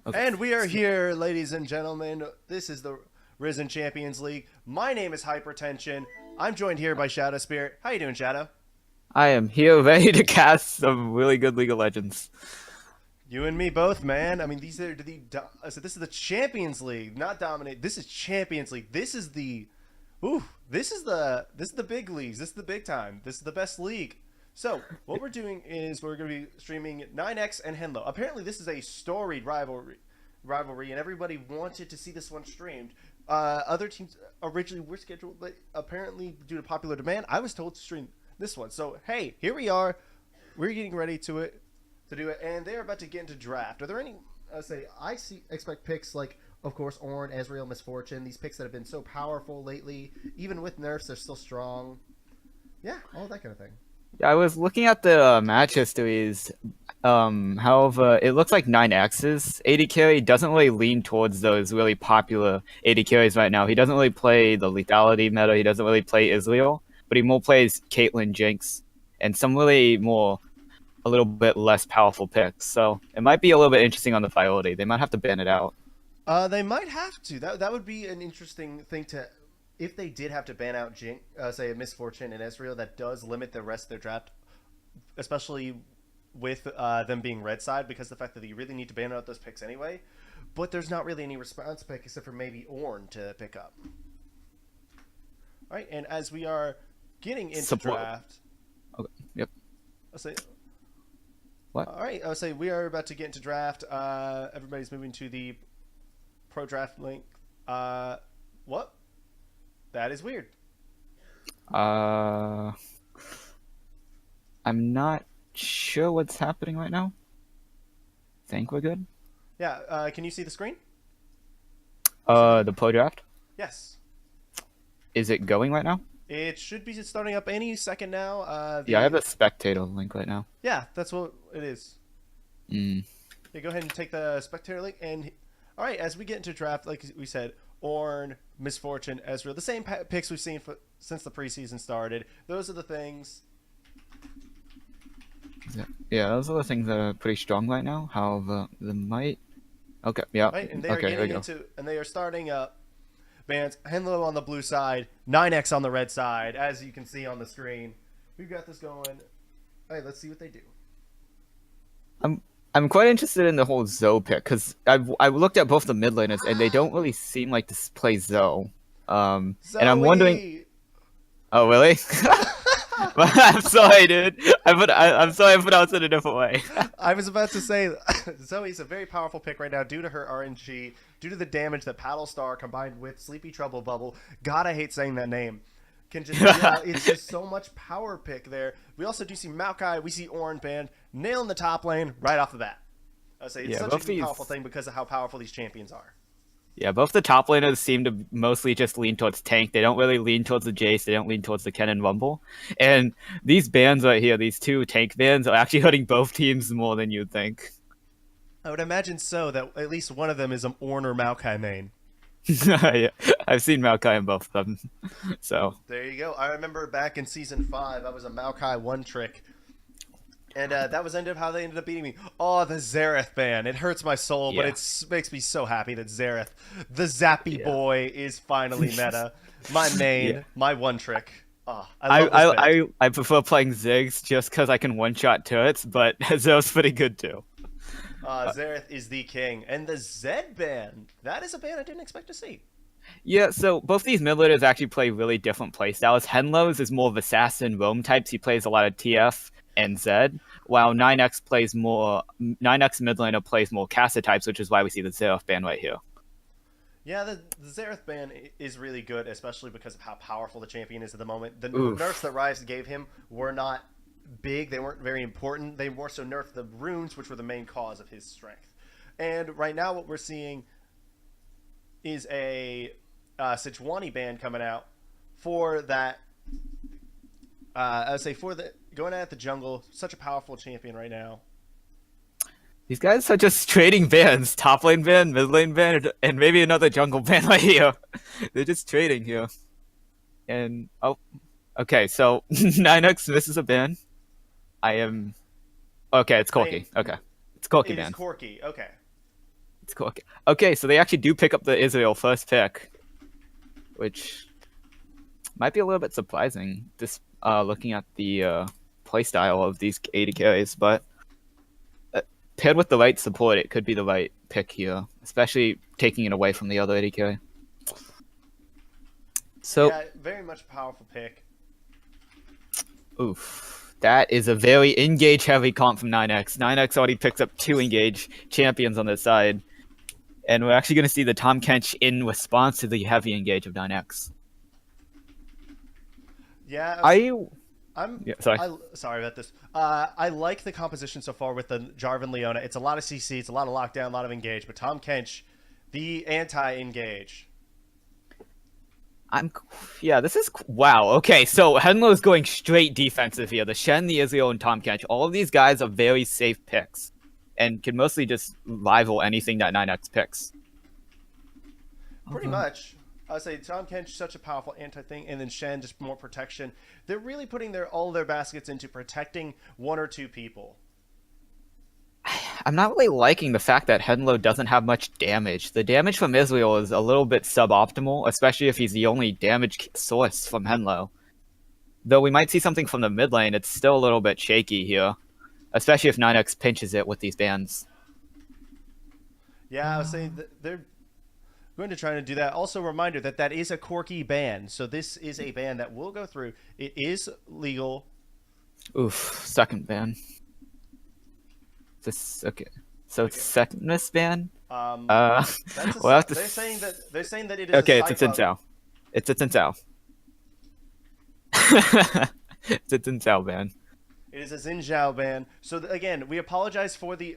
Okay. And we are here, ladies and gentlemen. This is the Risen Champions League. My name is Hypertension. I'm joined here by Shadow Spirit. How you doing, Shadow? I am here ready to cast some really good League of Legends. You and me both, man. I mean, these are so this is the Champions League, not Dominate. This is Champions League. This is the big leagues. This is the big time. This is the best league. So what we're doing is we're going to be streaming 9X and Henlo. Apparently, this is a storied rivalry, and everybody wanted to see this one streamed. Other teams originally were scheduled, but apparently, due to popular demand, I was told to stream this one. So hey, here we are. We're getting ready to do it, and they're about to get into draft. Are there any? Expect picks like, of course, Ornn, Ezreal, Misfortune. These picks that have been so powerful lately, even with nerfs, they're still strong. Yeah, all that kind of thing. Yeah, I was looking at the match histories. However, it looks like 9X's AD carry doesn't really lean towards those really popular AD carries right now. He doesn't really play the lethality meta. He doesn't really play Israel, but he more plays Caitlyn, Jinx, and some really more a little bit less powerful picks. So it might be a little bit interesting on the priority. They might have to ban it out. They might have to. That would be an interesting thing to, if they did have to ban out say a Misfortune and Ezreal. That does limit the rest of their draft, especially with them being red side, because the fact that you really need to ban out those picks anyway. But there's not really any response pick except for maybe Ornn to pick up. All right, and as we are getting into Support. draft, Okay. Yep. I'll say. What? All right, I'll say we are about to get into draft. Everybody's moving to the pro draft link. What? That is weird. Uh, I'm not sure what's happening right now. Think we're good. Yeah, can you see the screen? The pro draft, Yes. is it going right now? It should be starting up any second now. Yeah, I have the spectator link right now. Yeah, that's what it is. Mm. Yeah, go ahead and take the spectator link. And all right, as we get into draft, like we said, Ornn, Misfortune, Ezreal, the same picks we've seen since the preseason started. Those are the things. Yeah, those are the things that are pretty strong right now. However, the might. Okay, yeah. Right, and they are Okay, here we getting go. into, and they are starting up bands. Henlo on the blue side, 9X on the red side, as you can see on the screen. We've got this going. All right, let's see what they do. I'm quite interested in the whole Zoe pick because I've looked at both the mid laners and they don't really seem like to play Zoe. And I'm wondering. Zoe! Oh, really? I'm sorry, dude. I'm sorry I pronounced it a different way. I was about to say, Zoe's a very powerful pick right now due to her RNG, due to the damage that Paddle Star combined with Sleepy Trouble Bubble. God, I hate saying that name. Can just it's just so much power pick there. We also do see Maokai, we see Ornn band nailing the top lane right off the bat. I say it's Yeah, such both a powerful thing because of how powerful these champions are. Yeah, both the top laners seem to mostly just lean towards tank. They don't really lean towards the Jace. They don't lean towards the Ken and Rumble. And these bans right here, these two tank bans, are actually hurting both teams more than you'd think. I would imagine so, that at least one of them is an Ornn or Maokai main. Yeah, I've seen Maokai in both of them. So There you go. I remember back in season 5, I was a Maokai one trick. And that was how they ended up beating me. Oh, the Xerath ban. It hurts my soul, but Yeah. it makes me so happy that Xerath, the Zappy Yeah. boy, is finally meta. My main, Yeah. my one trick. Oh, I love this ban. I prefer playing Ziggs just because I can one-shot turrets, but Zoe's pretty good too. Xerath is the king. And the Zed ban. That is a ban I didn't expect to see. Yeah, so both these mid laners actually play really different playstyles. Henlo's is more of assassin roam types. He plays a lot of TF and Zed, while 9X mid laner plays more Casa types, which is why we see the Xerath ban right here. Yeah, the Xerath ban is really good, especially because of how powerful the champion is at the moment. The Oof. nerfs that Rise gave him were not big. They weren't very important. They more so nerfed the runes, which were the main cause of his strength. And right now what we're seeing is a Sejuani ban coming out for that. I would say for the going at the jungle, such a powerful champion right now. These guys are just trading bans, top lane ban, mid lane ban, and maybe another jungle ban right here. They're just trading here. And, oh, okay, so 9X misses a ban. Okay, it's Corki. Okay. It's Corki It is ban. Corki. Okay. It's cool. Okay, so they actually do pick up the Israel first pick, which might be a little bit surprising. Just looking at the playstyle of these AD carries, but uh, paired with the right support, it could be the right pick here, especially taking it away from the other AD carry. So, Yeah, very much powerful pick. oof. That is a very engage heavy comp from 9x. 9x already picks up 2 engage champions on their side. And we're actually going to see the Tom Kench in response to the heavy engage of 9x. Yeah, I I'm Yeah, sorry. sorry about this. I like the composition so far with the Jarvan Leona. It's a lot of CC, it's a lot of lockdown, a lot of engage. But Tom Kench, the anti-engage. Yeah, this is wow. Okay, so Henlo's going straight defensive here. The Shen, the Israel, and Tom Kench. All of these guys are very safe picks, and can mostly just rival anything that 9x picks. Pretty much. I would say Tom Kench such a powerful anti thing, and then Shen just more protection. They're really putting all their baskets into protecting one or two people. I'm not really liking the fact that Henlo doesn't have much damage. The damage from Israel is a little bit suboptimal, especially if he's the only damage source from Henlo. Though we might see something from the mid lane, it's still a little bit shaky here, especially if 9x pinches it with these bans. Yeah, I was saying they're going to try to do that. Also, a reminder that that is a Corki ban, so this is a ban that will go through. It is legal. Oof, second ban. This okay. So it's second miss ban. That's a, we'll have to they're saying that it is okay. a It's a Tin Sao. It's a Tin Sao. It's a Tin Sao ban. It is a Xin Zhao ban. So again, we apologize for the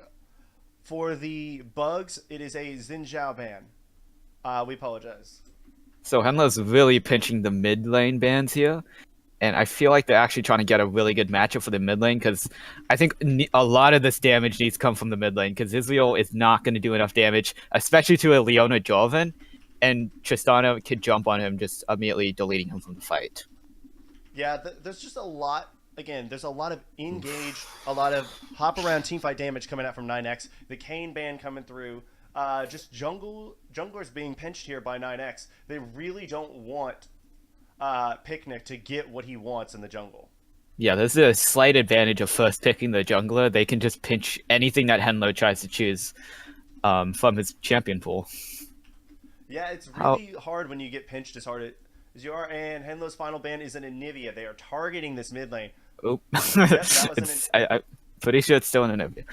bugs. It is a Xin Zhao ban. We apologize. So Henlo's really pinching the mid lane bans here, and I feel like they're actually trying to get a really good matchup for the mid lane because I think a lot of this damage needs to come from the mid lane because Israel is not going to do enough damage, especially to a Leona Jarvan, and Tristana could jump on him, just immediately deleting him from the fight. Yeah, there's just a lot. Again, there's a lot of engage, a lot of hop around teamfight damage coming out from 9x. The Kane ban coming through. Just junglers being pinched here by 9x. They really don't want Picnic to get what he wants in the jungle. Yeah, there's a slight advantage of first picking the jungler. They can just pinch anything that Henlo tries to choose from his champion pool. Yeah, it's really hard when you get pinched as hard as you are. And Henlo's final ban is an Anivia. They are targeting this mid lane. Oop. Yep, that was I'm pretty sure it's still an Anivia.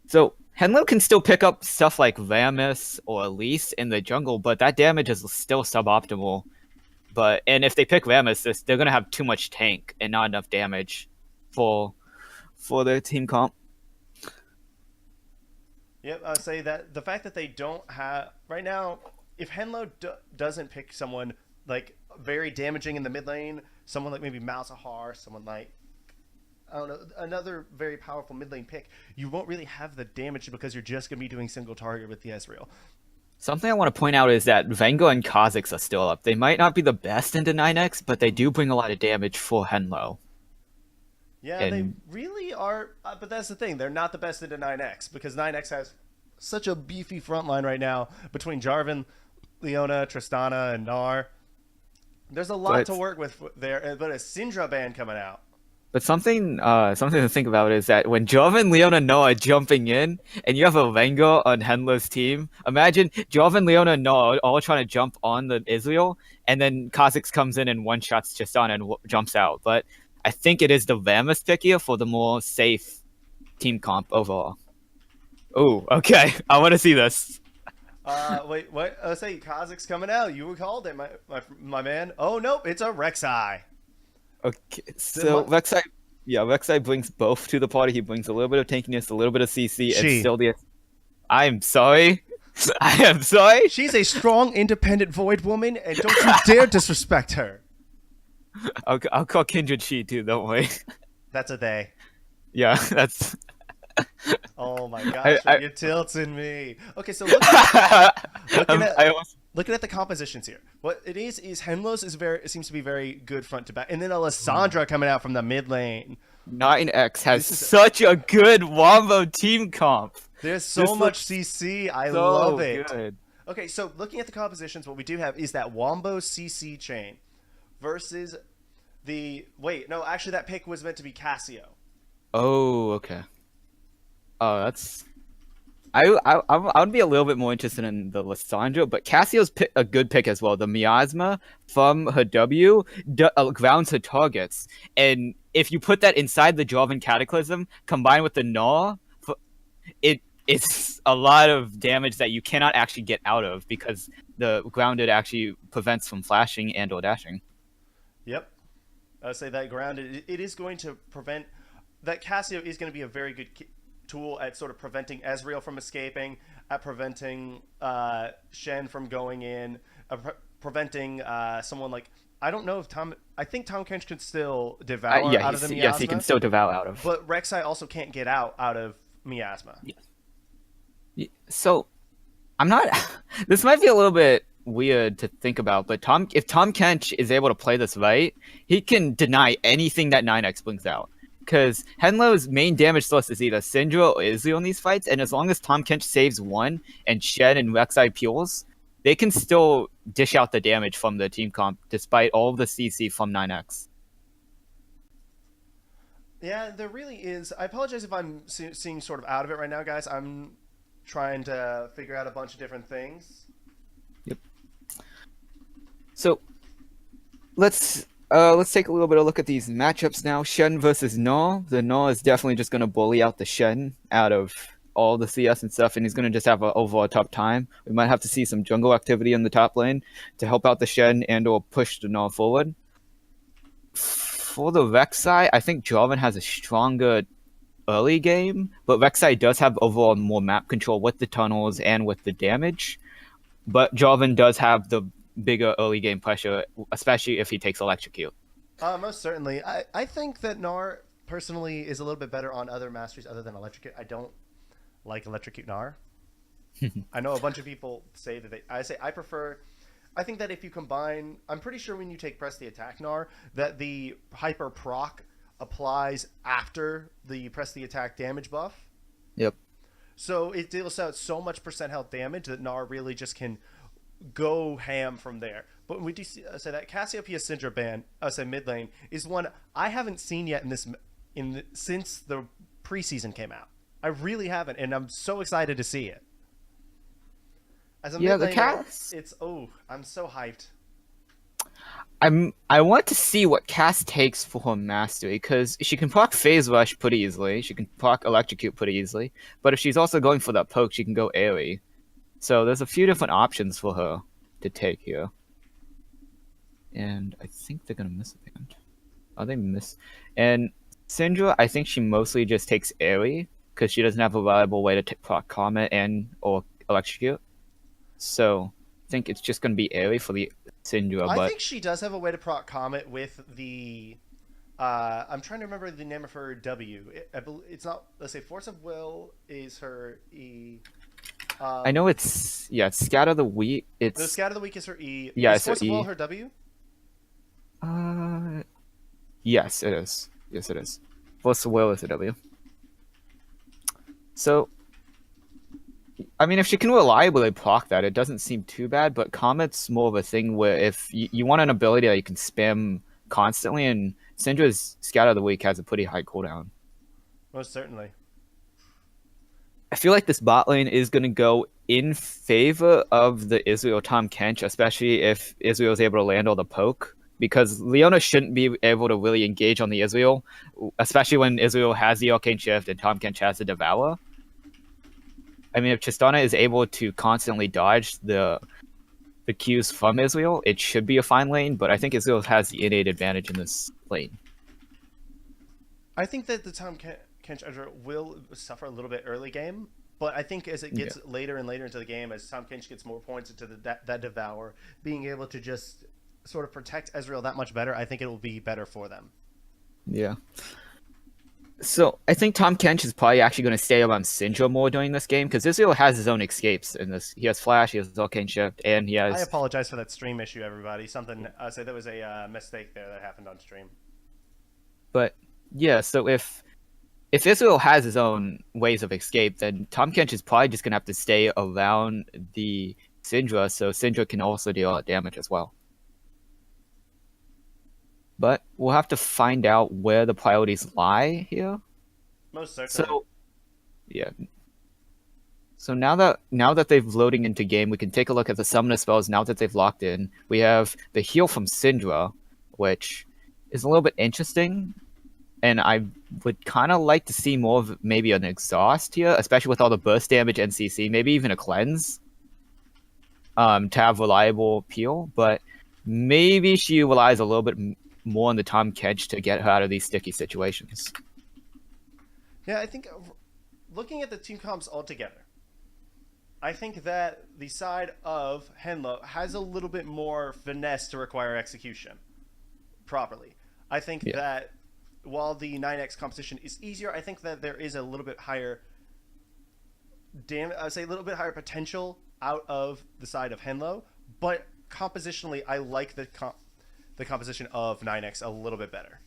So Henlo can still pick up stuff like Rammus or Elise in the jungle, but that damage is still suboptimal. And if they pick Rammus, they're gonna have too much tank and not enough damage for their team comp. Yep, I would say that the fact that they don't have right now, if Henlo doesn't pick someone like very damaging in the mid lane, someone like maybe Malzahar, someone like I don't know, another very powerful mid lane pick, you won't really have the damage because you're just gonna be doing single target with the Ezreal. Something I want to point out is that Vengo and Kha'Zix are still up. They might not be the best into 9x, but they do bring a lot of damage for Henlo. Yeah, they really are, but that's the thing. They're not the best into 9x because 9x has such a beefy front line right now between Jarvan, Leona, Tristana, and Gnar. There's a lot to work with there, but a Syndra ban coming out. But something to think about is that when Jarvan, Leona, Gnar are jumping in, and you have a Rengar on Henlo's team, imagine Jarvan, Leona, and Gnar all trying to jump on the Israel, and then Kha'Zix comes in and one-shots Tristana and jumps out. But I think it is the Rammus pick here for the more safe team comp overall. Oh, okay. I want to see this. Wait, what? I say Kha'Zix coming out. You called it, my man. Oh, nope. It's a Rek'Sai. Okay, so Rek'Sai brings both to the party. He brings a little bit of tankiness, a little bit of CC, and still the... I'm sorry. I am sorry. She's a strong, independent Void woman, and don't you dare disrespect her. I'll call Kindred she too, don't worry. That's a they. Yeah, that's... Oh my gosh, you're tilting me. Okay, so looking at the compositions here. What it is Henlo's it seems to be very good front to back. And then Alessandra coming out from the mid lane. 9x has such a good wombo team comp. There's so This much looks CC. I love so it. good. Okay, so looking at the compositions, what we do have is that Wombo CC chain versus the wait. No, actually, that pick was meant to be Casio. Oh, okay. Oh, that's I would be a little bit more interested in the Lissandra, but Cassio's a good pick as well. The miasma from her W grounds her targets, and if you put that inside the Jovan Cataclysm combined with the Gnaw, it's a lot of damage that you cannot actually get out of because the grounded actually prevents from flashing and or dashing. Yep. I say that grounded. It is going to prevent that Casio is going to be a very good tool at sort of preventing Ezreal from escaping, at preventing Shen from going in, preventing someone like I don't know if Tom. I think Tom Kench can still devour Yeah, out of the yes, he can miasma, still devour out of. but Rek'Sai also can't get out of miasma. So I'm not. This might be a little bit weird to think about, but if Tom Kench is able to play this right, he can deny anything that 9x brings out. Because Henlo's main damage source is either Syndra or Izzy in these fights, and as long as Tom Kench saves one and Shen and Rek'Sai peels, they can still dish out the damage from the team comp despite all of the CC from 9x. Yeah, there really is. I apologize if I'm seeing sort of out of it right now, guys. I'm trying to figure out a bunch of different things. Yep. So let's take a little bit of a look at these matchups now. Shen versus Gnaw. The Gnaw is definitely just gonna bully out the Shen out of all the CS and stuff, and he's gonna just have an overall tough time. We might have to see some jungle activity in the top lane to help out the Shen and or push the Gnaw forward. For the Rek'Sai, I think Jarvan has a stronger early game, but Rek'Sai does have overall more map control with the tunnels and with the damage. But Jarvan does have the bigger early game pressure, especially if he takes electrocute. Most certainly. I think that Gnar personally is a little bit better on other masteries other than Electrocute. I don't like Electrocute Gnar. I know a bunch of people say that I say I prefer. I think that if you combine, I'm pretty sure when you take Press the Attack Gnar, that the Hyper Proc applies after the Press the Attack damage buff. Yep. So it deals out so much percent health damage that Gnar really just can go ham from there. But we do say that Cassiopeia Syndra ban, say mid lane, is one I haven't seen yet since the preseason came out. I really haven't, and I'm so excited to see it. As a mid laner, I'm so hyped. I want to see what Cass takes for her mastery because she can proc Phase Rush pretty easily. She can proc Electrocute pretty easily. But if she's also going for that poke, she can go airy. So there's a few different options for her to take here. And I think they're gonna miss a band. Oh, they miss. And Syndra, I think she mostly just takes airy because she doesn't have a reliable way to proc Comet and or Electrocute. So I think it's just gonna be airy for the Syndra. I think she does have a way to proc Comet with the. I'm trying to remember the name of her W. It's not. Let's say Force of Will is her E. I know it's Scatter the Weak. It's the Scatter the Weak is her E. Yeah, is Force of Will her W? Yes, it is. Yes, it is. Force of Will is a W. So, I mean, if she can reliably proc that, it doesn't seem too bad. But Comet's more of a thing where if you want an ability that you can spam constantly, and Syndra's Scatter the Weak has a pretty high cooldown. Most certainly. I feel like this bot lane is going to go in favor of the Israel Tom Kench, especially if Israel is able to land all the poke. Because Leona shouldn't be able to really engage on the Israel, especially when Israel has the Arcane Shift and Tom Kench has the Devour. I mean, if Tristana is able to constantly dodge the Qs from Israel, it should be a fine lane, but I think Israel has the innate advantage in this lane. I think that the Tom Kench will suffer a little bit early game, but I think as it gets later and later into the game, as Tom Kench gets more points into that Devour, being able to just sort of protect Ezreal that much better, I think it will be better for them. Yeah. So I think Tom Kench is probably actually going to stay around Syndra more during this game because Israel has his own escapes in this. He has Flash, he has Arcane Shift, and he has. I apologize for that stream issue, everybody. Something I say there was a mistake there that happened on stream. But yeah, so if if Israel has his own ways of escape, then Tom Kench is probably just gonna have to stay around the Syndra, so Syndra can also deal a lot of damage as well. But we'll have to find out where the priorities lie here. Most certainly. So yeah. So now that they've loading into game, we can take a look at the summoner spells now that they've locked in. We have the heal from Syndra, which is a little bit interesting, and I would kind of like to see more of maybe an exhaust here, especially with all the burst damage and CC, maybe even a cleanse, to have reliable peel. But maybe she relies a little bit more on the Tom Kench to get her out of these sticky situations. Yeah, I think looking at the team comps altogether, I think that the side of Henlo has a little bit more finesse to require execution properly. I think Yeah. that while the 9x composition is easier, I think that there is a little bit higher I would say a little bit higher potential out of the side of Henlo, but compositionally, I like the composition of 9x a little bit better.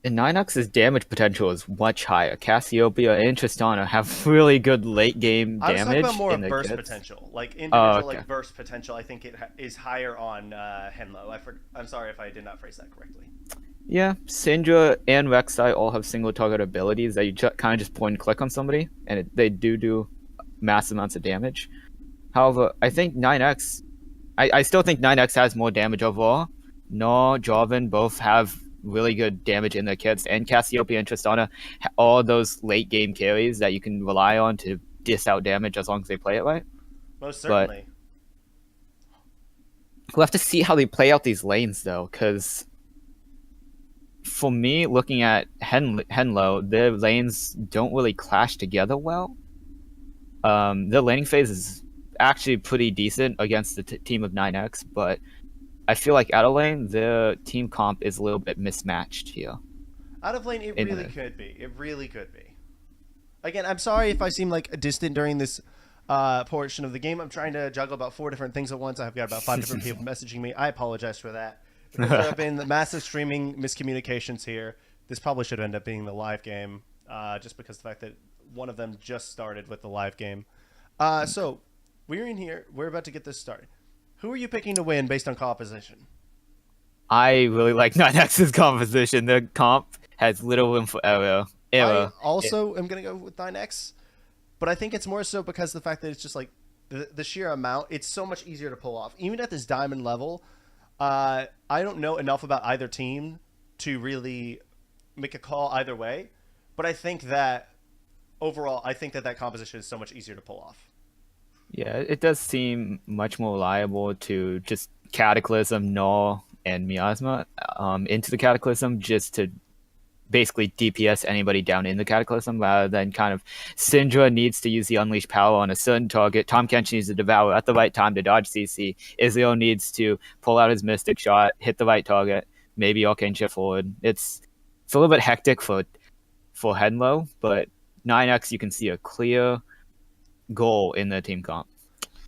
And Ninox's damage potential is much higher. Cassiopeia and Tristana have really good late game I was talking about damage more in of their burst kits. potential, like Oh, individual okay. like burst potential. I think it is higher on Henlo. I'm sorry if I did not phrase that correctly. Yeah, Syndra and Rek'Sai all have single target abilities that you kind of just point and click on somebody, and they do mass amounts of damage. However, I think 9x, I still think 9x has more damage overall. No, Jarvan both have really good damage in their kits, and Cassiopeia and Tristana, all those late game carries that you can rely on to dish out damage as long as they play it right. Most But certainly. we'll have to see how they play out these lanes, though, because for me, looking at Henlo, their lanes don't really clash together well. Their laning phase is actually pretty decent against the team of 9x, but I feel like out of lane, their team comp is a little bit mismatched here. Out of lane, it In really a, could be. It really could be. Again, I'm sorry if I seem like distant during this portion of the game. I'm trying to juggle about 4 different things at once. I've got about 5 different people messaging me. I apologize for that. Because there have been massive streaming miscommunications here. This probably should end up being the live game, just because the fact that one of them just started with the live game. So, we're in here. We're about to get this started. Who are you picking to win based on composition? I really like 9x's composition. Their comp has little room for error. I Error. also am going to go with 9x, but I think it's more so because the fact that it's just like the sheer amount, it's so much easier to pull off. Even at this diamond level, I don't know enough about either team to really make a call either way, but I think that overall, I think that that composition is so much easier to pull off. Yeah, it does seem much more reliable to just Cataclysm, Null, and Miasma into the Cataclysm just to basically DPS anybody down in the Cataclysm rather than kind of Syndra needs to use the Unleash power on a certain target. Tom Kench needs to devour at the right time to dodge CC. Israel needs to pull out his Mystic Shot, hit the right target. Maybe Arcane Shift forward. It's a little bit hectic for Henlo, but 9x you can see a clear goal in the team comp.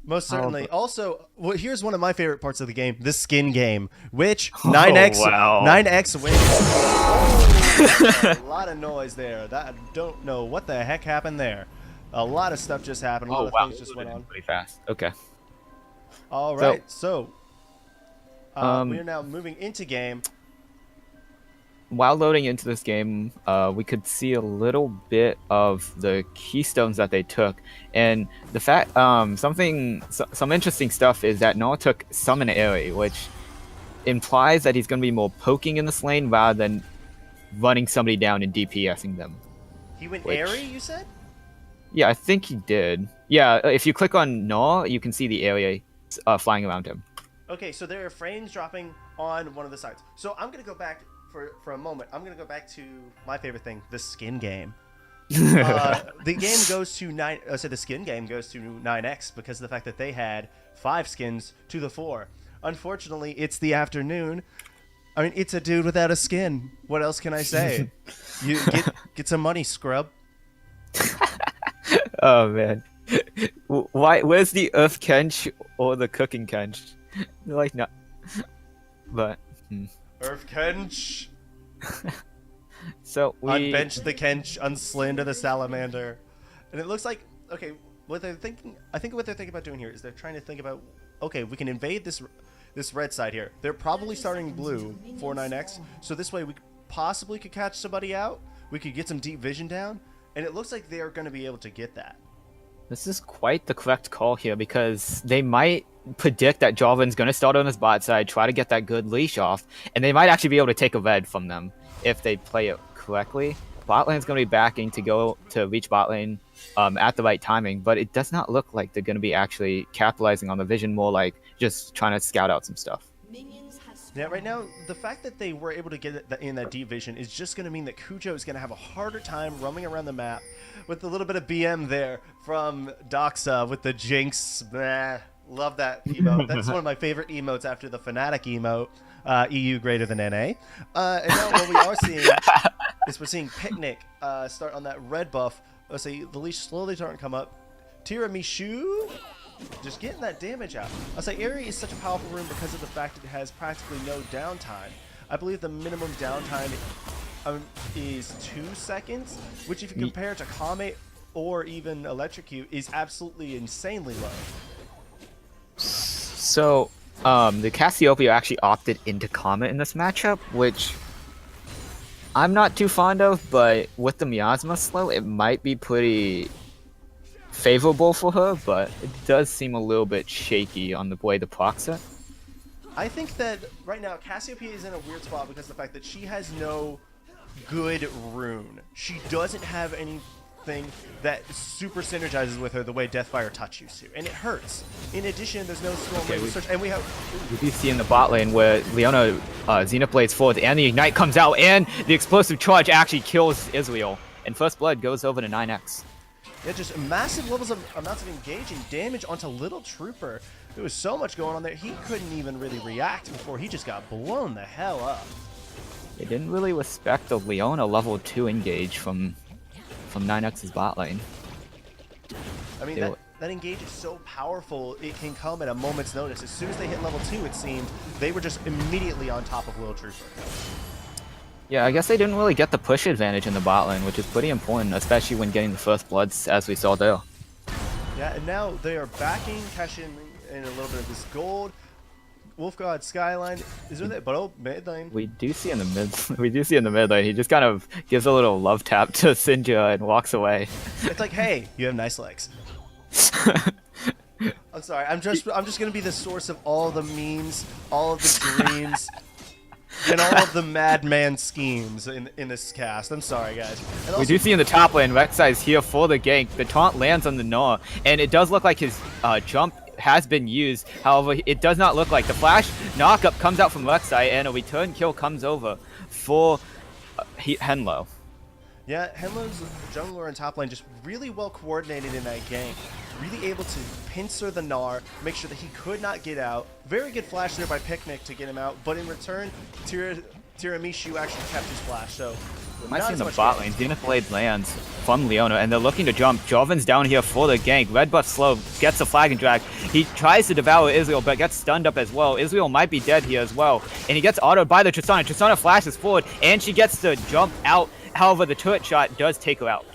Most certainly. However, Also, well, here's one of my favorite parts of the game: the skin game, which oh 9x wow. 9x wins. Oh, a lot of noise there. That I don't know what the heck happened there. A lot of stuff just happened. A lot Oh of wow, things just went on. pretty fast. Okay. All So, right, so we are um, now moving into game. while loading into this game, we could see a little bit of the keystones that they took, and the fact, some interesting stuff is that Noah took Summon Airy, which implies that he's going to be more poking in this lane rather than running somebody down and DPSing them. He went airy, Which, you said? yeah, I think he did. Yeah, if you click on Noah, you can see the area flying around him. Okay, so there are frames dropping on one of the sides. So I'm gonna go back for a moment. I'm gonna go back to my favorite thing, the skin game. The game goes to nine. So the skin game goes to 9x because of the fact that they had 5 skins to the 4. Unfortunately, it's the afternoon. I mean, it's a dude without a skin. What else can I say? You get some money, scrub. Oh man, why? Where's the Earth Kench or the Cooking Kench? They're like not, but Earth Kench. So we Unbench the Kench, unslander the Salamander. And it looks like, okay, what they're thinking, I think what they're thinking about doing here is they're trying to think about, okay, we can invade this red side here. They're probably starting blue, 49X, so this way we possibly could catch somebody out. We could get some deep vision down, and it looks like they are going to be able to get that. This is quite the correct call here because they might predict that Jarvan's going to start on his bot side, try to get that good leash off, and they might actually be able to take a red from them if they play it correctly. Bot lane's going to be backing to go to reach bot lane at the right timing, but it does not look like they're going to be actually capitalizing on the vision, more like just trying to scout out some stuff. Yeah, right now, the fact that they were able to get it in that deep vision is just going to mean that Kujo is going to have a harder time roaming around the map with a little bit of BM there from Doxa with the Jinx. Love that emote. That's one of my favorite emotes after the Fnatic emote, EU greater than NA. And now what we are seeing is we're seeing Picnic start on that red buff. Let's see, the leash slowly starting to come up. Tiramisu just getting that damage out. I'll say Aerie is such a powerful rune because of the fact that it has practically no downtime. I believe the minimum downtime is 2 seconds, which if you compare it to Comet or even Electrocute is absolutely insanely low. So, the Cassiopeia actually opted into Comet in this matchup, which I'm not too fond of, but with the Miasma slow, it might be pretty favorable for her, but it does seem a little bit shaky on the way the procs it. I think that right now Cassiopeia is in a weird spot because of the fact that she has no good rune. She doesn't have anything that super synergizes with her the way Deathfire Touch used to, and it hurts. In addition, there's no Storm Wave Search, and we do see in the bot lane where Leona Xenoblades forward, and the Ignite comes out, and the Explosive Charge actually kills Israel, and First Blood goes over to 9x. Yeah, just massive levels of amounts of engaging damage onto Little Trooper. There was so much going on there, he couldn't even really react before he just got blown the hell up. They didn't really respect the Leona level 2 engage from 9x's bot lane. I mean, that engage is so powerful, it can come at a moment's notice. As soon as they hit level 2, it seemed, they were just immediately on top of Little Trooper. Yeah, I guess they didn't really get the push advantage in the bot lane, which is pretty important, especially when getting the first bloods, as we saw there. Yeah, and now they are backing, cashing in a little bit of this gold. Wolfgod Skyline, is there that? But oh, mid lane. We do see in the mid. We do see in the mid lane. He just kind of gives a little love tap to Sinja and walks away. It's like, hey, you have nice legs. I'm sorry. I'm just gonna be the source of all the memes, all of the dreams. And all of the madman schemes in this cast. I'm sorry, guys. And also, we do see in the top lane, Rek'Sai is here for the gank. The taunt lands on the Gnaw, and it does look like his jump has been used. However, it does not look like the flash knockup comes out from Rek'Sai, and a return kill comes over for Henlo. Yeah, Henlo's jungler and top lane just really well coordinated in that gank. Really able to pincer the Gnar, make sure that he could not get out. Very good flash there by Picnic to get him out, but in return, Tiramisu actually kept his flash, so... Might see in the bot lane, Zenith Blade lands from Leona, and they're looking to jump. Jarvan's down here for the gank. Red buff slow, gets the flag and drag. He tries to devour Israel, but gets stunned up as well. Israel might be dead here as well, and he gets autoed by the Tristana. Tristana flashes forward, and she gets to jump out. However, the turret shot does take her out.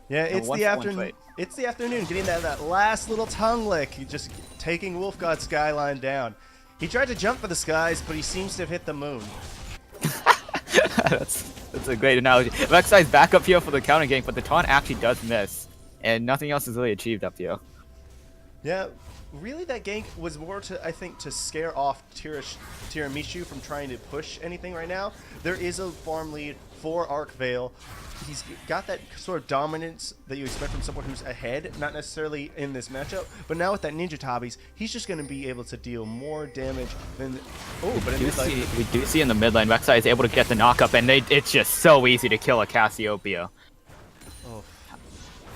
Yeah, it's the afternoon. It's the afternoon, getting that last little tongue lick, just taking Wolfgod Skyline down. He tried to jump for the skies, but he seems to have hit the moon. That's a great analogy. Rek'Sai's back up here for the counter gank, but the taunt actually does miss, and nothing else is really achieved up here. Yeah, really that gank was more to, I think, to scare off Tiramisu from trying to push anything right now. There is a farm lead for Arcvale. He's got that sort of dominance that you expect from someone who's ahead, not necessarily in this matchup, but now with that Ninja Tabis, he's just going to be able to deal more damage than... Oh, but in mid lane... We do see in the mid lane, Rek'Sai is able to get the knockup, and it's just so easy to kill a Cassiopeia. Oh.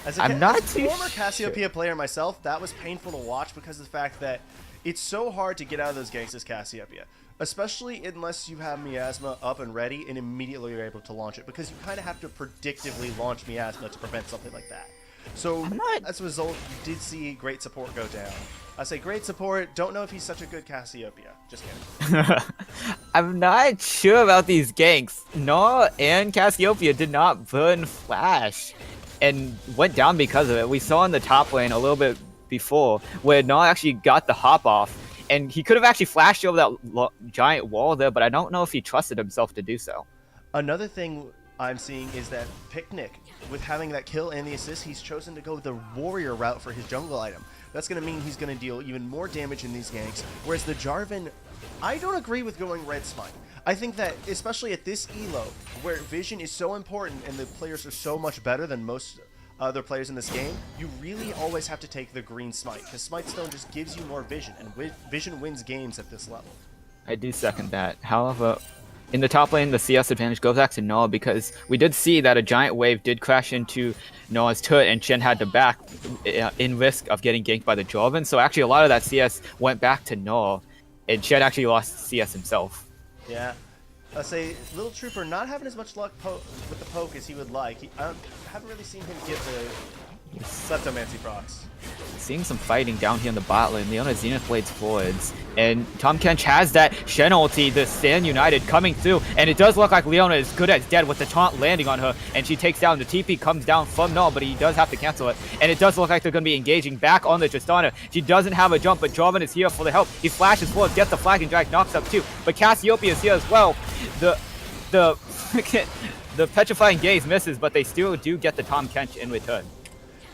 As I'm not a too former Cassiopeia player myself, that was painful to watch because of the fact that it's so hard to get out of those ganks as Cassiopeia. Especially unless you have Miasma up and ready and immediately you're able to launch it, because you kind of have to predictively launch Miasma to prevent something like that. So I'm not. as a result, you did see great support go down. I say great support. Don't know if he's such a good Cassiopeia. Just kidding. I'm not sure about these ganks. Gnaw and Cassiopeia did not burn Flash and went down because of it. We saw in the top lane a little bit before where Gnaw actually got the hop off, and he could have actually flashed over that giant wall there, but I don't know if he trusted himself to do so. Another thing I'm seeing is that Picnic, with having that kill and the assist, he's chosen to go the warrior route for his jungle item. That's going to mean he's going to deal even more damage in these ganks, whereas the Jarvan, I don't agree with going red smite. I think that, especially at this elo, where vision is so important and the players are so much better than most other players in this game, you really always have to take the green smite, because Smite Stone just gives you more vision, and vision wins games at this level. I do second that. However, in the top lane, the CS advantage goes back to Noah because we did see that a giant wave did crash into Noah's turret and Shen had to back in risk of getting ganked by the Jarvan. So actually a lot of that CS went back to Noah, and Shen actually lost CS himself. Yeah. I'll say Little Trooper not having as much luck with the poke as he would like. I haven't really seen him get the Kleptomancy procs. Seeing some fighting down here in the bot lane. Leona Zenith Blades forwards. And Tom Kench has that Shen ulti, the Stand United, coming through. And it does look like Leona is good as dead with the taunt landing on her. And she takes down the TP, comes down from Null, but he does have to cancel it. And it does look like they're going to be engaging back on the Tristana. She doesn't have a jump, but Jarvan is here for the help. He flashes forward, gets the flag, and Drag knocks up too. But Cassiopeia is here as well. The Petrifying Gaze misses, but they still do get the Tom Kench in return.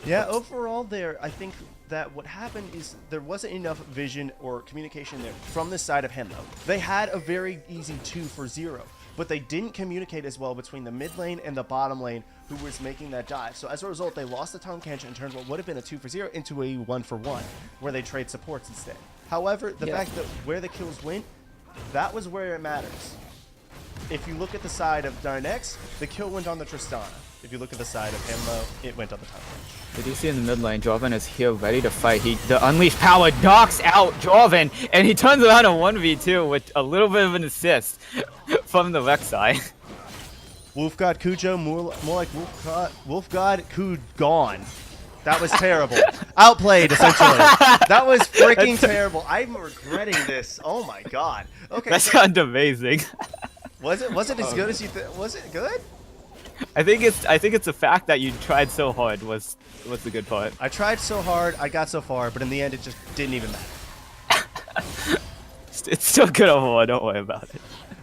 Yeah, overall there, I think that what happened is there wasn't enough vision or communication there from the side of Henlo. They had a very easy 2-for-0, but they didn't communicate as well between the mid lane and the bottom lane who was making that dive. So as a result, they lost the Tom Kench and turned what would have been a 2-for-0 into a 1-for-1, where they trade supports instead. However, the fact that where the kills went, that was where it matters. If you look at the side of Darnex, the kill went on the Tristana. If you look at the side of Henlo, it went on the top lane. Did you see in the mid lane, Jarvan is here ready to fight. The Unleashed Power knocks out Jarvan, and he turns around a 1v2 with a little bit of an assist from the Rek'Sai. Wolf God Cujo, more like Wolf God Gone. That was terrible. Outplayed, essentially. That was freaking terrible. I'm regretting this. Oh my god. Okay. That sounded amazing. Was it as good as you was it good? I think it's the fact that you tried so hard was the good part. I tried so hard, I got so far, but in the end it just didn't even matter. It's still good overall, don't worry about it.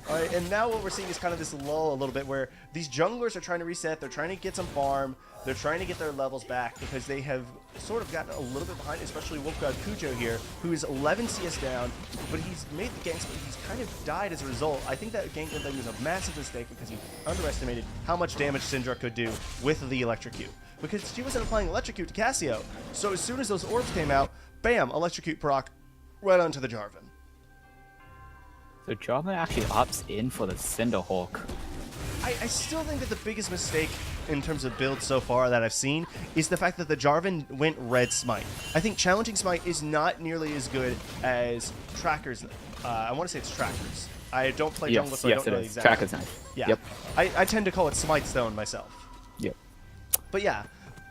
Alright, and now what we're seeing is kind of this lull a little bit where these junglers are trying to reset, they're trying to get some farm, they're trying to get their levels back because they have sort of gotten a little bit behind, especially Wolfgod Cujo here, who is 11 CS down, but he's made the ganks, but he's kind of died as a result. I think that gank ending was a massive mistake because he underestimated how much damage Syndra could do with the Electrocute. Because she wasn't applying Electrocute to Cassio, so as soon as those orbs came out, bam, Electrocute proc right onto the Jarvan. So Jarvan actually opts in for the Cinderhawk. I still think that the biggest mistake in terms of builds so far that I've seen is the fact that the Jarvan went red smite. I think challenging smite is not nearly as good as trackers. I want to say it's trackers. I don't play jungle, so I don't know exactly. Trackers knife. Yeah. Yep. I tend to call it smite stone myself. Yep. But yeah,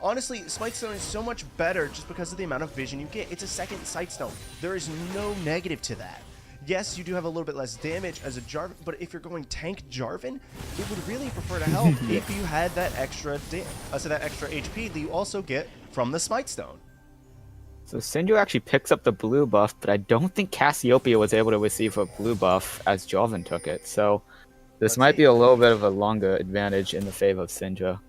honestly, smite stone is so much better just because of the amount of vision you get. It's a second sight stone. There is no negative to that. Yes, you do have a little bit less damage as a Jarvan, but if you're going tank Jarvan, it would really prefer to help if you had that extra HP that you also get from the Smite Stone. So Syndra actually picks up the blue buff, but I don't think Cassiopeia was able to receive a blue buff as Jarvan took it. So this might be a little bit of a longer advantage in the favor of Syndra.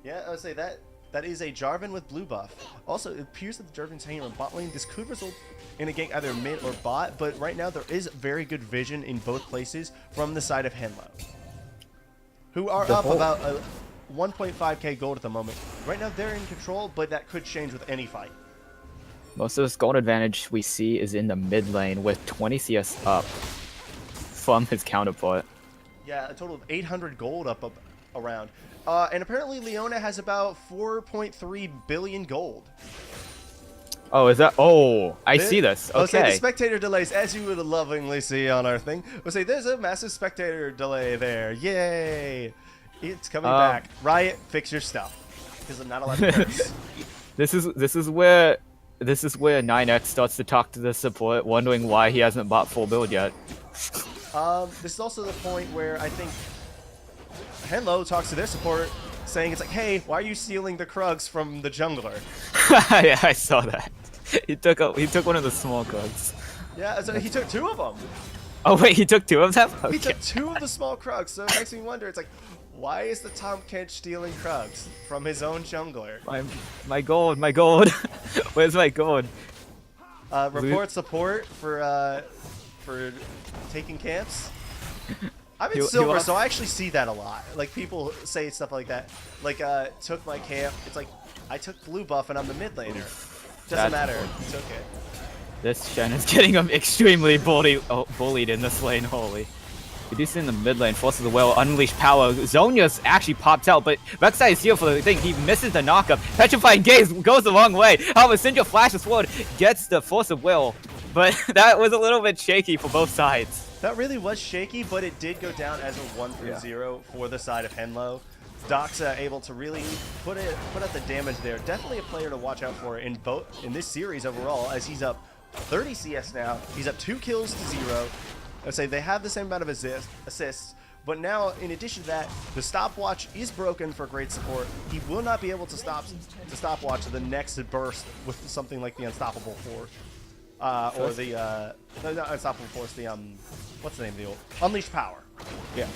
Yeah, I would say that is a Jarvan with blue buff. Also, it appears that the Jarvan's hanging around bot lane. This could result in a gank either mid or bot, but right now there is very good vision in both places from the side of Henlo, who are up about 1.5k gold at the moment. Right now they're in control, but that could change with any fight. Most of this gold advantage we see is in the mid lane with 20 CS up from his counterpart. Yeah, a total of 800 gold up around. And apparently Leona has about 4.3 billion gold. Oh, is that? Oh, I see this. Okay. I'll say the spectator delays, as you would lovingly see on our thing. We'll say there's a massive spectator delay there. Yay! It's coming back. Riot, fix your stuff. because I'm not allowed to curse. This is where 9X starts to talk to the support, wondering why he hasn't bought full build yet. This is also the point where I think Henlo talks to their support, saying it's like, hey, why are you stealing the Krugs from the jungler? Yeah, I saw that. He took one of the small Krugs. Yeah, so he took 2 of them. Oh wait, he took 2 of them? Okay. He took 2 of the small Krugs, so it makes me wonder, it's like, why is the Tom Kench stealing Krugs from his own jungler? My gold, my gold. Where's my gold? Report support for taking camps. I'm in silver, so I actually see that a lot. Like, people say stuff like that. Like, took my camp. It's like, I took blue buff and I'm the mid laner. Doesn't matter. It's okay. This Shen is getting him extremely bullied in this lane, holy. We do see in the mid lane, Force of the Will, Unleash Power. Zonia's actually popped out, but Rek'Sai is here for the thing. He misses the knockup. Petrifying Gaze goes the wrong way. However, Syndra flashes forward, gets the Force of Will. But that was a little bit shaky for both sides. That really was shaky, but it did go down as a 1-0 for the side of Henlo. Doxa able to really put out the damage there. Definitely a player to watch out for in this series overall, as he's up 30 CS now. He's up 2 kills to 0. I would say they have the same amount of assists, but now in addition to that, the stopwatch is broken for great support. He will not be able to stopwatch the next burst with something like the Unstoppable Force, or the not Unstoppable Force. The what's the name of the old Unleashed Power? Yeah.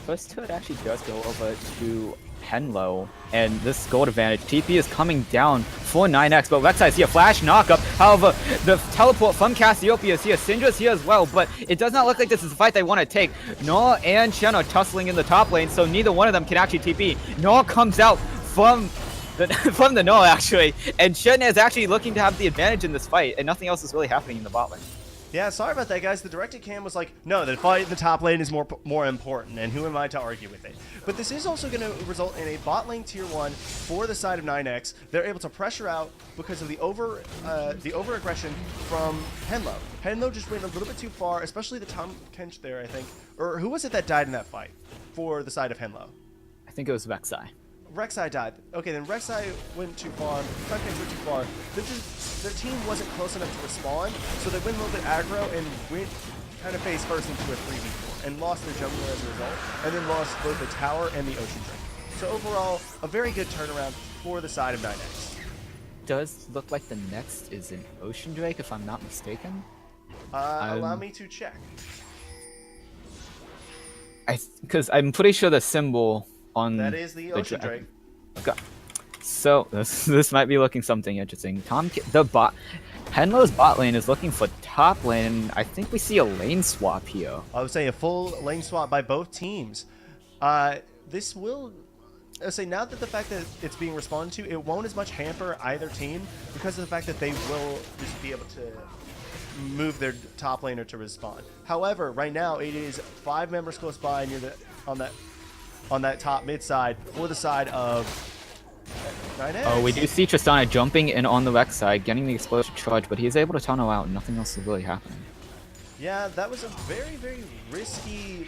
First turret actually does go over to Henlo, and this gold advantage. TP is coming down for 9X, but Rek'Sai is here. Flash knockup. However, the teleport from Cassiopeia is here. Syndra's here as well, but it does not look like this is a fight they want to take. Noah and Shen are tussling in the top lane, so neither one of them can actually TP. Noah comes out from the Noah, actually, and Shen is actually looking to have the advantage in this fight, and nothing else is really happening in the bot lane. Yeah, sorry about that, guys. The directed cam was like, no, the fight in the top lane is more important, and who am I to argue with it? But this is also going to result in a bot lane tier 1 for the side of 9X. They're able to pressure out because of the over-aggression from Henlo. Henlo just went a little bit too far, especially the Tom Kench there, I think. Or who was it that died in that fight for the side of Henlo? I think it was Rek'Sai. Rek'Sai died. Okay, then Rek'Sai went too far. Tom Kench went too far. Their team wasn't close enough to respond, so they went a little bit aggro and went kind of face first into a 3v4 and lost their jungler as a result, and then lost both the tower and the ocean drake. So overall, a very good turnaround for the side of 9X. Does look like the next is an ocean drake, if I'm not mistaken. Allow me to check. Because I'm pretty sure the symbol on that is the ocean drake. Okay. So this might be looking something interesting. Henlo's bot lane is looking for top lane, and I think we see a lane swap here. I would say a full lane swap by both teams. This will, I would say, now that the fact that it's being responded to, it won't as much hamper either team because of the fact that they will just be able to move their top laner to respond. However, right now it is 5 members close by near on that top mid side for the side of 9X. Oh, we do see Tristana jumping in on the Rex side, getting the explosive charge, but he is able to tunnel out, and nothing else is really happening. Yeah, that was a very, very risky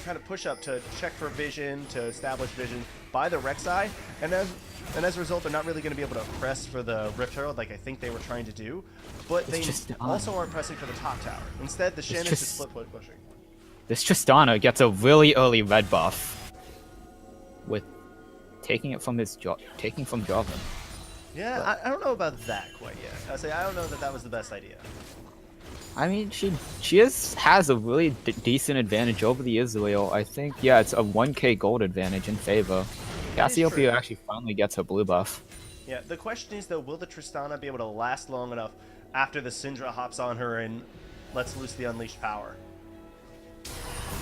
kind of push up to check for vision, to establish vision by the Rek'Sai, and as a result, they're not really going to be able to press for the Rift Herald like I think they were trying to do, but they also aren't pressing for the top tower. Instead, the Shen is just split pushing. This Tristana gets a really early red buff with taking from Jarvan. Yeah, I don't know about that quite yet. I don't know that was the best idea. I mean, she has a really decent advantage over the Israel. I think, yeah, it's a 1k gold advantage in favor. Cassiopeia actually finally gets her blue buff. Yeah, the question is, though, will the Tristana be able to last long enough after the Syndra hops on her and lets loose the Unleashed Power?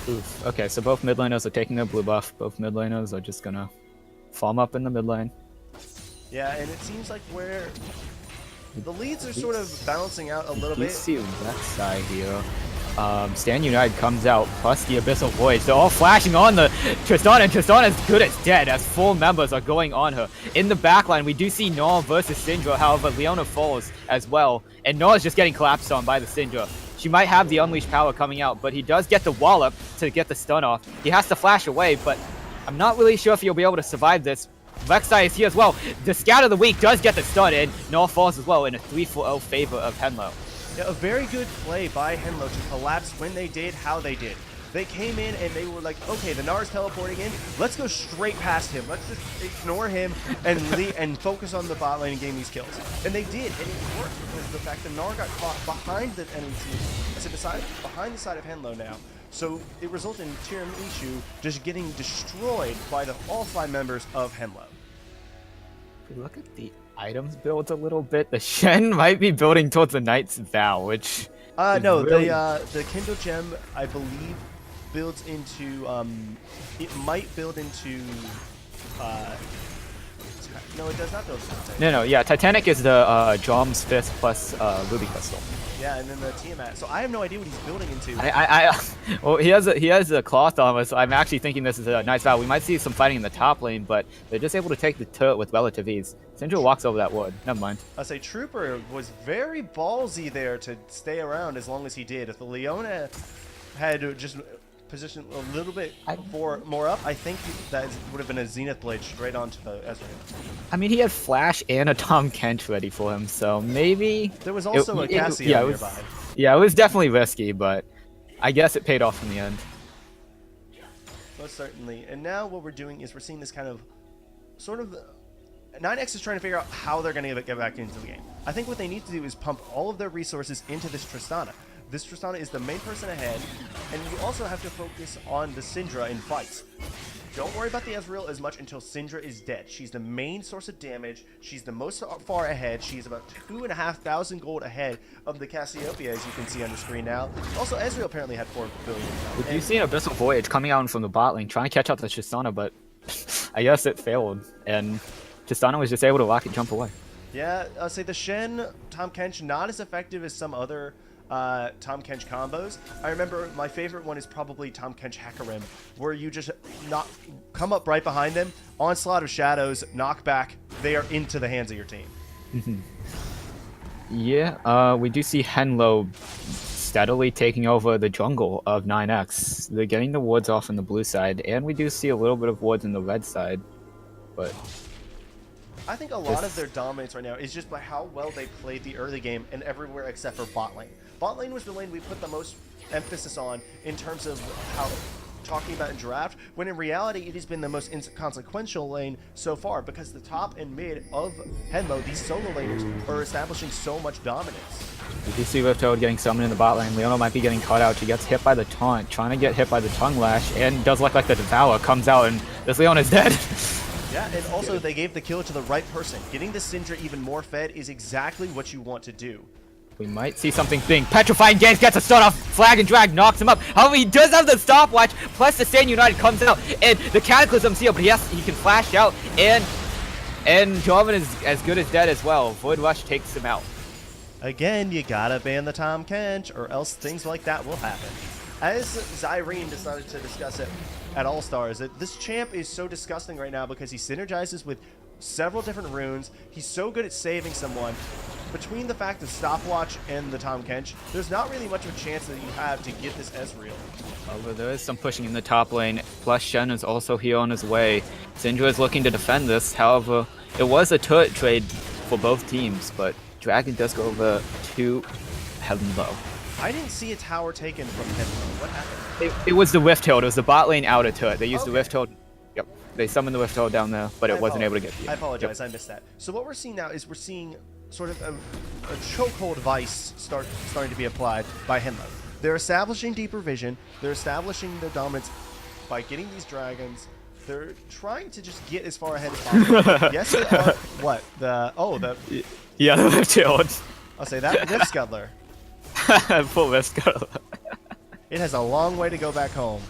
Oof. Okay, so both mid laners are taking their blue buff. Both mid laners are just gonna farm up in the mid lane. Yeah, and it seems like where the leads are sort of balancing out a little bit. You see Rek'Sai here. Stand United comes out, plus the Abyssal Voyage. They're all flashing on the Tristana, and Tristana is good as dead as 4 members are going on her. In the backline, we do see Noah versus Syndra, however, Leona falls as well, and Noah's just getting collapsed on by the Syndra. She might have the Unleashed Power coming out, but he does get the wallop to get the stun off. He has to flash away, but I'm not really sure if he'll be able to survive this. Rek'Sai is here as well. The Scout of the Week does get the stun, and Null falls as well in a 3-4-0 favor of Henlo. Yeah, a very good play by Henlo to collapse when they did, how they did. They came in and they were like, okay, the Gnar's teleporting in. Let's go straight past him. Let's just ignore him and focus on the bot lane and getting these kills. And they did, and it worked because of the fact that Gnar got caught behind the enemy team. I said behind the side of Henlo now. So it resulted in Tiramisu just getting destroyed by all 5 members of Henlo. If we look at the items builds a little bit, the Shen might be building towards the Knight's Vow, which... No, really... the Kindle Gem, I believe, builds into, it might build into, no, it does not build into Titanic. No, yeah, Titanic is the Jom's Fist plus Ruby Crystal. Yeah, and then the Tiamat. So I have no idea what he's building into. Well, he has a cloth armor, so I'm actually thinking this is a nice battle. We might see some fighting in the top lane, but they're just able to take the turret with relative ease. Syndra walks over that wood. Never mind. I say Trooper was very ballsy there to stay around as long as he did. If the Leona had just positioned a little bit more up, I think that would have been a Zenith Blade straight onto the Ezreal. I mean, he had Flash and a Tom Kench ready for him, so maybe... There was also a Cassio nearby. Yeah, it was definitely risky, but I guess it paid off in the end. Most certainly. And now what we're doing is we're seeing this kind of sort of... 9X is trying to figure out how they're going to get back into the game. I think what they need to do is pump all of their resources into this Tristana. This Tristana is the main person ahead, and you also have to focus on the Syndra in fights. Don't worry about the Ezreal as much until Syndra is dead. She's the main source of damage. She's the most far ahead. She's about 2,500 gold ahead of the Cassiopeia, as you can see on the screen now. Also, Ezreal apparently had 4 billion. You've seen Abyssal Voyage coming out from the bot lane, trying to catch up to Tristana, but I guess it failed, and Tristana was just able to rocket jump away. Yeah, I'll say the Shen, Tom Kench, not as effective as some other Tom Kench combos. I remember my favorite one is probably Tom Kench Hecarim, where you just come up right behind them, onslaught of shadows, knock back, they are into the hands of your team. Yeah, we do see Henlo steadily taking over the jungle of 9X. They're getting the wards off on the blue side, and we do see a little bit of wards in the red side, but... I think a lot of their dominance right now is just by how well they played the early game and everywhere except for bot lane. Bot lane was the lane we put the most emphasis on in terms of how talking about in draft, when in reality it has been the most inconsequential lane so far because the top and mid of Henlo, these solo laners, are establishing so much dominance. We do see Rift Herald getting summoned in the bot lane. Leona might be getting caught out. She gets hit by the taunt, trying to get hit by the tongue lash, and does look like the Devour comes out and this Leona's dead. Yeah, and also they gave the kill to the right person. Getting the Syndra even more fed is exactly what you want to do. We might see something big. Petrifying Games gets a stun off. Flag and Drag knocks him up. However, he does have the stopwatch. Plus, the Stand United comes out, and the Cataclysm's here. But yes, he can flash out, and Jarvan is as good as dead as well. Void Rush takes him out. Again, you gotta ban the Tom Kench, or else things like that will happen. As Zyrene decided to discuss it at All-Stars, that this champ is so disgusting right now because he synergizes with several different runes. He's so good at saving someone. Between the fact of Stopwatch and the Tom Kench, there's not really much of a chance that you have to get this Ezreal. However, there is some pushing in the top lane, plus Shen is also here on his way. Syndra is looking to defend this, however, it was a turret trade for both teams, but Dragon does go over to Henlo. I didn't see a tower taken from Henlo. What happened? It was the Rift Herald, it was the bot lane outer turret. They used the Rift Herald. Yep, they summoned the Rift Herald down there, but it wasn't able to get to you. I apologize, I missed that. So what we're seeing now is we're seeing sort of a chokehold vice starting to be applied by Henlo. They're establishing deeper vision. They're establishing their dominance by getting these dragons. They're trying to just get as far ahead as possible. Yes, they are. What? Yeah, the Rift Herald. I'll say that Rift Scuttler. Full Rift Scuttler. It has a long way to go back home.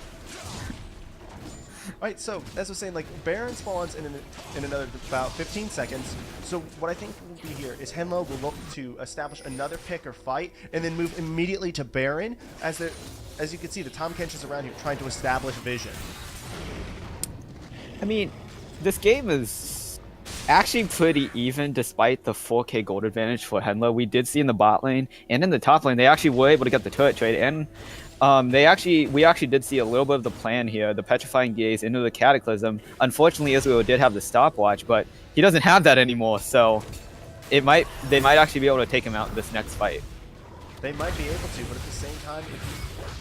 Alright, so, as I was saying, like, Baron spawns in another about 15 seconds. So, what I think will be here is Henlo will look to establish another pick or fight, and then move immediately to Baron, as you can see, the Tom Kench is around here trying to establish vision. I mean, this game is actually pretty even despite the 4k gold advantage for Henlo. We did see in the bot lane and in the top lane, they actually were able to get the turret trade, and We actually did see a little bit of the plan here, the petrifying gaze into the cataclysm. Unfortunately, Israel did have the stopwatch, but he doesn't have that anymore, so they might actually be able to take him out in this next fight. They might be able to, but at the same time,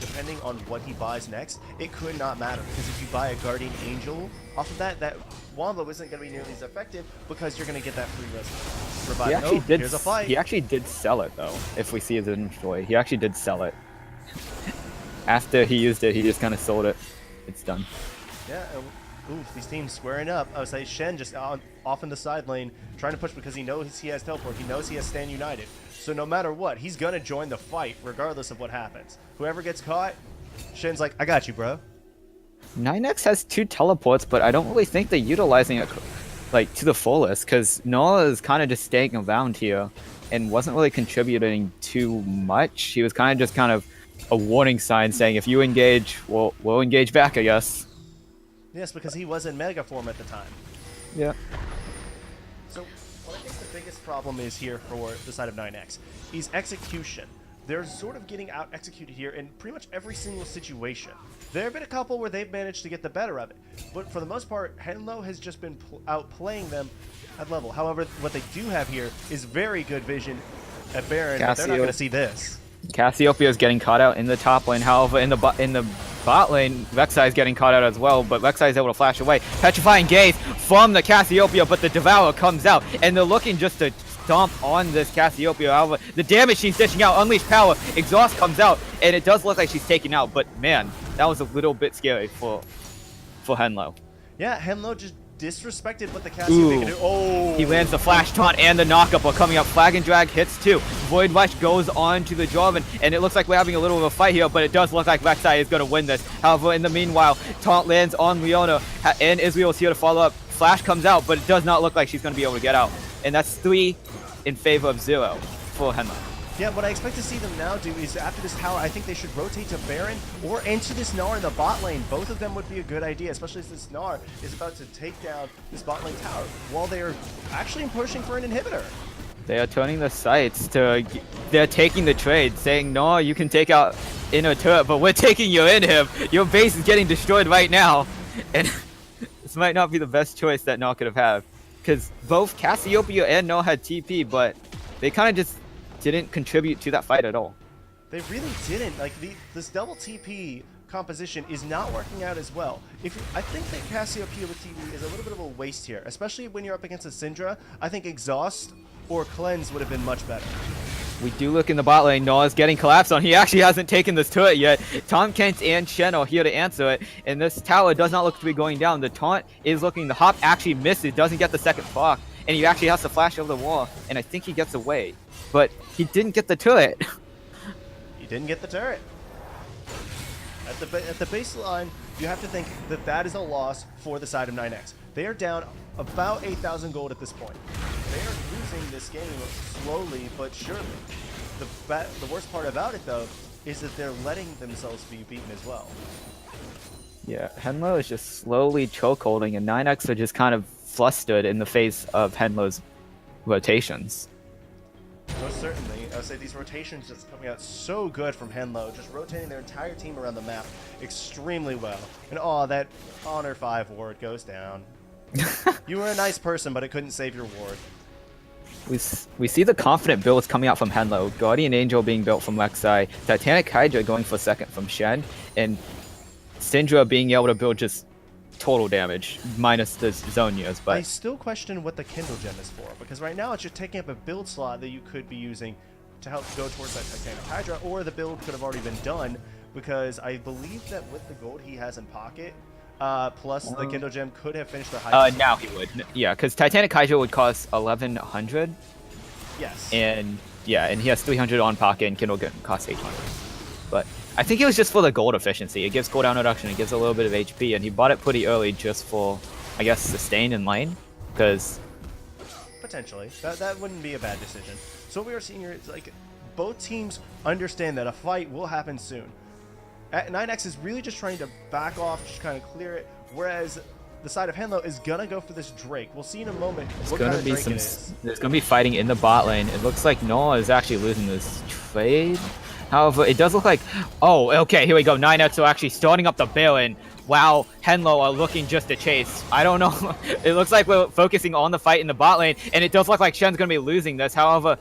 depending on what he buys next, it could not matter. Because if you buy a Guardian Angel off of that Wombo isn't going to be nearly as effective because you're going to get that free revive. Here's a fight. He actually did sell it, though, if we see his inventory. He actually did sell it. After he used it, he just kind of sold it. It's done. Yeah, these teams squaring up. I would say Shen just off in the side lane, trying to push because he knows he has teleport. He knows he has Stand United. So no matter what, he's going to join the fight regardless of what happens. Whoever gets caught, Shen's like, I got you, bro. 9X has 2 teleports, but I don't really think they're utilizing it like to the fullest, because Noah is kind of just staying around here and wasn't really contributing too much. He was kind of a warning sign saying, if you engage, we'll engage back, I guess. Yes, because he was in Mega form at the time. Yeah. So what I think the biggest problem is here for the side of 9X is execution. They're sort of getting out-executed here in pretty much every single situation. There have been a couple where they've managed to get the better of it, but for the most part, Henlo has just been outplaying them at level. However, what they do have here is very good vision at Baron, but they're not going to see this. Cassiopeia is getting caught out in the top lane. However, in the bot lane, Rek'Sai is getting caught out as well, but Rek'Sai is able to flash away. Petrifying Gaze from the Cassiopeia, but the Devourer comes out, and they're looking just to stomp on this Cassiopeia. However, the damage she's dishing out, Unleashed Power, Exhaust comes out, and it does look like she's taken out, but man, that was a little bit scary for Henlo. Yeah, Henlo just disrespected what the Cassiopeia can do. Oh! He lands the flash taunt and the knockup while coming up. Flag and drag hits too. Void Rush goes on to the Jarvan, and it looks like we're having a little of a fight here, but it does look like Rek'Sai is going to win this. However, in the meanwhile, taunt lands on Leona, and Israel is here to follow up. Flash comes out, but it does not look like she's going to be able to get out. And that's 3 in favor of 0 for Henlo. Yeah, what I expect to see them now do is after this tower, I think they should rotate to Baron or into this Gnar in the bot lane. Both of them would be a good idea, especially as this Gnar is about to take down this bot lane tower while they are actually pushing for an inhibitor. They are turning the sights to... They're taking the trade, saying, no, you can take out inner turret, but we're taking your inhib. Your base is getting destroyed right now. And this might not be the best choice that Gnar could have had. Because both Cassiopeia and Gnar had TP, but they kind of just didn't contribute to that fight at all. They really didn't. Like this double TP composition is not working out as well. I think that Cassiopeia with TP is a little bit of a waste here, especially when you're up against a Syndra. I think Exhaust or Cleanse would have been much better. We do look in the bot lane. Noah's getting collapsed on. He actually hasn't taken this turret yet. Tom Kent and Shen are here to answer it, and this tower does not look to be going down. The taunt is looking. The hop actually misses. Doesn't get the second proc, and he actually has to flash over the wall, and I think he gets away. But he didn't get the turret. He didn't get the turret. At the baseline, you have to think that that is a loss for the side of 9X. They are down about 8,000 gold at this point. They are losing this game slowly but surely. The worst part about it, though, is that they're letting themselves be beaten as well. Yeah, Henlo is just slowly chokeholding, and 9X are just kind of flustered in the face of Henlo's rotations. Most certainly. I would say these rotations just coming out so good from Henlo, just rotating their entire team around the map extremely well. And oh, that Honor 5 ward goes down. You were a nice person, but it couldn't save your ward. We see the confident builds coming out from Henlo. Guardian Angel being built from Rek'Sai, Titanic Hydra going for second from Shen, and Syndra being able to build just total damage, minus the zone years. But I still question what the Kindle Gem is for, because right now it's just taking up a build slot that you could be using to help go towards that Titanic Hydra, or the build could have already been done, because I believe that with the gold he has in pocket, plus the Kindle Gem could have finished the Hydra. Now he would. Yeah, because Titanic Hydra would cost 1,100. Yes. And yeah, and he has 300 on pocket, and Kindle Gem costs 800. But I think it was just for the gold efficiency. It gives cooldown reduction, it gives a little bit of HP, and he bought it pretty early just for, I guess, sustain in lane, because... Potentially. That wouldn't be a bad decision. So what we are seeing here is, like, both teams understand that a fight will happen soon. 9X is really just trying to back off, just kind of clear it, whereas the side of Henlo is gonna go for this Drake. We'll see in a moment what kind of Drake it is. There's gonna be fighting in the bot lane. It looks like Noah is actually losing this trade. However, it does look like... Oh, okay, here we go. 9X are actually starting up the Baron. Wow, Henlo are looking just to chase. I don't know. It looks like we're focusing on the fight in the bot lane, and it does look like Shen's going to be losing this. However,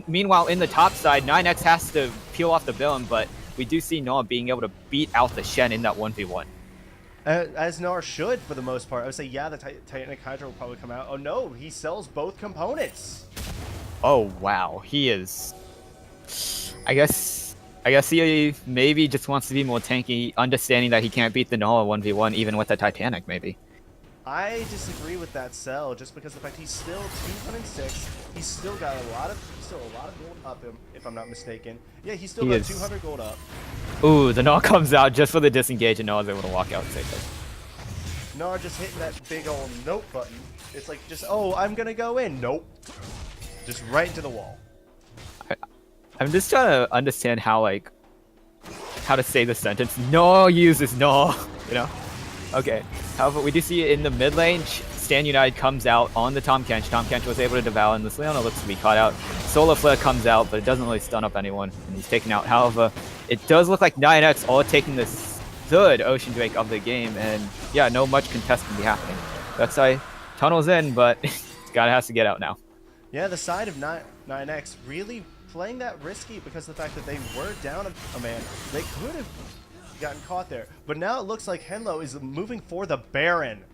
meanwhile, in the top side, 9X has to peel off the Baron, but we do see Noah being able to beat out the Shen in that 1v1. As Nar should, for the most part. I would say, yeah, the Titanic Hydra will probably come out. Oh, no, he sells both components. Oh, wow. He is... I guess he maybe just wants to be more tanky, understanding that he can't beat the Noah 1v1 even with the Titanic, maybe. I disagree with that sell, just because of the fact he's still 206. He's still got a lot of gold up him, if I'm not mistaken. Yeah, he's still got 200 gold up. Ooh, the Noah comes out just for the disengage, and Noah's able to walk out safely. Nar just hitting that big old nope button. It's like just, oh, I'm gonna go in. Nope. Just right into the wall. I'm just trying to understand how to say the sentence. No uses no, you know? Okay. However, we do see it in the mid lane. Stan United comes out on the Tahm Kench. Tahm Kench was able to devour, and this Leona looks to be caught out. Solar Flare comes out, but it doesn't really stun up anyone, and he's taken out. However, it does look like 9X are taking this third Ocean Drake of the game, and yeah, no much contest can be happening. Rek'Sai tunnels in, but Scott has to get out now. Yeah, the side of 9X really playing that risky because of the fact that they were down a man. They could have gotten caught there. But now it looks like Henlo is moving for the Baron.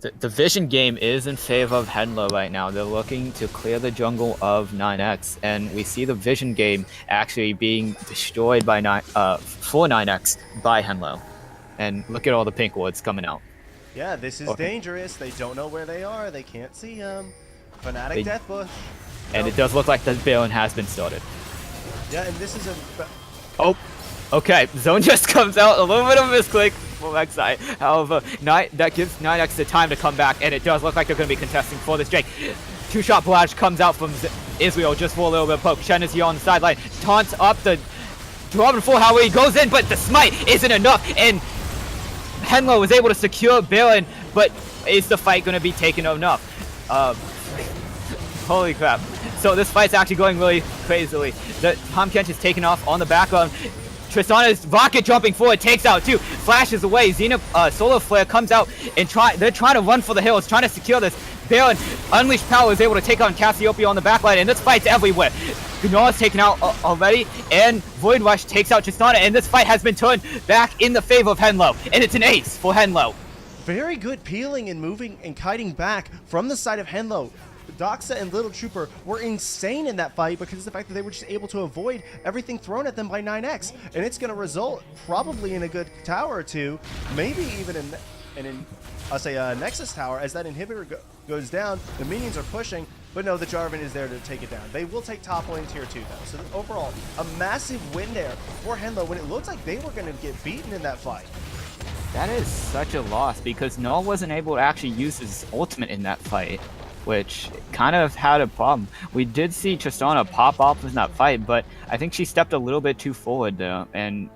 The vision game is in favor of Henlo right now. They're looking to clear the jungle of 9X, and we see the vision game actually being destroyed by for 9X by Henlo. And look at all the pink wards coming out. Yeah, this is dangerous. They don't know where they are. They can't see him. Fnatic Death Bush. And it does look like the Baron has been started. Yeah, and this is a... Oh, okay. Zone just comes out. A little bit of a misclick from Rek'Sai. However, that gives 9X the time to come back, and it does look like they're going to be contesting for this Drake. Two-shot barrage comes out from Israel just for a little bit of poke. Shen is here on the sideline. Taunts up the Robin full how he goes in, but the smite isn't enough, and Henlo was able to secure Baron, but is the fight going to be taken enough? Holy crap. So this fight's actually going really crazily. The Tahm Kench is taken off on the background. Tristana's rocket jumping forward, takes out two, flashes away. Xena Solar Flare comes out and they're trying to run for the hills, trying to secure this. Baron, Unleashed Power, is able to take on Cassiopeia on the backline, and this fight's everywhere. Gunar's taken out already, and Void Rush takes out Tristana, and this fight has been turned back in the favor of Henlo, and it's an ace for Henlo. Very good peeling and moving and kiting back from the side of Henlo. Doxa and Little Trooper were insane in that fight because of the fact that they were just able to avoid everything thrown at them by 9X. And it's going to result probably in a good tower or two, maybe even in I'll say a Nexus tower. As that inhibitor goes down, the minions are pushing, but no, the Jarvan is there to take it down. They will take top lane tier 2 though. So overall, a massive win there for Henlo when it looked like they were going to get beaten in that fight. That is such a loss because Null wasn't able to actually use his ultimate in that fight, which kind of had a problem. We did see Tristana pop off in that fight, but I think she stepped a little bit too forward though, and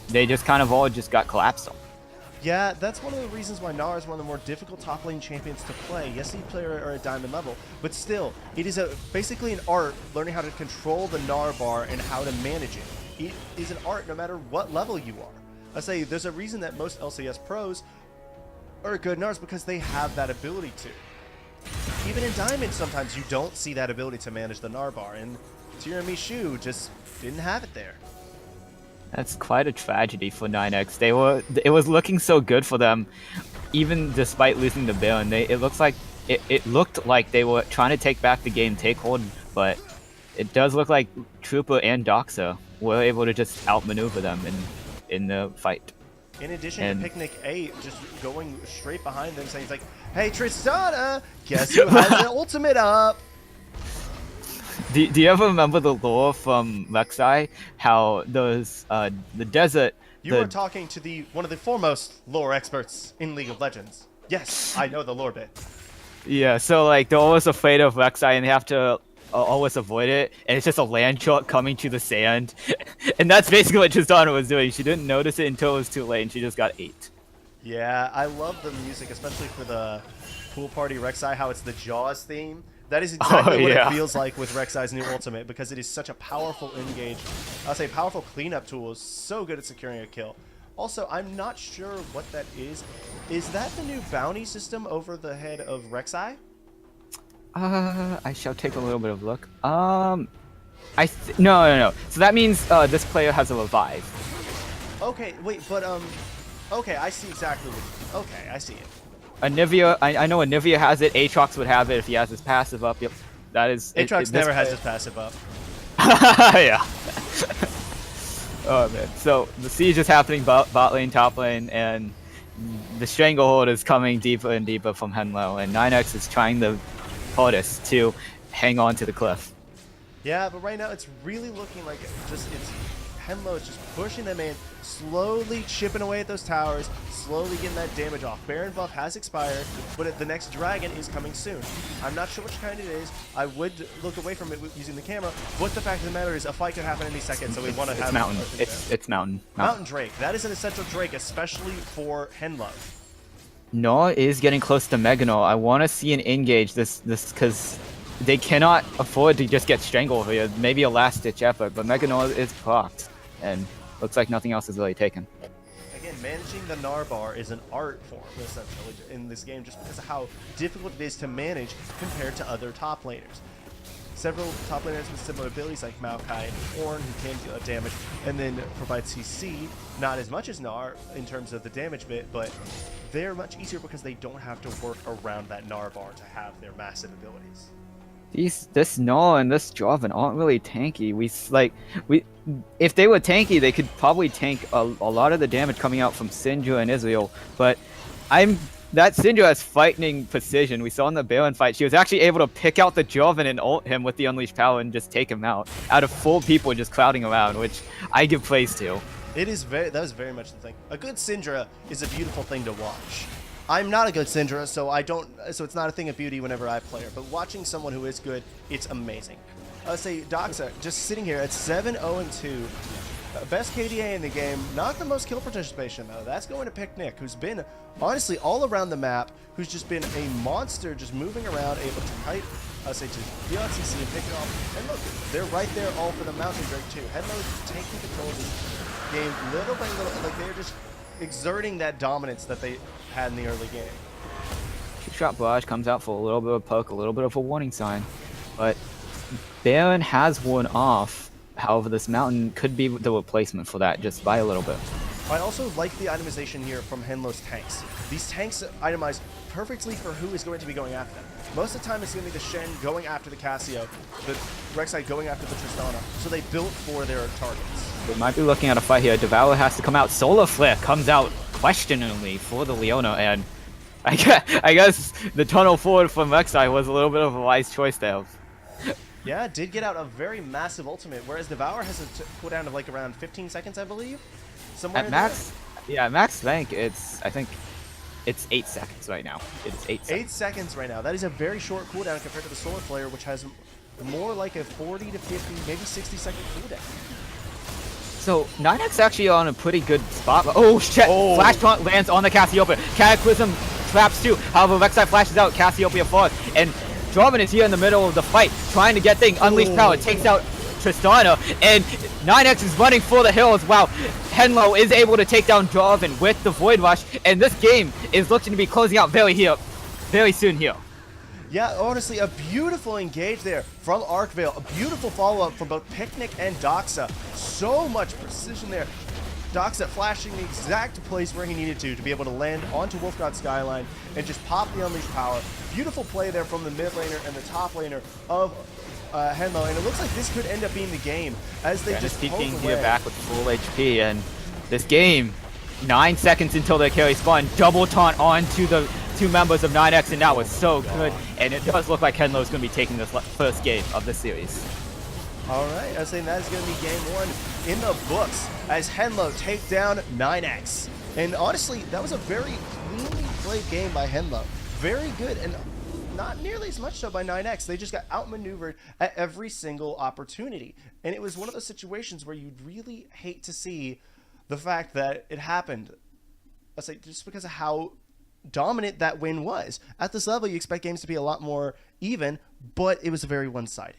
they just kind of all just got collapsed on. Yeah, that's one of the reasons why Gnar is one of the more difficult top lane champions to play. Yes, he play at diamond level, but still, it is basically an art learning how to control the Gnar bar and how to manage it. It is an art no matter what level you are. I say there's a reason that most LCS pros are good Gnars because they have that ability to. Even in Diamond, sometimes you don't see that ability to manage the Gnar bar, and Tiramisu just didn't have it there. That's quite a tragedy for 9X. It was looking so good for them, even despite losing the Baron. It looked like they were trying to take back the game, take hold, but it does look like Trooper and Doxa were able to just outmaneuver them in the fight. In addition to Picnic 8 just going straight behind them, saying, like, "Hey Tristana, guess who has the ultimate up?" Do you ever remember the lore from Rek'Sai? How those the desert. You were talking to one of the foremost lore experts in League of Legends. Yes, I know the lore bit. Yeah, so like they're always afraid of Rek'Sai and they have to always avoid it, and it's just a land shot coming to the sand, and that's basically what Tristana was doing. She didn't notice it until it was too late, and she just got ate. Yeah, I love the music, especially for the pool party Rek'Sai. How it's the Jaws theme. That is Oh exactly what it yeah. feels like with Rek'Sai's new ultimate, because it is such a powerful engage. I'll say powerful cleanup tool. So good at securing a kill. Also, I'm not sure what that is. Is that the new bounty system over the head of Rek'Sai? I shall take a little bit of look. No. So that means this player has a revive. Okay, wait, but okay, I see exactly what. Okay, I see it. Anivia, I know Anivia has it. Aatrox would have it if he has his passive up. Yep, that is it. Aatrox This never has player. his passive up. Yeah. Oh man. So the siege is happening bot lane, top lane, and the stranglehold is coming deeper and deeper from Henlo, and 9x is trying the hardest to hang on to the cliff. Yeah, but right now it's really looking like it's Henlo is just pushing them in, slowly chipping away at those towers, slowly getting that damage off. Baron buff has expired, but the next dragon is coming soon. I'm not sure which kind it is. I would look away from it using the camera, but the fact of the matter is a fight could happen any second, so we want to have... It's mountain. It's mountain. Mountain Drake. That is an essential Drake, especially for Henlo. Noah is getting close to Meganol. I want to see an engage this because they cannot afford to just get strangled here. Maybe a last-ditch effort, but Meganol is clocked, and looks like nothing else is really taken. Again, managing the Narbar is an art form, essentially, in this game, just because of how difficult it is to manage compared to other top laners. Several top laners with similar abilities like Maokai and Horn, who can deal damage and then provide CC, not as much as Gnar in terms of the damage bit, but they're much easier because they don't have to work around that Narbar to have their massive abilities. This Null and this Jarvan aren't really tanky. If they were tanky, they could probably tank a lot of the damage coming out from Syndra and Israel. But that Syndra has fighting precision. We saw in the Baron fight, she was actually able to pick out the Jarvan and ult him with the Unleashed Power and just take him out of 4 people just crowding around, which I give praise to. That was very much the thing. A good Syndra is a beautiful thing to watch. I'm not a good Syndra, so it's not a thing of beauty whenever I play her. But watching someone who is good, it's amazing. Say Doxa just sitting here at 7-0-2, best KDA in the game. Not the most kill participation though. That's going to Picnic, who's been honestly all around the map, who's just been a monster, just moving around, able to kite. To deal out CC and pick it off. And look, they're right there all for the Mountain Drake too. Henlo is taking control of this game little by little, like they're just exerting that dominance that they had in the early game. Two-shot barrage comes out for a little bit of a poke, a little bit of a warning sign, but Baron has worn off. However, this mountain could be the replacement for that just by a little bit. I also like the itemization here from Henlo's tanks. These tanks itemize perfectly for who is going to be going after them. Most of the time it's going to be the Shen going after the Cassio, the Rek'Sai going after the Tristana, so they built for their targets. We might be looking at a fight here. Devour has to come out. Solar Flare comes out questioningly for the Leona, and I guess the tunnel forward from Rek'Sai was a little bit of a wise choice there. Yeah, did get out a very massive ultimate, whereas Devour has a cooldown of like around 15 seconds, I believe. Somewhere At max, yeah, max rank, I think it's 8 seconds right now. It's 8 seconds. 8 seconds right now. That is a very short cooldown compared to the Solar Flare, which has more like a 40 to 50, maybe 60-second cooldown. So 9x actually on a pretty good spot. Oh shit! Oh. Flash taunt lands on the Cassiopeia. Cataclysm traps too. However, Rek'Sai flashes out. Cassiopeia falls, and Jarvan is here in the middle of the fight, trying to get things. Unleashed Power takes out Tristana, and 9x is running for the hills. Wow, Henlo is able to take down Jarvan with the Void Rush, and this game is looking to be closing out very soon here. Yeah, honestly, a beautiful engage there from Arcvale. A beautiful follow-up from both Picnic and Doxa. So much precision there. Doxa flashing the exact place where he needed to be able to land onto Wolfgod Skyline and just pop the Unleashed Power. Beautiful play there from the mid laner and the top laner of Henlo, and it looks like this could end up being the game as they just poke away. Back with full HP, and this game, 9 seconds until the carry spawn, double taunt onto the 2 members of 9x, and that was so good, and it does look like Henlo is going to be taking this first game of the series. All right, I was saying that is going to be game 1 in the books as Henlo take down 9x. And honestly, that was a very cleanly played game by Henlo. Very good, and not nearly as much so by 9x. They just got outmaneuvered at every single opportunity. And it was one of those situations where you'd really hate to see the fact that it happened. I say just because of how dominant that win was. At this level, you expect games to be a lot more even, but it was very one-sided.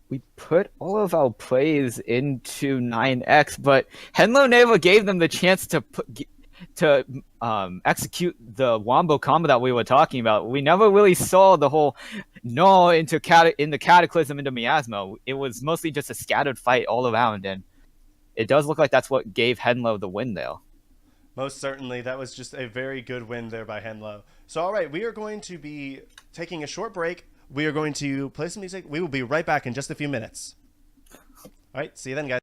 We put all of our plays into 9x, but Henlo never gave them the chance to execute the wombo combo that we were talking about. We never really saw the whole no into in the cataclysm into miasma. It was mostly just a scattered fight all around, and it does look like that's what gave Henlo the win there. Most certainly, that was just a very good win there by Henlo. So, all right, we are going to be taking a short break. We are going to play some music. We will be right back in just a few minutes. All right, see you then, guys.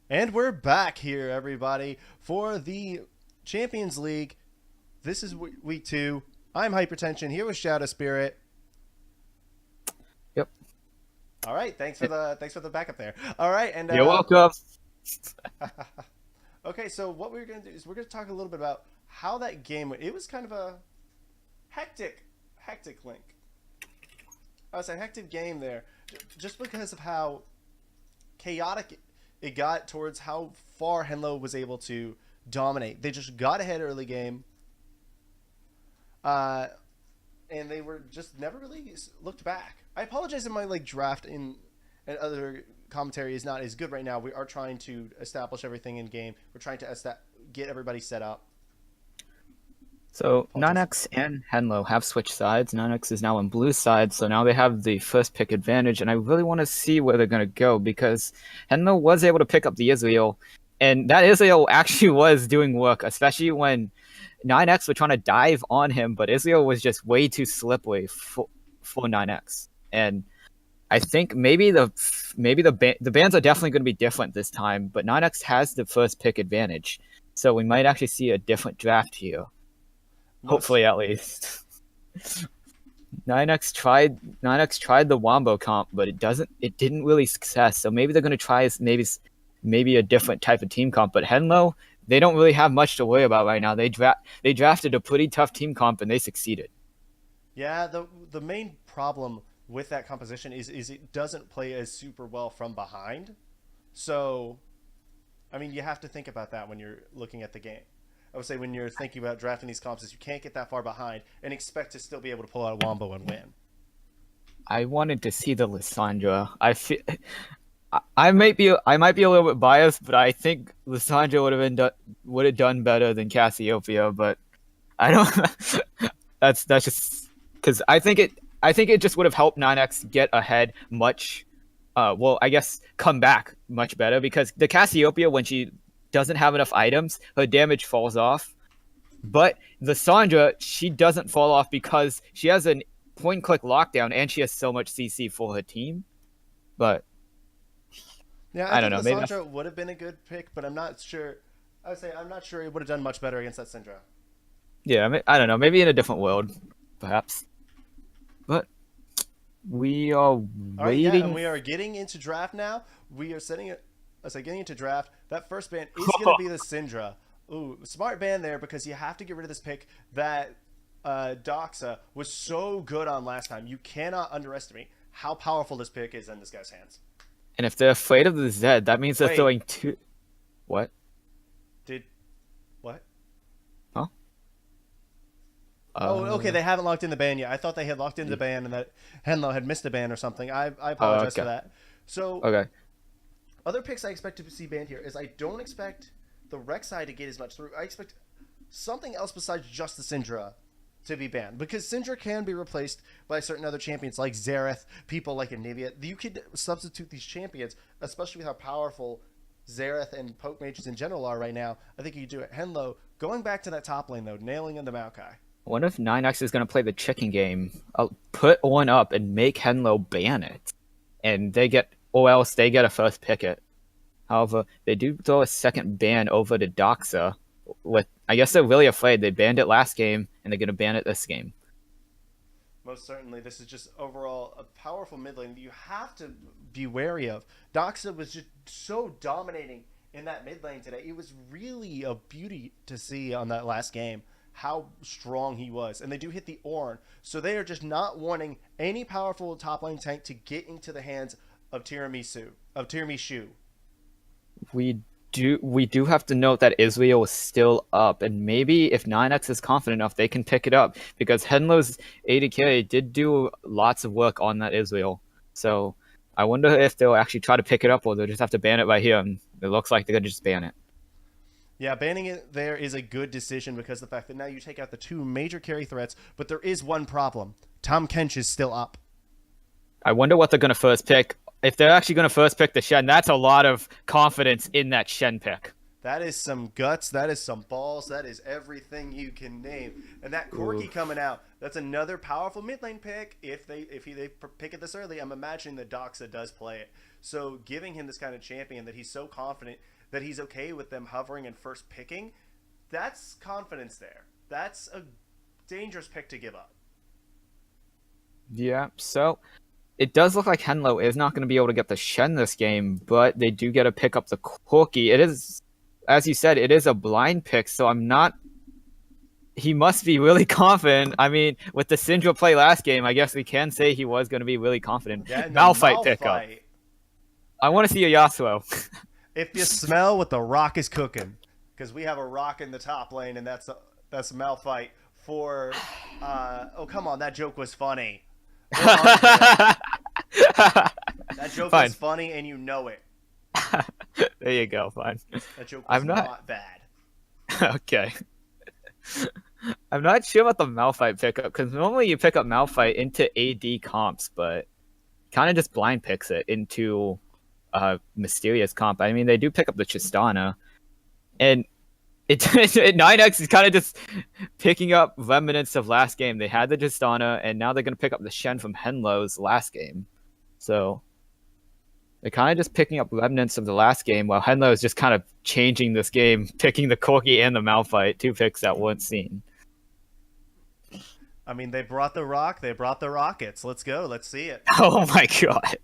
And we're back here, everybody, for the Champions League. This is week 2. I'm Hypertension here with Shadow Spirit. Yep. All right, thanks for the backup there. All right, and You're welcome. okay, so what we're gonna do is we're gonna talk a little bit about how that game went. It was kind of a hectic link. I was a hectic game there, just because of how chaotic it got towards how far Henlo was able to dominate. They just got ahead early game, uh, and they were just never really looked back. I apologize if my draft and other commentary is not as good right now. We are trying to establish everything in game. We're trying to get everybody set up. So Apologies. 9x and Henlo have switched sides. 9x is now on blue side, so now they have the first pick advantage, and I really want to see where they're going to go because Henlo was able to pick up the Israel, and that Israel actually was doing work, especially when 9x were trying to dive on him, but Israel was just way too slippery for 9x. And I think the bans are definitely going to be different this time, but 9x has the first pick advantage, so we might actually see a different draft here. Most Hopefully, at least. 9x tried the Wombo comp, but it didn't really success. So maybe they're gonna try maybe a different type of team comp. But Henlo, they don't really have much to worry about right now. They drafted a pretty tough team comp and they succeeded. Yeah, the main problem with that composition is it doesn't play as super well from behind. So, I mean, you have to think about that when you're looking at the game. I would say when you're thinking about drafting these comps, is you can't get that far behind and expect to still be able to pull out a wombo and win. I wanted to see the Lissandra. I might be a little bit biased, but I think Lissandra would have done better than Cassiopeia. But I don't. That's just because I think it just would have helped 9x get ahead much. Well, I guess come back much better because the Cassiopeia, when she doesn't have enough items, her damage falls off. But the Sandra, she doesn't fall off because she has a point click lockdown and she has so much CC for her team. But Yeah, I I don't think know. Maybe Lissandra would have been a good pick, but I'm not sure. I would say I'm not sure he would have done much better against that Syndra. yeah. I don't know. Maybe in a different world, perhaps. But we are All right, yeah, and waiting. we are getting into draft now. We are setting it. I say getting into draft. That first ban is going to be the Syndra. Ooh, smart ban there because you have to get rid of this pick that Doxa was so good on last time. You cannot underestimate how powerful this pick is in this guy's hands. And if they're afraid of the Zed, that means they're Wait, throwing two. What? did what? Huh? Oh, okay. Uh. They haven't locked in the ban yet. I thought they had locked in the ban and that Henlo had missed a ban or something. I apologize for Okay. that. So Okay. other picks I expect to see banned here is I don't expect the Rek'Sai to get as much through. I expect something else besides just the Syndra to be banned because Syndra can be replaced by certain other champions like Xerath, people like Anivia. You could substitute these champions, especially with how powerful Xerath and Poke Mages in general are right now. I think you could do it. Henlo, going back to that top lane though, nailing in the Maokai. What if 9x is gonna play the chicken game? I'll put one up and make Henlo ban it, and or else they get a first pick it. However, they do throw a second ban over to Doxa. With I guess they're really afraid. They banned it last game, and they're gonna ban it this game. Most certainly, this is just overall a powerful mid lane that you have to be wary of. Doxa was just so dominating in that mid lane today. It was really a beauty to see on that last game how strong he was. And they do hit the Ornn, so they are just not wanting any powerful top lane tank to get into the hands of Tiramisu. We do have to note that Israel is still up, and maybe if 9x is confident enough, they can pick it up because Henlo's AD did do lots of work on that Israel. So I wonder if they'll actually try to pick it up, or they'll just have to ban it right here. And it looks like they're gonna just ban it. Yeah, banning it there is a good decision because of the fact that now you take out the two major carry threats, but there is one problem. Tom Kench is still up. I wonder what they're gonna first pick. If they're actually gonna first pick the Shen, that's a lot of confidence in that Shen pick. That is some guts. That is some balls. That is everything you can name. And that Corki Ooh. coming out, that's another powerful mid lane pick. If they pick it this early, I'm imagining that Doxa does play it. So giving him this kind of champion that he's so confident that he's okay with them hovering and first picking, that's confidence there. That's a dangerous pick to give up. Yeah, so it does look like Henlo is not going to be able to get the Shen this game, but they do get to pick up the Corki. It is, as you said, it is a blind pick, so I'm not. He must be really confident. I mean, with the Syndra play last game, I guess we can say he was going to be really confident. Yeah, and the Malphite pickup. Malphite. I want to see a Yasuo. If you smell what the rock is cooking, because we have a rock in the top lane, and that's Malphite for. Oh come on, that joke was funny. That joke Fine. was funny, and you know it. There you go. Fine. That joke was I'm not not bad. okay. I'm not sure about the Malphite pickup because normally you pick up Malphite into AD comps, but kind of just blind picks it into mysterious comp. I mean, they do pick up the Tristana, and it 9x is kind of just picking up remnants of last game. They had the Tristana, and now they're gonna pick up the Shen from Henlo's last game. So they're kind of just picking up remnants of the last game, while Henlo is just kind of changing this game, picking the Corki and the Malphite, two picks that weren't seen. I mean, they brought the rock. They brought the rockets. Let's go. Let's see it. Oh my god,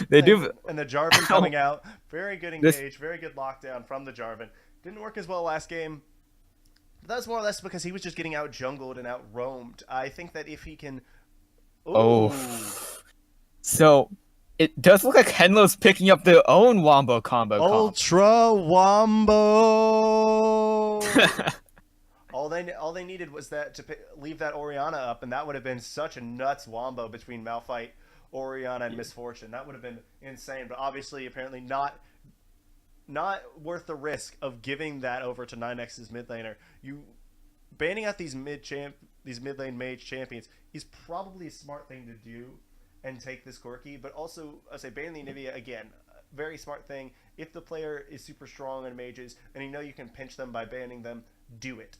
they do. And the Jarvan coming out. Very good engage. Very good lockdown from the Jarvan. Didn't work as well last game. But that was more or less because he was just getting out jungled and out roamed. I think that if he can. Ooh. Oh. So it does look like Henlo's picking up their own Wombo combo. Ultra Wombo. All they needed was that to leave that Orianna up, and that would have been such a nuts wombo between Malphite, Orianna, and Misfortune. That would have been insane. But obviously, apparently not worth the risk of giving that over to 9x's mid laner. You banning out these mid lane mage champions is probably a smart thing to do and take this Corki, but also I say banning the Anivia again. Very smart thing. If the player is super strong on mages and you know you can pinch them by banning them, do it.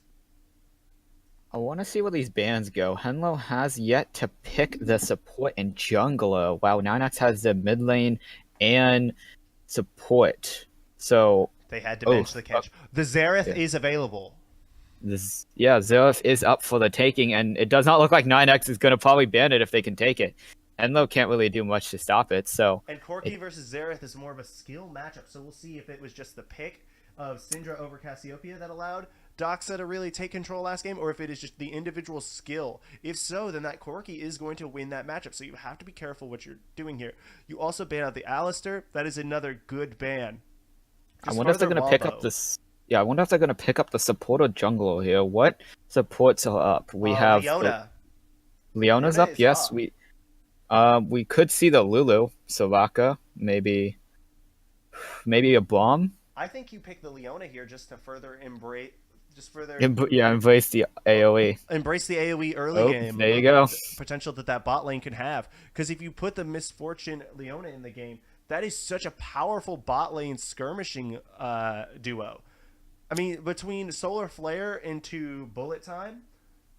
I want to see where these bans go. Henlo has yet to pick the support and jungler, while 9x has the mid lane and support. So they had to bench the catch. The Xerath is available. Xerath is up for the taking, and it does not look like 9x is going to probably ban it if they can take it. Henlo can't really do much to stop it. So and Corki versus Xerath is more of a skill matchup. So we'll see if it was just the pick of Syndra over Cassiopeia that allowed Doxa to really take control last game, or if it is just the individual skill. If so, then that Corki is going to win that matchup. So you have to be careful what you're doing here. You also ban out the Alistair. That is another good ban. I wonder if they're going to pick up this. Yeah, I wonder if they're going to pick up the support or jungler here. What supports are up? We have Leona. Leona's up. Yes, we could see the Lulu, Soraka, maybe a bomb. I think you pick the Leona here just to further embrace. Embrace the AoE. Embrace the AoE early game. There you go. Potential that bot lane can have. Because if you put the Misfortune Leona in the game, that is such a powerful bot lane skirmishing duo. I mean, between Solar Flare into Bullet Time,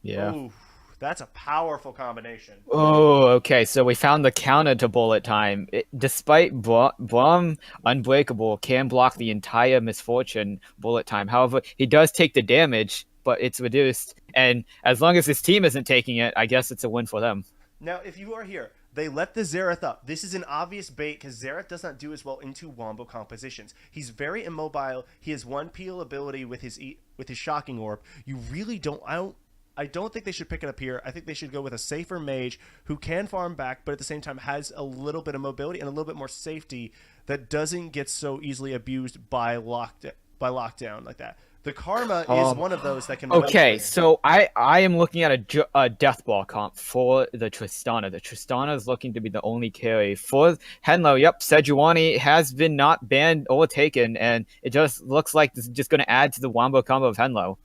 ooh, that's a powerful combination. Oh, okay. So we found the counter to Bullet Time. Despite Bomb Unbreakable can block the entire Misfortune Bullet Time. However, he does take the damage, but it's reduced. And as long as his team isn't taking it, I guess it's a win for them. Now, if you are here, they let the Xerath up. This is an obvious bait because Xerath does not do as well into Wombo compositions. He's very immobile. He has one peel ability with his Shocking Orb. You really don't... I don't think they should pick it up here. I think they should go with a safer mage who can farm back, but at the same time has a little bit of mobility and a little bit more safety that doesn't get so easily abused by lockdown like that. The Karma is one of those that can... Okay, so I am looking at a Death Ball comp for the Tristana. The Tristana is looking to be the only carry. For Henlo, yep, Sejuani has been not banned or taken, and it just looks like this is just going to add to the Wombo combo of Henlo.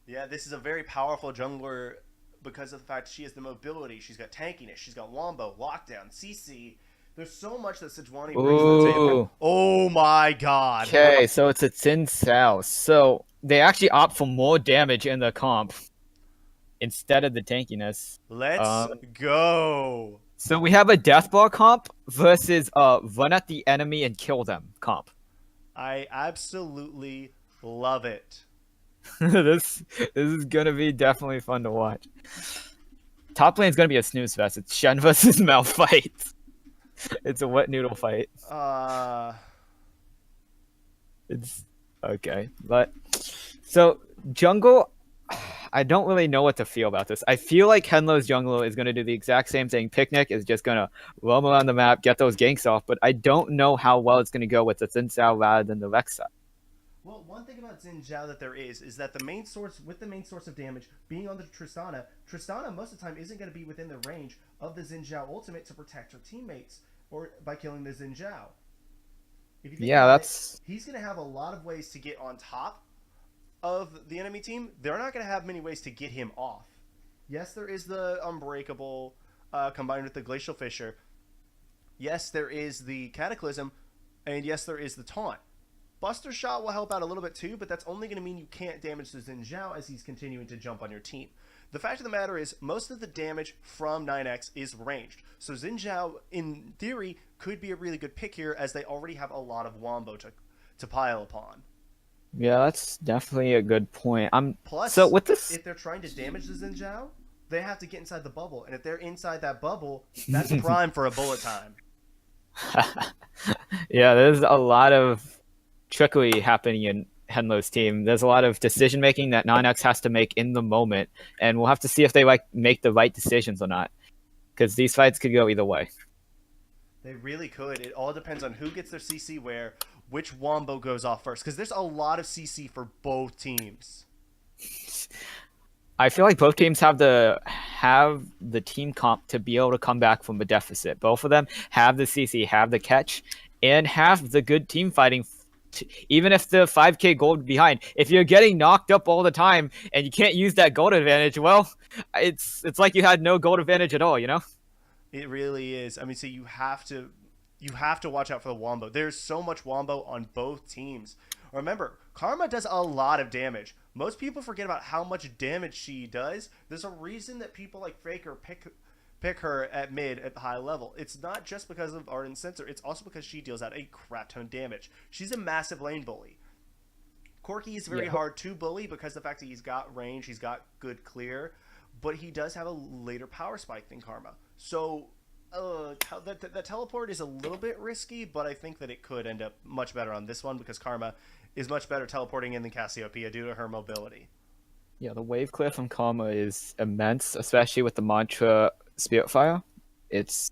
Yeah, this is a very powerful jungler because of the fact she has the mobility. She's got tankiness. She's got Wombo, Lockdown, CC. There's so much that Sejuani brings to the table. Oh my god. Okay, so it's a Sin South. So they actually opt for more damage in the comp instead of the tankiness. Let's go. So we have a Death Ball comp versus run at the enemy and kill them comp. I absolutely love it. This is gonna be definitely fun to watch. Top lane's gonna be a snooze fest. It's Shen versus Malphite. It's a wet noodle fight. Uh, It's okay, but so jungle. I don't really know what to feel about this. I feel like Henlo's jungle is going to do the exact same thing. Picnic is just going to roam around the map, get those ganks off, but I don't know how well it's going to go with the Xin Zhao rather than the Rek'Sai. well, one thing about Xin Zhao that there is that the main source with the main source of damage being on the Tristana, Tristana most of the time isn't going to be within the range of the Xin Zhao ultimate to protect her teammates or by killing the Xin Zhao. If you think Yeah, about it, that's he's going to have a lot of ways to get on top of the enemy team. They're not going to have many ways to get him off. Yes, there is the Unbreakable combined with the Glacial Fissure. Yes, there is the Cataclysm, and yes, there is the Taunt. Buster Shot will help out a little bit too, but that's only going to mean you can't damage the Xin Zhao as he's continuing to jump on your team. The fact of the matter is, most of the damage from 9X is ranged. So Xin Zhao, in theory, could be a really good pick here as they already have a lot of Wombo to pile upon. yeah, that's definitely a good point. I'm so Plus, with this. if they're trying to damage the Xin Zhao, they have to get inside the bubble. And if they're inside that bubble, that's prime for a bullet time. Yeah, there's a lot of trickery happening in Henlo's team. There's a lot of decision making that 9X has to make in the moment, and we'll have to see if they like make the right decisions or not. Because these fights could go either way. They really could. It all depends on who gets their CC where, which Wombo goes off first. Because there's a lot of CC for both teams. I feel like both teams have the team comp to be able to come back from a deficit. Both of them have the CC, have the catch, and have the good team fighting. Even if the 5k gold behind, if you're getting knocked up all the time and you can't use that gold advantage, well, it's like you had no gold advantage at all, you know? It really is. I mean, so you have to watch out for the Wombo. There's so much Wombo on both teams. Remember, Karma does a lot of damage. Most people forget about how much damage she does. There's a reason that people like Faker pick her at mid at the high level. It's not just because of Ardent Sensor. It's also because she deals out a crap ton of damage. She's a massive lane bully. Corki is very hard to bully because of the fact that he's got range, he's got good clear, but he does have a later power spike than Karma. So that teleport is a little bit risky, but I think that it could end up much better on this one because Karma is much better teleporting in than Cassiopeia due to her mobility. Yeah, the wave clear from Karma is immense, especially with the mantra Spiritfire. It's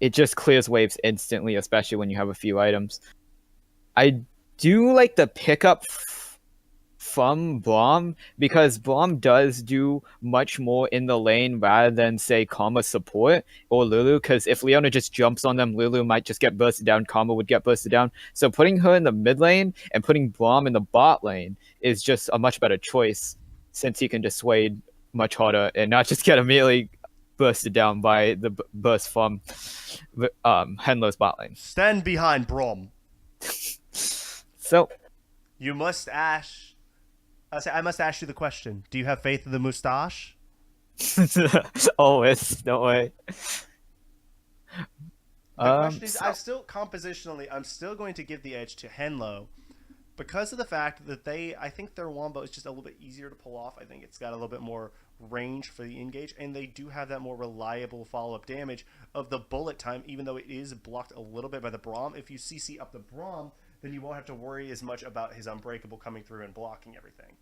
it just clears waves instantly, especially when you have a few items. I do like the pickup from Braum because Braum does do much more in the lane rather than say Karma support or Lulu. Because if Leona just jumps on them, Lulu might just get bursted down. Karma would get bursted down. So putting her in the mid lane and putting Braum in the bot lane is just a much better choice since he can dissuade much harder and not just get immediately bursted down by the burst from Henlo's bot lane. Stand behind Brom. So You must ask. I must ask you the question. Do you have faith in the moustache? always, don't worry. The question is, So, I'm still going to give the edge to Henlo because of the fact that I think their Wombo is just a little bit easier to pull off. I think it's got a little bit more range for the engage, and they do have that more reliable follow-up damage of the bullet time, even though it is blocked a little bit by the Braum. If you CC up the Braum, then you won't have to worry as much about his Unbreakable coming through and blocking everything.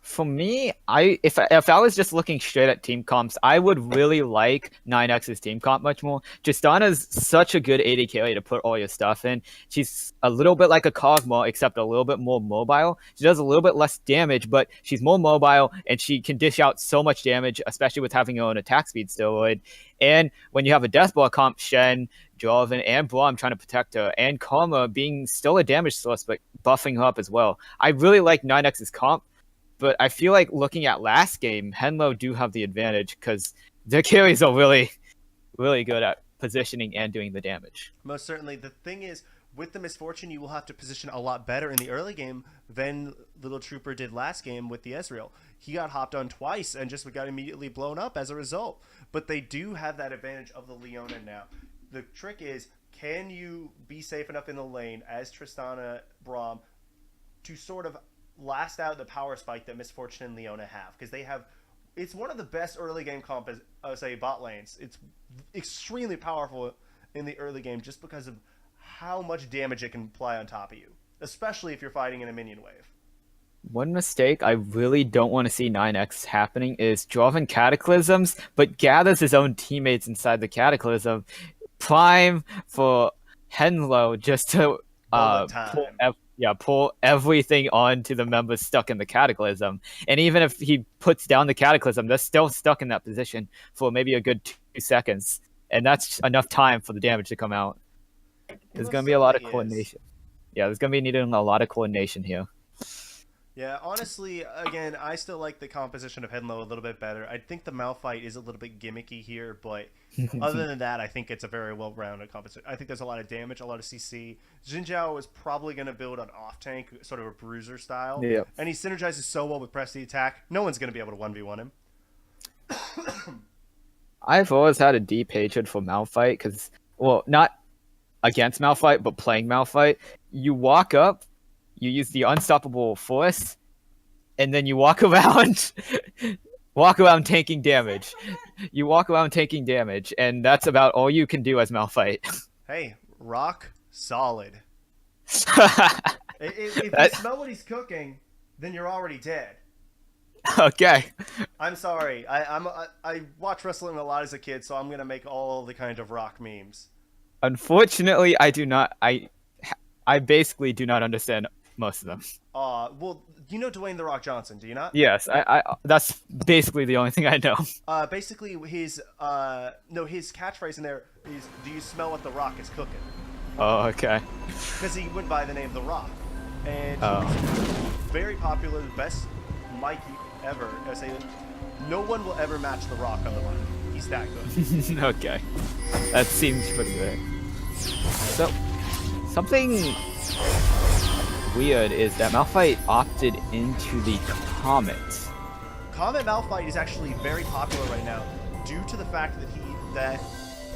for me, if I was just looking straight at team comps, I would really like 9x's team comp much more. Tristana's such a good AD carry to put all your stuff in. She's a little bit like a Kog'Maw, except a little bit more mobile. She does a little bit less damage, but she's more mobile and she can dish out so much damage, especially with having her own attack speed steroid. And when you have a Deathball comp, Shen, Jarvan, and Braum trying to protect her, and Karma being still a damage source, but buffing her up as well. I really like 9x's comp, but I feel like looking at last game, Henlo do have the advantage because their carries are really, really good at positioning and doing the damage. Most certainly. The thing is, with the Misfortune, you will have to position a lot better in the early game than Little Trooper did last game with the Ezreal. He got hopped on twice and just got immediately blown up as a result. But they do have that advantage of the Leona now. the trick is, can you be safe enough in the lane as Tristana Braum to sort of last out the power spike that Misfortune and Leona have? Because they have, it's one of the best early game say bot lanes. It's extremely powerful in the early game just because of how much damage it can apply on top of you, especially if you're fighting in a minion wave. One mistake I really don't want to see 9x happening is Dwarven Cataclysms, but gathers his own teammates inside the Cataclysm. Prime for Henlo just to Bullet time. pull everything onto the members stuck in the Cataclysm. And even if he puts down the Cataclysm, they're still stuck in that position for maybe a good 2 seconds. And that's enough time for the damage to come out. There's going to be a lot of coordination. Yeah, there's going to be needing a lot of coordination here. Yeah, honestly, again, I still like the composition of Henlo a little bit better. I think the Malphite is a little bit gimmicky here, but other than that, I think it's a very well-rounded composition. I think there's a lot of damage, a lot of CC. Xin Zhao is probably going to build an off-tank, sort of a bruiser style. Yeah. And he synergizes so well with press the attack, no one's going to be able to 1v1 him. I've always had a deep hatred for Malphite because, well, not against Malphite, but playing Malphite. You walk up, you use the unstoppable force, and then you walk around taking damage. You walk around taking damage, and that's about all you can do as Malphite. Hey, rock solid. If you smell what he's cooking, then you're already dead. Okay. I'm sorry. I watched wrestling a lot as a kid, so I'm gonna make all the kind of rock memes. Unfortunately, I do not. I basically do not understand most of them. Well, you know Dwayne The Rock Johnson, do you not? Yes, I that's basically the only thing I know. Basically his catchphrase in there is, "Do you smell what The Rock is cooking?" Oh, okay. Because he went by the name The Rock, and very popular, the best mic ever. I say, no one will ever match The Rock on the mic. He's that good. Okay, that seems pretty good. So, something weird is that Malphite opted into the Comet. Comet Malphite is actually very popular right now due to the fact that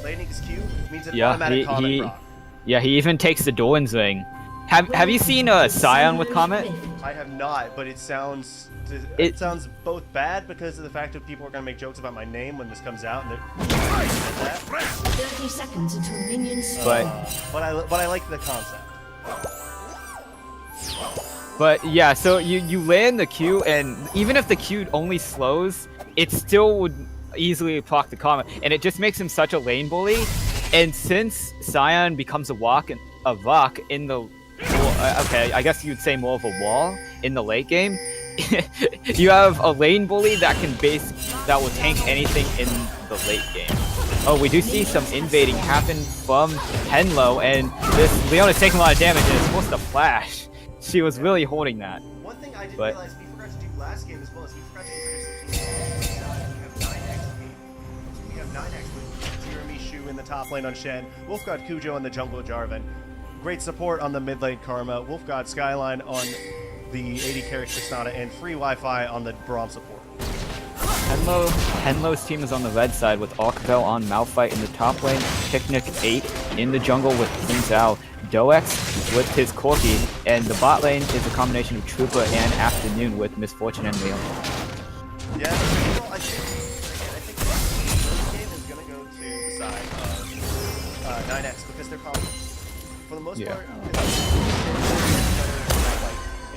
landing his Q means an automatic Comet proc. Yeah, he even takes the Doran's Ring. Have you seen Scion with Comet? I have not, but it sounds both bad because of the fact that people are going to make jokes about my name when this comes out, and 30 seconds until minions spawn. But I like the concept. But yeah, so you land the Q, and even if the Q only slows, it still would easily proc the Comet, and it just makes him such a lane bully. And since Scion becomes a rock in the okay, I guess you'd say more of a wall in the late game, you have a lane bully that will tank anything in the late game. Oh, we do see some invading happen from Henlo, and this Leona's taking a lot of damage and is forced to flash. She was really holding that. One thing I didn't realize we forgot to do last game as well is we forgot to introduce we have 9x. We have 9x with Jeremy Shu in the top lane on Shen, Wolfgod Kujo in the jungle Jarvan. Great support on the mid lane Karma, Wolfgod Skyline on the 80 carry Tristana, and free Wi-Fi on the Braum support. Henlo's team is on the red side with Alcavel on Malphite in the top lane, Picnic 8 in the jungle with King Zhao, Doex with his Corki, and the bot lane is a combination of Trooper and Afternoon with Misfortune and Leon. Yeah, I think the game is going to go to the side of 9x because they're confident. For the most part,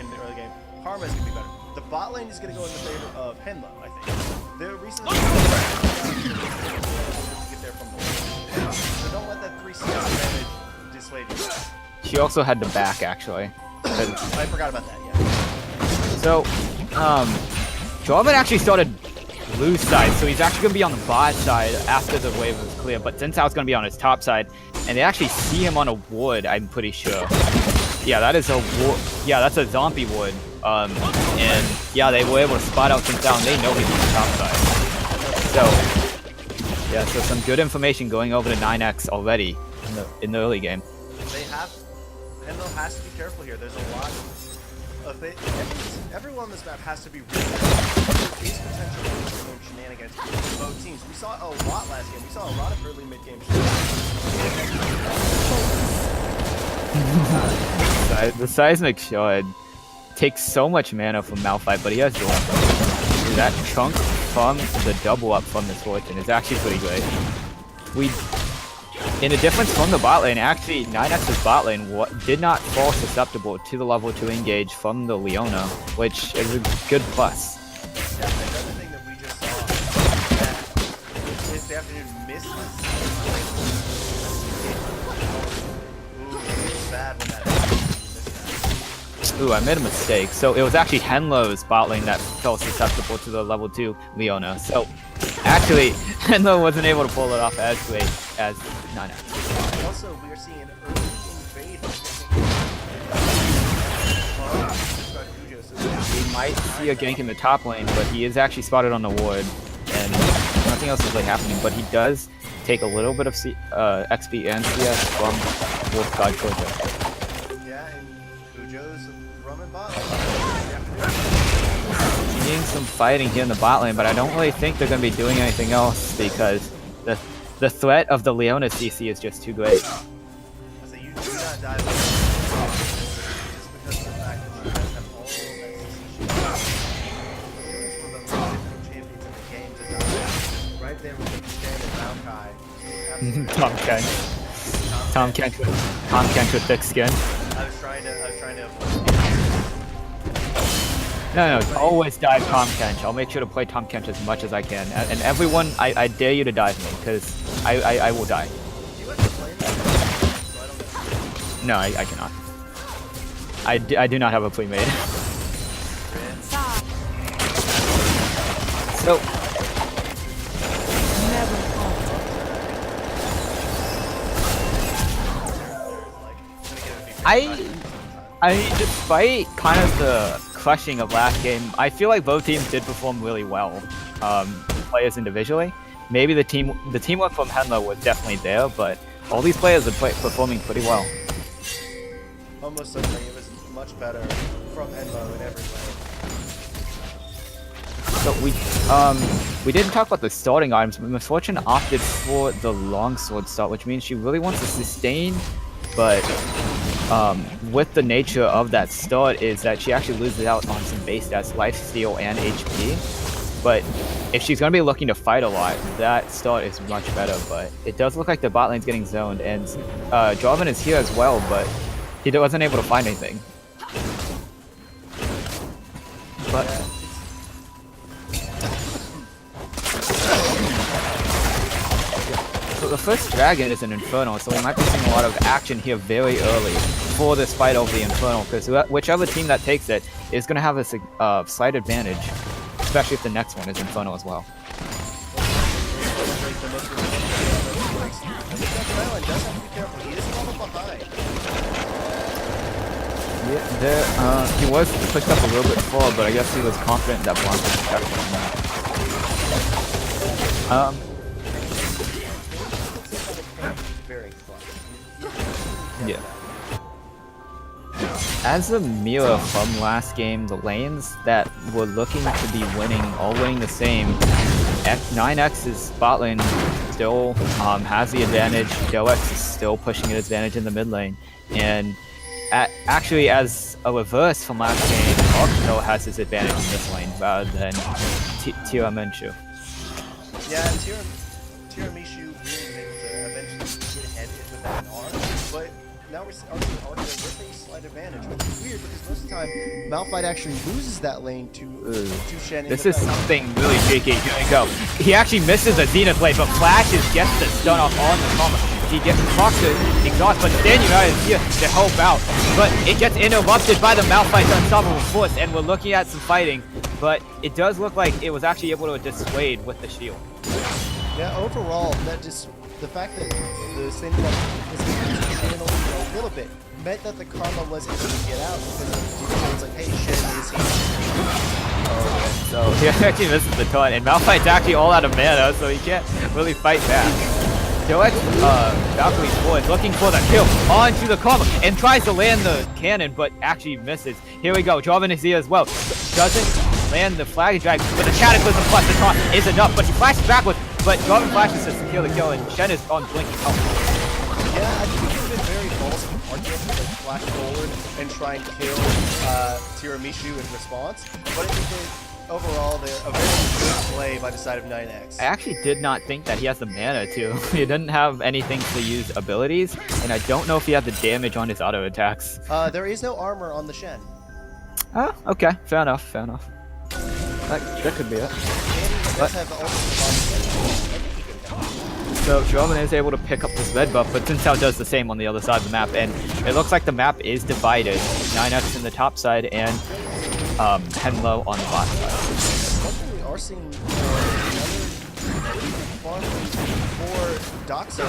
in the early game, Karma is going to be better. The bot lane is going to go in the favor of Henlo, I think. They're recently get there from the lane. So don't let that 360 damage dissuade you. She also had the back, actually. I forgot about that, yeah. So, Jarvan actually started blue side, so he's actually going to be on the bot side after the wave was clear, but Xin Zhao's going to be on his top side, and they actually see him on a wood, I'm pretty sure. Yeah, that is a wood. Yeah, that's a zombie wood. And yeah, they were able to spot out Xin Zhao, and they know he's on the top side. So, yeah, so some good information going over to 9x already in the early game. Henlo has to be careful here. There's a lot of everyone on this map has to be really careful. There is potential for shenanigans for both teams. We saw a lot last game. We saw a lot of early mid-game shenanigans. The seismic shard takes so much mana from Malphite, but he has Dawn. That chunk from the double up from this Fortune is actually pretty good. In a difference from the bot lane, actually 9x's bot lane did not fall susceptible to the level 2 engage from the Leona, which is a good plus. Yeah, another thing that we just saw that this afternoon missed. Ooh, bad when that happened. Ooh, I made a mistake. So it was actually Henlo's bot lane that fell susceptible to the level 2 Leona. So actually, Henlo wasn't able to pull it off as great as 9x. Also, we are seeing an early invade. We might see a gank in the top lane, but he is actually spotted on the ward, and nothing else is really happening. But he does take a little bit of XP and CS from Wolf God Kojo. Yeah, and Ujo's rum and bot. Seeing some fighting here in the bot lane, but I don't really think they're going to be doing anything else because the threat of the Leona CC is just too great. So you do not die just because of the fact that you guys have all of that CC Leona's one of the most difficult champions in the game to die. Right there with the stand and Maokai. Tom Kent with thick skin. I was trying to avoid No, always dive Tom Kench. I'll make sure to play Tom Kench as much as I can. And everyone, I dare you to dive me, because I will die. No, I cannot. I do not have a play made. So, I mean, despite kind of the crushing of last game, I feel like both teams did perform really well. Players individually, maybe the teamwork from Henlo was definitely there, but all these players are performing pretty well. almost certainly it was much better from Henlo in every way. So we didn't talk about the starting items, but Misfortune opted for the longsword start, which means she really wants to sustain, but with the nature of that start is that she actually loses out on some base stats, lifesteal and HP. But if she's going to be looking to fight a lot, that start is much better. But it does look like the bot lane's getting zoned, and Jarvan is here as well, but he wasn't able to find anything. But so the first dragon is an Infernal, so we might be seeing a lot of action here very early for this fight over the Infernal, because whichever team that takes it is going to have a slight advantage, especially if the next one is Infernal as well. Yeah, he was pushed up a little bit forward, but I guess he was confident that Blanc would protect him. Yeah. As a mirror from last game, the lanes that were looking to be winning, all winning the same. 9x's bot lane still has the advantage. Doex is still pushing an advantage in the mid lane. And actually, as a reverse from last game, Octo has his advantage in this lane rather than Tiramisu. Yeah, Tiramisu being able to eventually get ahead with that arm, but now we're seeing Octo with a slight advantage, which is weird because most of the time Malphite actually loses that lane to Shen. This is something really cheeky. Here we go. He actually misses a Zenith blade, but flashes gets the stun off on the combo. He gets caught to exhaust, but Daniel is here to help out. But it gets interrupted by the Malphite's unstoppable force, and we're looking at some fighting. But it does look like it was actually able to dissuade with the shield. Yeah, overall, that just the fact that the same that channel a little bit meant that the karma wasn't able to get out because it was like, hey, Shen is here. So he actually misses the taunt, and Malphite's actually all out of mana, so he can't really fight back. Doex, Valkyrie forward, looking for the kill onto the combo, and tries to land the cannon, but actually misses. Here we go, Jarvan is here as well. Doesn't land the flag drag, but the Cataclysm plus the taunt is enough, but he flashes backwards, but Jarvan flashes to secure the kill, and Shen is on blinking. Oh. Yeah, I think it would have been very false if Arceus would like flash forward and try and kill Tiramisu in response. But it was overall a very good play by the side of 9X. I actually did not think that he has the mana to. He didn't have anything to use abilities, and I don't know if he had the damage on his auto attacks. There is no armor on the Shen. Oh, okay. Fair enough, fair enough. That could be it. And he does have the ultimate on the Shen. I think he could have done. So Roman is able to pick up this red buff, but Xin does the same on the other side of the map, and it looks like the map is divided. 9X in the top side and Henlo on the bottom side. One thing we are seeing another farm for Doxa.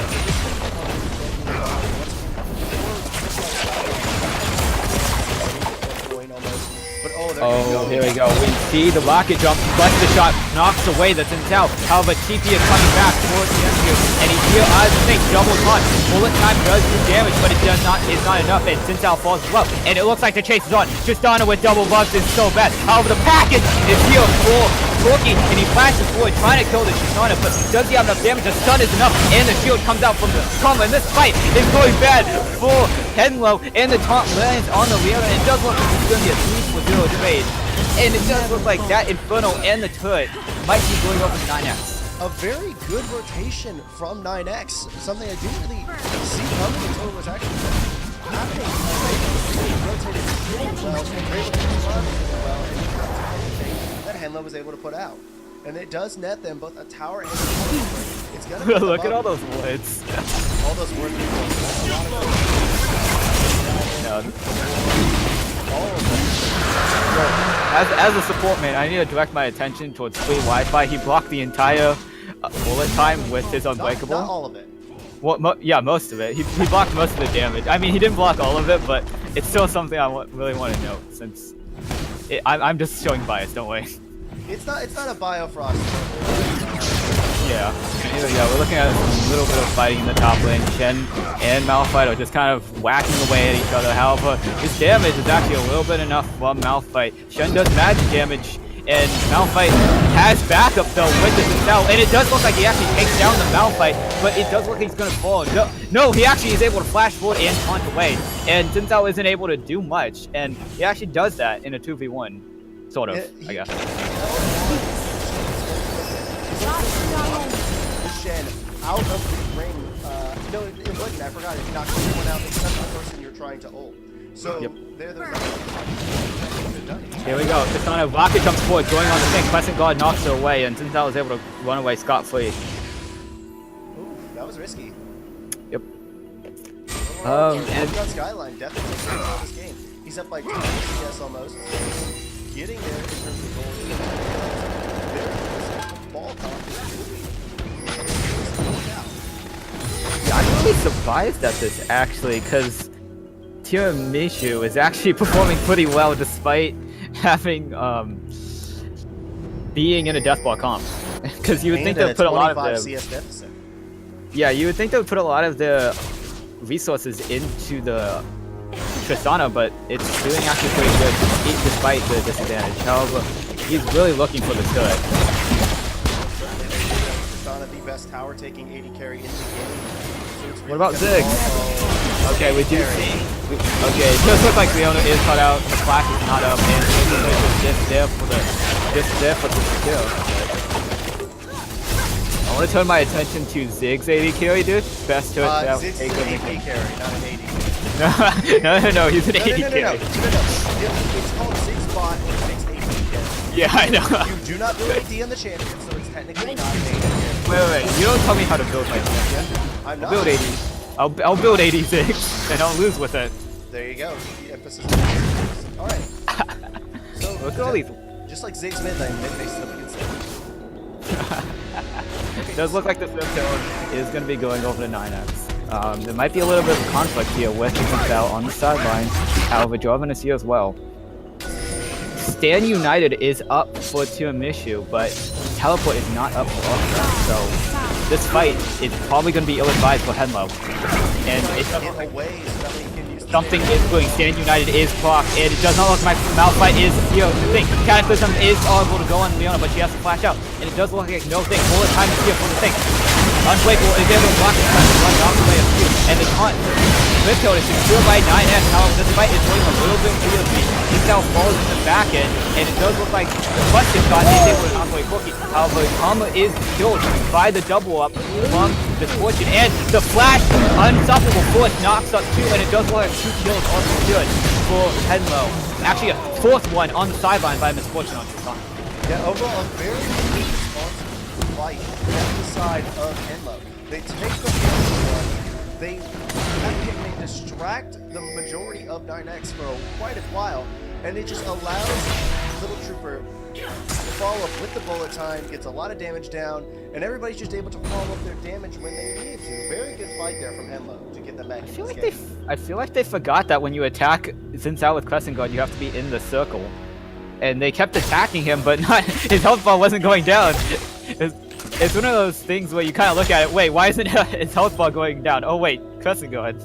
But oh, here we go. We see the rocket jump, but the shot knocks away the Xin. However, TP is coming back towards the MQ, and he here eyes the thing, double taunt. Bullet time does do damage, but it's not enough, and Xin falls as well. And it looks like the chase is on. Tristana with double buffs is so bad. However, the package is here for Corky, and he flashes forward, trying to kill the Tristana, but does he have enough damage? The stun is enough, and the shield comes out from the combo, and this fight is going bad for Henlo, and the taunt lands on the rear, and it does look like it's going to be a 3-for-0 trade. And it does look like that Inferno and the turret might be going over to 9X. A very good rotation from 9X, something I didn't really see coming until it was actually happening. They rotated really well, and were able to respond really well, and anything that Henlo was able to put out. And it does net them both a tower and a tower. It's gonna be Look at all those woods. all those woods. All of them. As a support man, I need to direct my attention towards free Wi-Fi. He blocked the entire bullet time with his Unbreakable. Not all of it. Well, yeah, most of it. He blocked most of the damage. I mean, he didn't block all of it, but it's still something I really want to note since I'm just showing bias. Don't worry. It's not a Biofrost. Yeah. Here we go. We're looking at a little bit of fighting in the top lane. Shen and Malphite are just kind of whacking away at each other. However, his damage is actually a little bit enough from Malphite. Shen does magic damage, and Malphite has backup though with the Xin, and it does look like he actually takes down the Malphite, but it does look like he's gonna fall. No, he actually is able to flash forward and taunt away, and Xin isn't able to do much, and he actually does that in a 2v1, sort of, I guess. Shen out of the ring. No, it wasn't. I forgot. If you knock someone out, it's not the person you're trying to ult. So they're done. Here we go. Tristana rocket jumps forward, going on the thing. Crescent Guard knocks her away, and Xin was able to run away scot-free. Ooh, that was risky. Yep. And Skyline definitely takes this game. He's up by 2 CS almost. Getting there in terms of goals. There's ball I'm really surprised at this actually, because Tiramisu is actually performing pretty well despite having being in a deathball comp. Because you would think they would put a lot of the CS deficit. Yeah, you would think they would put a lot of the resources into the Tristana, but it's doing actually pretty good despite the disadvantage. However, he's really looking for the turret. Tristana, the best tower, taking 80 carry into the game. What about Ziggs? Okay, we do see. Okay, it does look like Leona is cut out. The flash is not up, and it's just there for the kill. I want to turn my attention to Ziggs 80 carry, dude. Best turret out. Ziggs is an 80 carry, not an 80. no, he's an 80 carry. No. It's called Ziggs bot and Ziggs 80 carry. Yeah, I know. You do not build AD on the champion, so it's technically not an 80 carry. Wait. You don't tell me how to build my champion. I'm not. I'll build 80. I'll build 86, and I'll lose with it. There you go. The emphasis on the Alright. So, Look at all these. just like Ziggs Midnight, mid makes up against it. It does look like the fifth tower is going to be going over to 9X. There might be a little bit of conflict here with Gonzal on the sideline. However, Jordan is here as well. Stand United is up for Tiramisu, but Teleport is not up for us. So this fight is probably going to be ill-advised for Henlo. And it's something is doing. Stand United is proc, and it does not look like Malphite is here. The thing, Cataclysm is able to go on Leona, but she has to flash out. And it does look like no thing. Bullet time is here for the thing. Unbreakable is able to block it, run off the way of few. And the taunt Bitcoin is secured by 9X. However, this fight is going a little bit weirdly. This now falls in the back end, and it does look like the busted shot is able to knock away Cookie. However, Kama is killed by the double up from Misfortune, and the flash, unstoppable force knocks up 2, and it does look like 2 kills on secured for Henlo. Actually, a 4th one on the sideline by Misfortune on his time. Yeah, overall, a very responsible fight on the side of Henlo. They take the first one, they distract the majority of 9X for quite a while, and it just allows Little Trooper to follow up with the bullet time, gets a lot of damage down, and everybody's just able to follow up their damage when they need to. Very good fight there from Henlo to get them back. I feel like they forgot that when you attack Xin Zhao with Crescent Guard, you have to be in the circle. And they kept attacking him, but not his health bar wasn't going down. It's one of those things where you kind of look at it, wait, why isn't his health bar going down? Oh wait, Crescent Guard.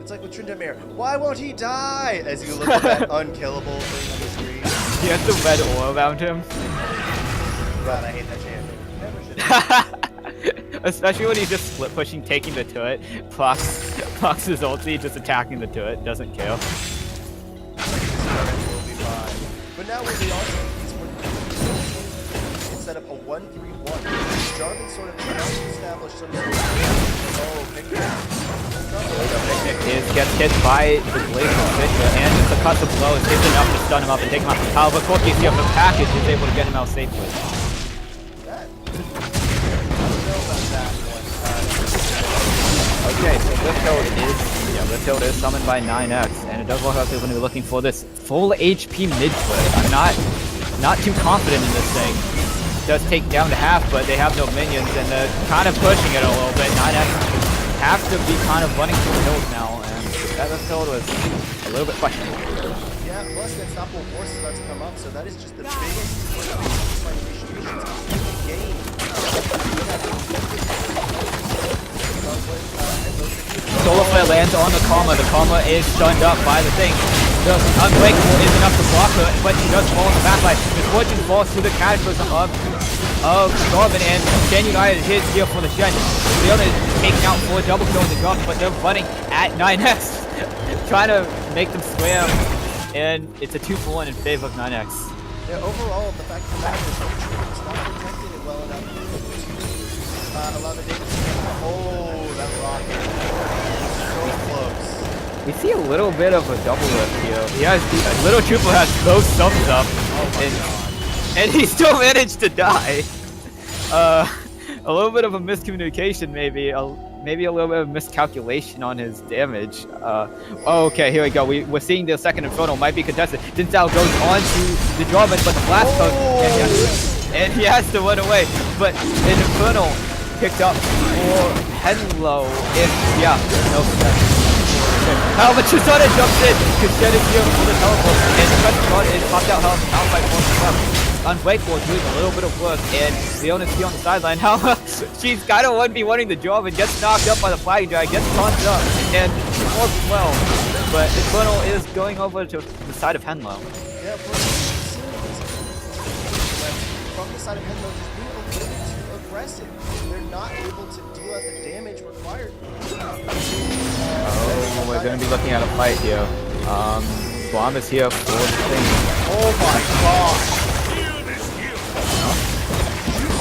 It's like with Tryndamere. Why won't he die? As you look at that unkillable thing on the screen. He has the red aura around him. God, I hate that champion. Never should have. Especially when he's just split pushing, taking the turret, procs his ulti, just attacking the turret, doesn't kill. But now with the ulti, instead of a 1-3-1, Jarvan sort of trying to establish some sort of... Oh, Picnic. Gets hit by the Glacial Fissure, and just the cuts of blows is enough to stun him up and take him out. However, Corky's here for the package is able to get him out safely. I don't know about that one. Okay, so Lithild is summoned by 9X, and it does look like they're going to be looking for this full HP mid clip. I'm not too confident in this thing. It does take down to half, but they have no minions, and they're kind of pushing it a little bit. 9X have to be kind of running through hills now, and that Lithild was a little bit questionable. Yeah, plus the unstoppable force is about to come up, so that is just the biggest initiations in the game. Solar Flare lands on the Karma. The Karma is stunned up by the thing. The Unbreakable is enough to block her, but she does fall in the backline. Misfortune falls through the cataclysm of Garvin, and Shen United is here for the Shen. Leona is taking out 4 double kills in Garvin, but they're running at 9X, trying to make them swim, and it's a 2-for-1 in favor of 9X. Yeah, overall, the fact of the matter is it's not protected it well enough to allow the data to come out. Oh, that rocket. So close. We see a little bit of a double lift here. He has, Little Trooper has both thumbs up, and he still managed to die. A little bit of a miscommunication, maybe a little bit of miscalculation on his damage. Okay, here we go. We're seeing the second Inferno might be contested. Xin Zhao goes on to the Jarvan, but the blast comes, and he has to run away. But an Inferno picked up for Henlo. No contest. However, Tristana jumps in to Shen is here for the teleport, and the Tristana is popped out health out by 4 Unbreakable is doing a little bit of work, and Leona's here on the sideline. However, she's kind of 1v1ing the job and gets knocked up by the flag drag, gets taunted up, and more as well. But Infernal is going over to the side of Henlo. Yeah, from the side of Henlo, just being a little too aggressive. They're not able to deal out the damage required. Oh, we're going to be looking at a fight here. Bomb is here for the thing. Oh my god!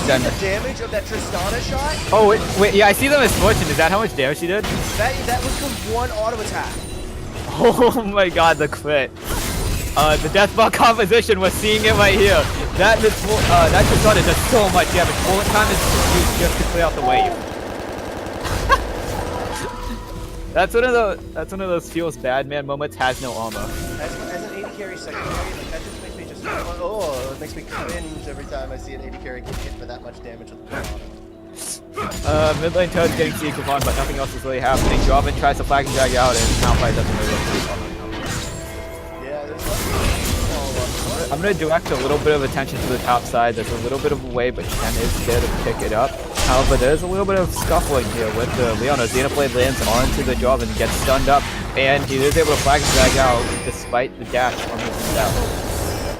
Done. The damage of that Tristana shot? Oh, wait, yeah, I see the Misfortune. Is that how much damage she did? That was from 1 auto attack. Oh my god, the crit. The Deathball composition, we're seeing it right here. That Tristana does so much damage. Bullet time is used just to clear out the wave. That's one of those feels bad man moments, has no armor. As an AD carry secondary, like, that just makes me just it makes me cringe every time I see an AD carry get hit for that much damage with the auto. Mid lane Toad's getting Secret on, but nothing else is really happening. Jarvan tries to flag and drag out, and Malphite doesn't really look too fun. Yeah, there's nothing. I'm going to direct a little bit of attention to the top side. There's a little bit of a way, but Shen is there to pick it up. However, there's a little bit of scuffling here with Leona. Xenoblade lands onto the job and gets stunned up, and he is able to flag and drag out despite the dash from his down.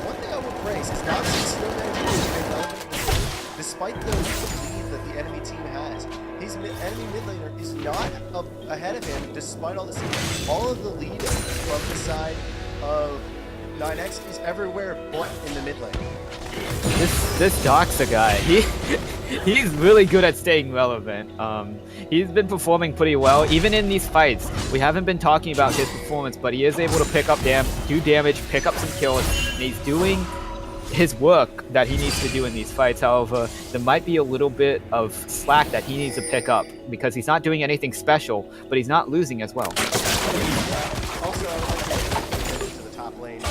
One thing I will praise is Nazi still managing to stay relevant despite the lead that the enemy team has. His enemy mid laner is not up ahead of him, despite all this. All of the lead from the side of 9X is everywhere but in the mid lane. This Doxa guy, he's really good at staying relevant. He's been performing pretty well, even in these fights. We haven't been talking about his performance, but he is able to pick up do damage, pick up some kills, and he's doing his work that he needs to do in these fights. However, there might be a little bit of slack that he needs to pick up because he's not doing anything special, but he's not losing as well. Also, I would like to get to the top lane.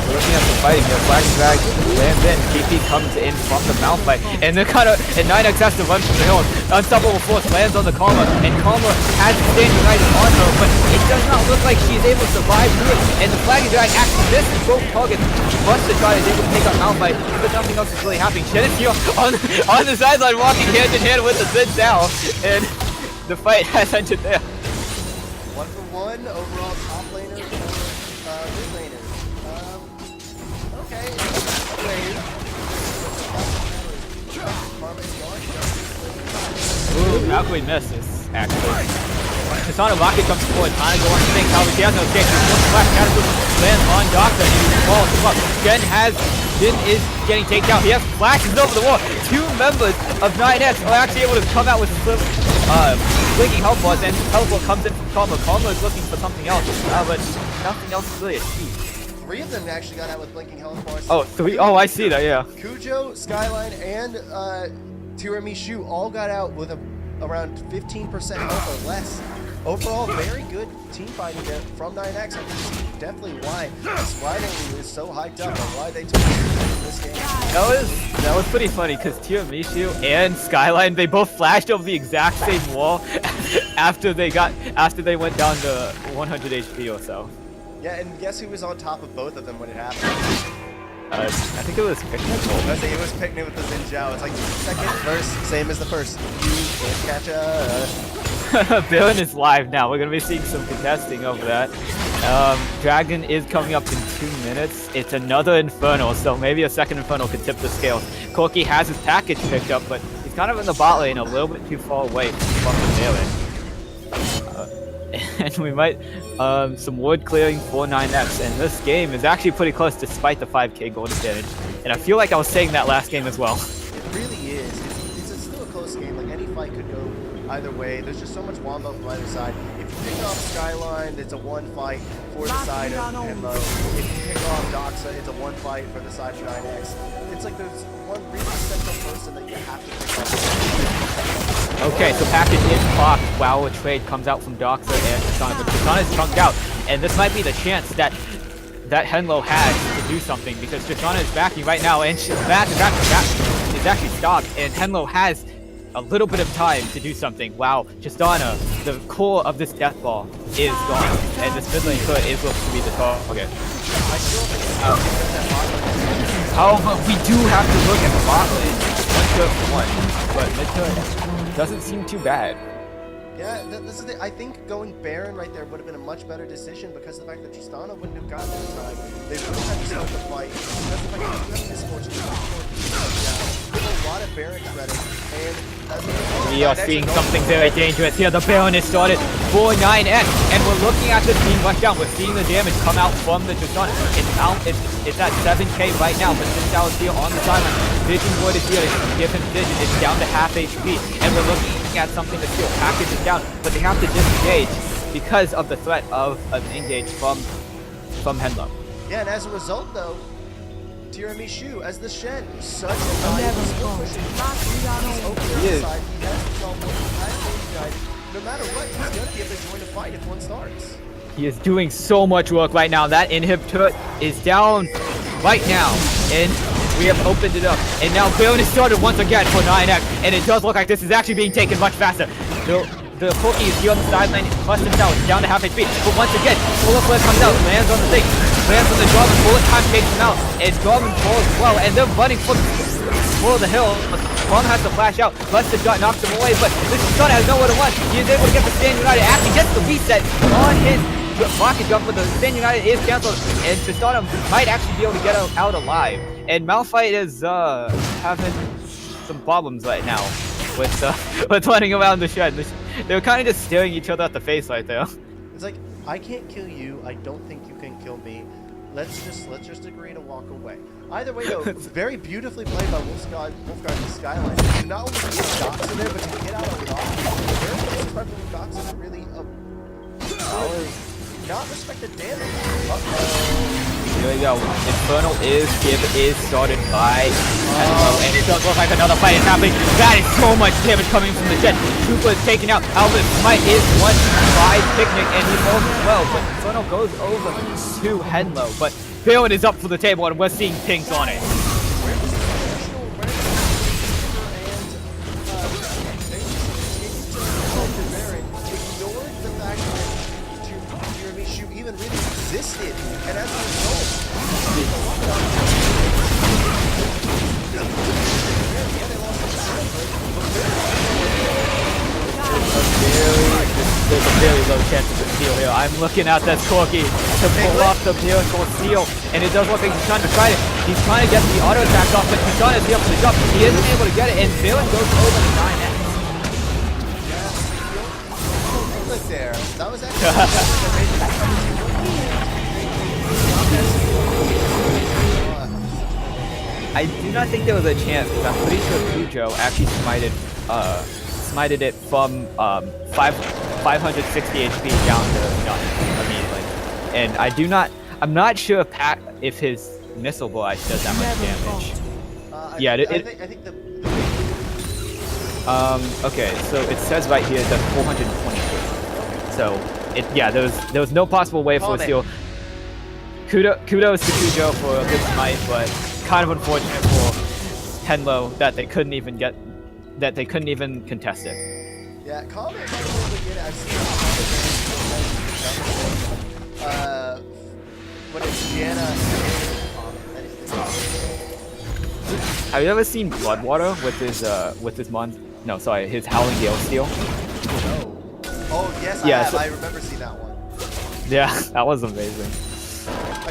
We're looking at the fighting here. Flash drag lands in. TP comes in from the Malphite, and they're kind of. And 9X has to run from the hill. Unstoppable Force lands on the Karma, and Karma has to stand united on her, but it does not look like she's able to survive through it. And the Flag drag actually misses both targets. Must have tried is able to take out Malphite, but nothing else is really happening. Shen is here on the sideline, walking hand in hand with the Zid now, and the fight has ended there. 1-for-1 overall top laner for mid laner. Okay. Ooh, how can we miss this, actually? Tristana Rocket comes forward, trying to go on things. However, he has no escape. Flash Cataclysm lands on Doctor, and he falls him up. Jin is getting taken out. He has flashes over the wall. Two members of 9X are actually able to come out with blinking health bars, and teleport comes in from Karma. Karma is looking for something else, but nothing else is really achieved. 3 of them actually got out with blinking health bars. Oh, 3? Oh, I see that, yeah. Kujo, Skyline, and Tiramishu all got out with around 15% health or less. Overall, very good team fighting there from 9X. I can see definitely why Skyline is so hyped up and why they took this game. That was pretty funny because Tiramishu and Skyline, they both flashed over the exact same wall after they went down to 100 HP or so. Yeah, and guess who was on top of both of them when it happened? I think it was Picnic. I think it was Picnic with the Xin Zhao. It's like second verse, same as the first. You can't catch Baron is live now. We're going to be seeing some contesting over that. Dragon is coming up in 2 minutes. It's another Inferno, so maybe a second Inferno could tip the scales. Corki has his package picked up, but he's kind of in the bot lane, a little bit too far away from the Baron. And we might, some wood clearing for 9X, and this game is actually pretty close despite the 5k gold advantage. And I feel like I was saying that last game as well. It really is. It's still a close game. Like, any fight could go either way. There's just so much wombo from either side. If you pick off Skyline, it's a one fight for the side of Henlo. If you pick off Doxa, it's a one fight for the side of 9X. It's like there's one really central person that you have to pick up. Okay, so package is blocked while a trade comes out from Doxa and Tristana, but Tristana is chunked out, and this might be the chance that Henlo has to do something, because Tristana is backing right now, and that is actually stopped, and Henlo has a little bit of time to do something. Wow, Tristana, the core of this death ball is gone, and this mid lane turret is looking to be the target. However, we do have to look at the bot lane. One turret for one, but mid turret doesn't seem too bad. Yeah, this is it. I think going Baron right there would have been a much better decision because of the fact that Tristana wouldn't have gotten the time. They would have had to start the fight. Because of the fact that you have Esports, there's a lot of Barons ready. And we are seeing something very dangerous here. The Baron is started for 9X, and we're looking at this being rushed down. We're seeing the damage come out from the Tristana. It's at 7k right now, but Xin Zhao is here on the sideline. Vision Void is here to give him vision. It's down to half HP, and we're looking at something to steal. Package is down, but they have to disengage because of the threat of an engage from Henlo. Yeah, and as a result, though, Tiramishu as the Shen, such a valuable skill pusher. He's over there on the side. He has the teleport. He has the guide. No matter what, he's going to be able to join the fight if one starts. He is doing so much work right now. That inhibitor is down right now, and we have opened it up. And now Baron is started once again for 9X, and it does look like this is actually being taken much faster. The Corki is here on the sideline, plus himself, down to half HP. But once again, Bullet Flare comes out, lands on the thing, lands on the Jarvan, Bullet Time takes him out, and Jarvan falls as well, and they're running for the hill. Bomb has to flash out, Buster Shot knocks him away, but this Shot has nowhere to run. He is able to get the Stand United, actually gets the reset on his rocket jump, but the Stand United is cancelled, and Tristana might actually be able to get out alive. And Malphite is having some problems right now with with running around the shed. They were kind of just staring each other at the face right there. It's like, I can't kill you. I don't think you can kill me. Let's just agree to walk away. Either way, though, very beautifully played by Wolfguard in the Skyline. To not only get dots in there, but to get out a lot. Very disrespectful dots in really not respect the damage. Here we go. Infernal is started by Henlo, and it does look like another fight is happening. That is so much damage coming from the jet. Trooper is taken out. Albert Smite is one by Picnic, and he falls as well. But Infernal goes over to Henlo. But Baron is up for the table, and we're seeing pinks on it. Even really existed, and as a result, there's a very low chance of a steal here. I'm looking at that Corky to pull off the miracle steal, and it does look like he's trying to fight it. He's trying to get the auto attack off, but he's trying to steal for the jump. He isn't able to get it, and Baron goes over the 9x. Look there, that was actually I do not think there was a chance, because I'm pretty sure Cujo actually smited it from 560 HP down to none immediately. And I'm not sure if his missile barrage does that much damage. I think the okay, so it says right here it does 423. So there was no possible way for a steal. Kudos to Cujo for a good smite, but kind of unfortunate for Henlo that they couldn't even contest it. Yeah, comment might be able to get it. I've seen when it's Jana Have you ever seen Bloodwater with his his Howling Gale Steel? No. Oh yes, I have. I remember seeing that one. Yeah, that was amazing. I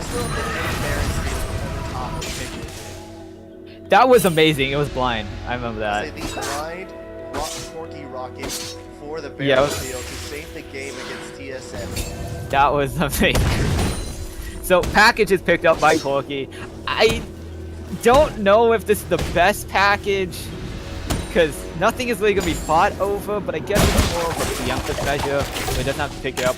still don't think any Baron Steel ever topped Picnic. That was amazing. It was blind. I remember that. Say the blind Corky rocket for the Baron Steel to save the game against TSM. That was amazing. So package is picked up by Corky. I don't know if this is the best package, because nothing is really going to be fought over, but I guess it's more of a preemptive measure, so he doesn't have to pick it up.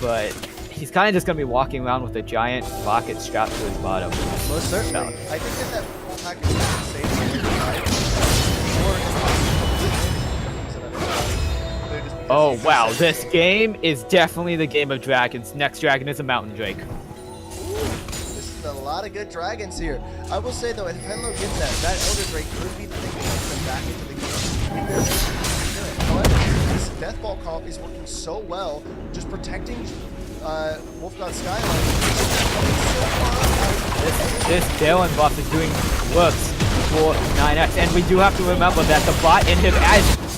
But he's kind of just going to be walking around with a giant rocket strapped to his bottom. Most certainly. I think that full package is safe to Oh wow, this game is definitely the game of dragons. Next dragon is a mountain drake. This is a lot of good dragons here. I will say though, if Henlo gets that Elder Drake could be the thing that gets them back into the game. However, this Death Ball comp is working so well, just protecting Wolfguard Skyline. This Baron buff is doing works for 9x, and we do have to remember that the bot in him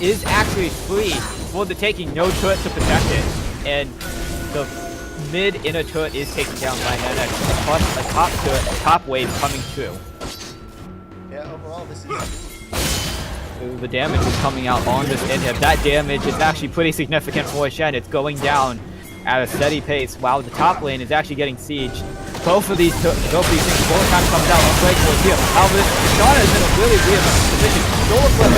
is actually free for the taking, no turret to protect it, and the mid inner turret is taken down by 9x, plus a top turret, a top wave coming through. Yeah, overall this is... Ooh, the damage is coming out on this inhib. That damage is actually pretty significant for Shen. It's going down at a steady pace while the top lane is actually getting sieged. Both of these things, both time comes out unbreakable here. However, Shauna is in a really weird position. Solar Flip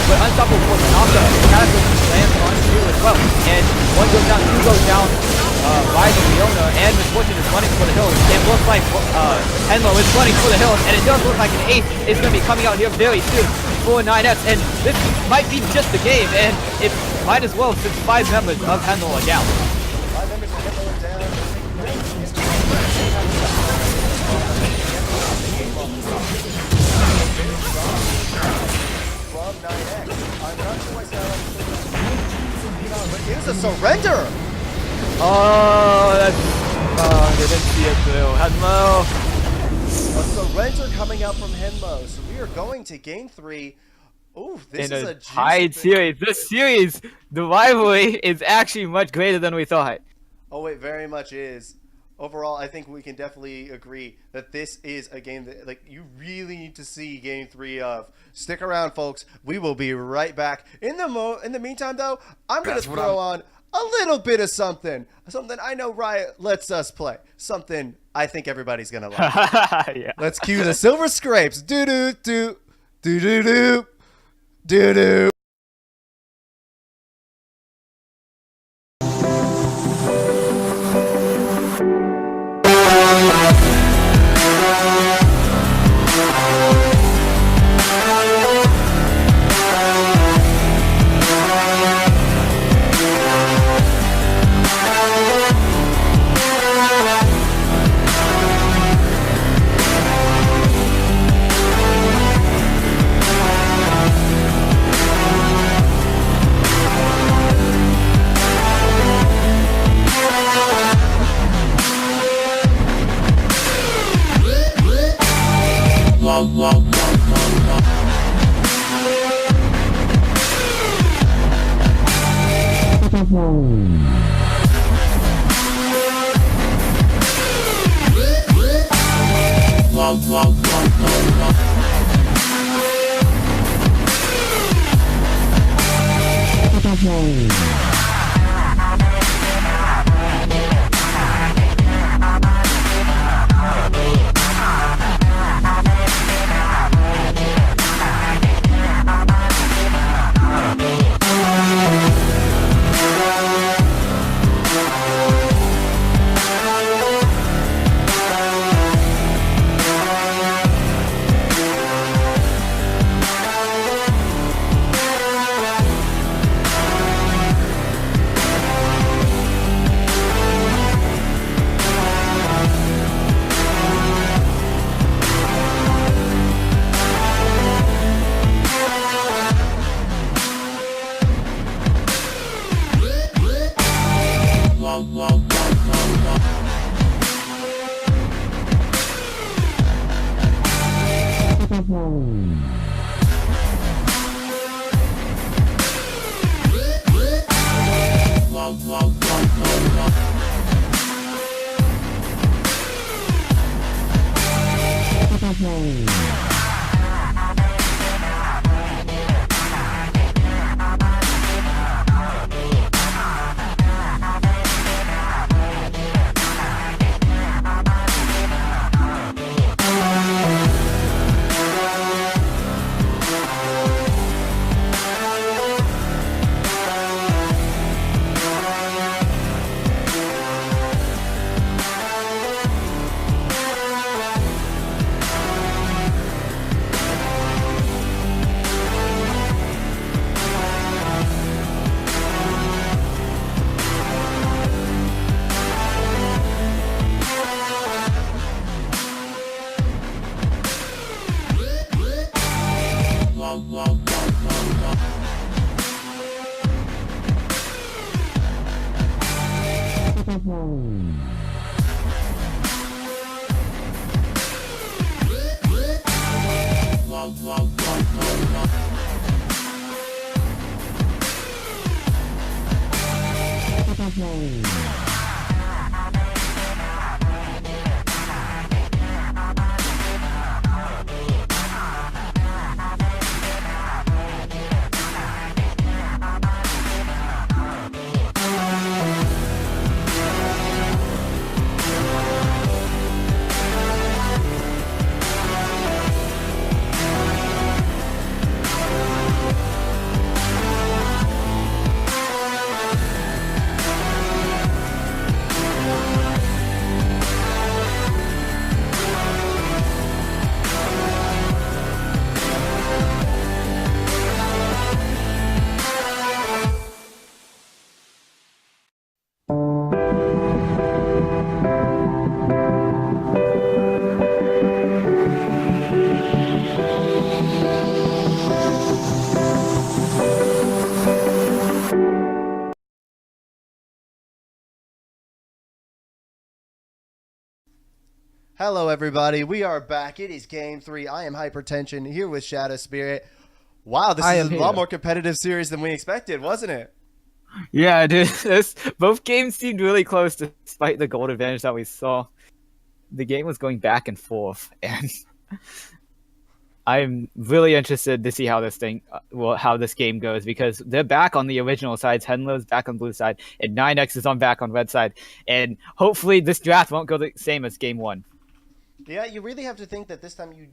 but unstoppable for Tanaka. Cataclysm lands on two as well. And one goes down, two goes down. Rising Leona and Misfortune is running for the hills. It looks like Henlo is running for the hills, and it does look like an ace is going to be coming out here very soon for 9S. And this might be just the game, and it might as well since 5 members of Henlo are down. 5 members of Henlo are down. From 9X. I'm not sure why Skyline, but here's a surrender! Oh, they didn't see it through. Henlo! A surrender coming out from Henlo. So we are going to game 3. Ooh, this is a tied series. This series, the rivalry is actually much greater than we thought. Oh, it very much is. overall, I think we can definitely agree that this is a game that like you really need to see game 3 of. Stick around, folks. We will be right back. In the meantime, though, I'm gonna throw on a little bit of something I know Riot lets us play. Something I think everybody's gonna like. Yeah. Let's cue the Silver Scrapes. Do do do do do do do do. Hello, everybody. We are back. It is game 3. I am Hypertension here with Shadow Spirit. Wow, this is a lot more competitive series than we expected, wasn't it? Yeah, dude. Both games seemed really close despite the gold advantage that we saw. The game was going back and forth, and I'm really interested to see how how this game goes because they're back on the original sides. Henlo's back on blue side, and 9X is on back on red side. And hopefully, this draft won't go the same as game one. Yeah, you really have to think that this time you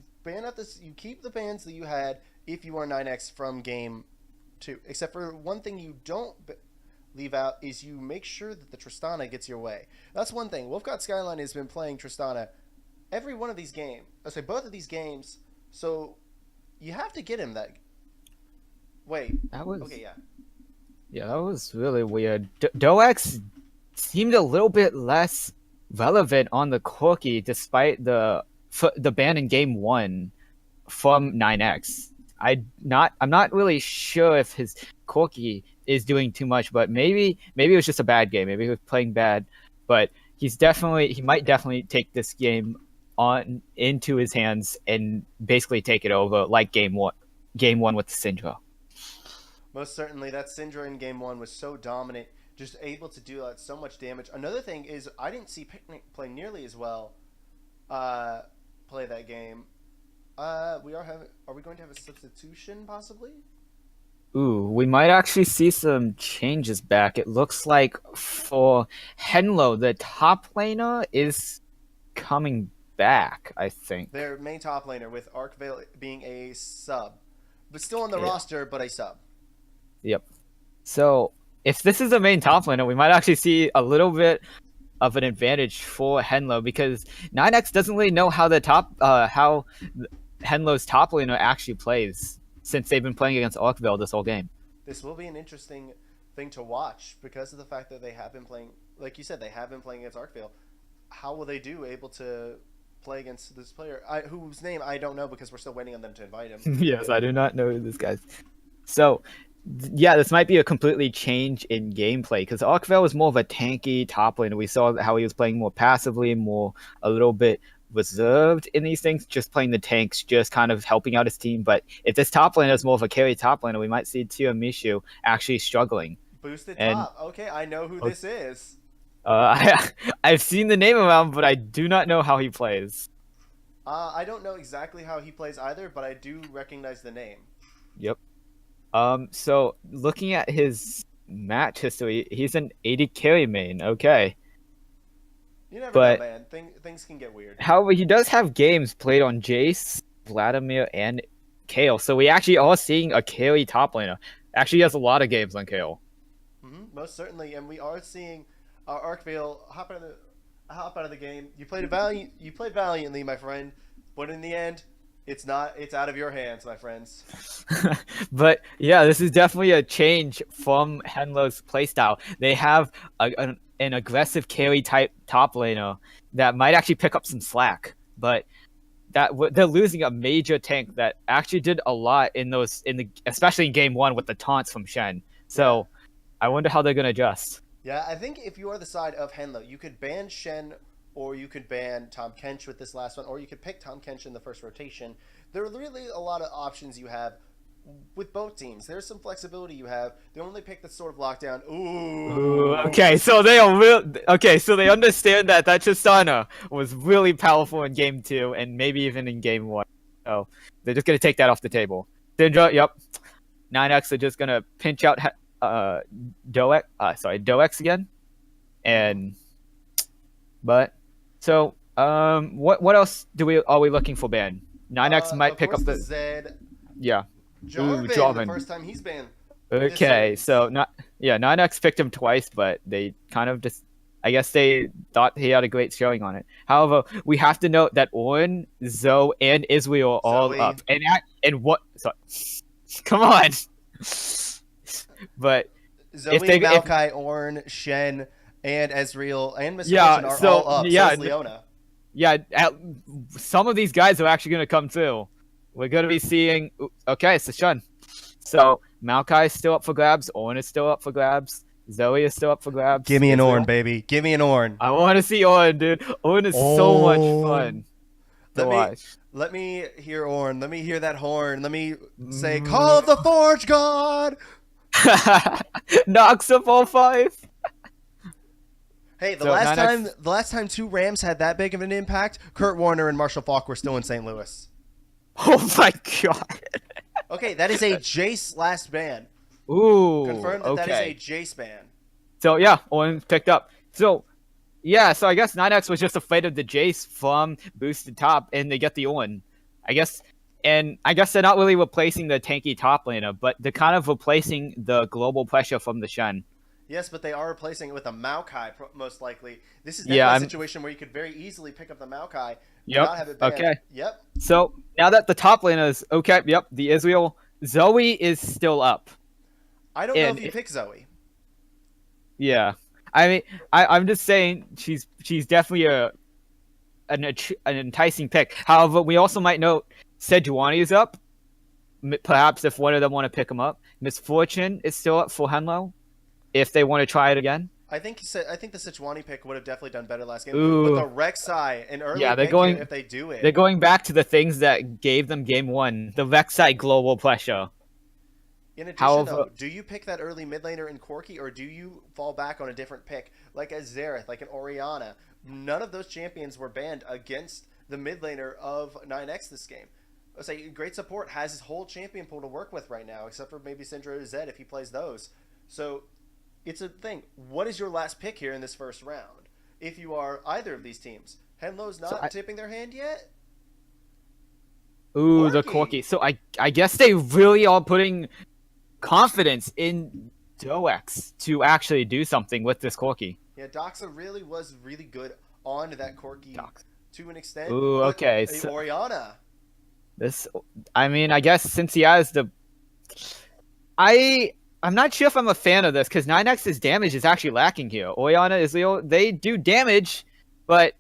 keep the bans that you had if you are 9x from game two. Except for one thing you don't leave out is you make sure that the Tristana gets your way. That's one thing. Wolfgott Skyline has been playing Tristana every one of these games. I say both of these games. So you have to get him that. Wait. That was Okay, yeah. Yeah, that was really weird. Doex seemed a little bit less relevant on the Corki despite the ban in game one from 9X. I'm not really sure if his Corki is doing too much, but maybe it was just a bad game. Maybe he was playing bad, but he might definitely take this game on into his hands and basically take it over like game one with Syndra. Most certainly, that Syndra in game one was so dominant, just able to do so much damage. Another thing is I didn't see Picnic play nearly as well. Play that game. Are we going to have a substitution possibly? Ooh, we might actually see some changes back. It looks like for Henlo, the top laner is coming back, I think. Their main top laner with Arcvale being a sub, but still on the Yeah. roster, but a sub. Yep. So if this is the main top laner, we might actually see a little bit of an advantage for Henlo because 9X doesn't really know how how Henlo's top laner actually plays since they've been playing against Orkville this whole game. This will be an interesting thing to watch because of the fact that they have been playing, like you said, they have been playing against Arcvale. How will they do able to play against this player, whose name I don't know because we're still waiting on them to invite him? Yes, I do not know this guy. So, yeah, this might be a completely change in gameplay because Arkvale was more of a tanky top laner. We saw how he was playing more passively, more a little bit reserved in these things, just playing the tanks, just kind of helping out his team. But if this top laner is more of a carry top laner, we might see Tiramisu actually struggling. Boosted And top. Okay, I know who this is. I've seen the name around, but I do not know how he plays. I don't know exactly how he plays either, but I do recognize the name. Yep. So looking at his match history, he's an 80 carry main. Okay. You never But know, man. Things can get weird. however, he does have games played on Jace, Vladimir, and Kale. So we actually are seeing a carry top laner. Actually, he has a lot of games on Kale. Most certainly, and we are seeing Arkvale hop out of the game. You played valiantly, my friend, but in the end, it's out of your hands, my friends. But yeah, this is definitely a change from Henlo's playstyle. They have an aggressive carry type top laner that might actually pick up some slack, but they're losing a major tank that actually did a lot especially in game one with the taunts from Shen. So I wonder how they're gonna adjust. Yeah, I think if you are the side of Henlo, you could ban Shen or you could ban Tom Kench with this last one, or you could pick Tom Kench in the first rotation. There are really a lot of options you have with both teams. There's some flexibility you have. They only pick the sort of lockdown. Ooh. Okay, so they are okay, so they understand that Tristana was really powerful in game two and maybe even in game one. So they're just gonna take that off the table. Syndra, yep. 9X are just gonna pinch out Doex again. What else are we looking for ban? 9X might pick up the Zed. yeah. Jarvan, the first time he's banned. Okay, so 9X picked him twice, but they kind of just I guess they thought he had a great showing on it. However, we have to note that Orin, Zoe, and Israel are all up. And what sorry. Come on. But Zoe, Maokai, Ornn, Shen, and Ezreal, and Miss are all up. So is Leona. Yeah, some of these guys are actually going to come too. We're going to be seeing... Okay, it's Shen. So, Maokai is still up for grabs. Ornn is still up for grabs. Zoe is still up for grabs. Give me an Ornn, baby. Give me an Ornn. I want to see Ornn, dude. Ornn is so much fun to watch. Let me hear Ornn. Let me hear that horn. Let me say, Call of the Forge God! Knocks up all five. Hey, the So last 9x. time two Rams had that big of an impact, Kurt Warner and Marshall Faulk were still in St. Louis. Oh my god. Okay, that is a Jace last ban. Ooh. Confirmed that is a Okay. Jace ban. So yeah, Owen picked up. So yeah, so I guess 9x was just afraid of the Jace from boosted top, and they get the Owen. I guess, and I guess they're not really replacing the tanky top laner, but they're kind of replacing the global pressure from the Shen. Yes, but they are replacing it with a Maokai, most likely. This is Yeah, definitely a I'm. situation where you could very easily pick up the Maokai and Yep. not have it banned. Okay. Yep. So now that the top laner is okay, yep, the Israel Zoe is still up, I don't know and if you pick Zoe. yeah, I mean, I'm just saying she's definitely an enticing pick. However, we also might note Sejuani is up. Perhaps if one of them want to pick him up, Misfortune is still up for Henlo if they want to try it again. I think the Sichuani pick would have definitely done better last game. Ooh. But the Rek'Sai, an early Yeah, they're pick going. here if they do it. They're going back to the things that gave them game one, the Rek'Sai global pressure. In addition, However, though, do you pick that early mid laner in Corki, or do you fall back on a different pick, like a Xerath, like an Orianna? None of those champions were banned against the mid laner of 9X this game. I say great support has his whole champion pool to work with right now, except for maybe Syndra or Zed if he plays those. So it's a thing. What is your last pick here in this first round? If you are either of these teams, Henlo's not tipping their hand yet. ooh, the Corki. So I guess they really are putting confidence in Doex to actually do something with this Corki. Yeah, Doxa really was really good on that Corki to an extent. Ooh, But okay. a So Orianna. this, I mean, I guess since he has the, I'm not sure if I'm a fan of this because 9x's damage is actually lacking here. Orianna, Israel, they do damage, but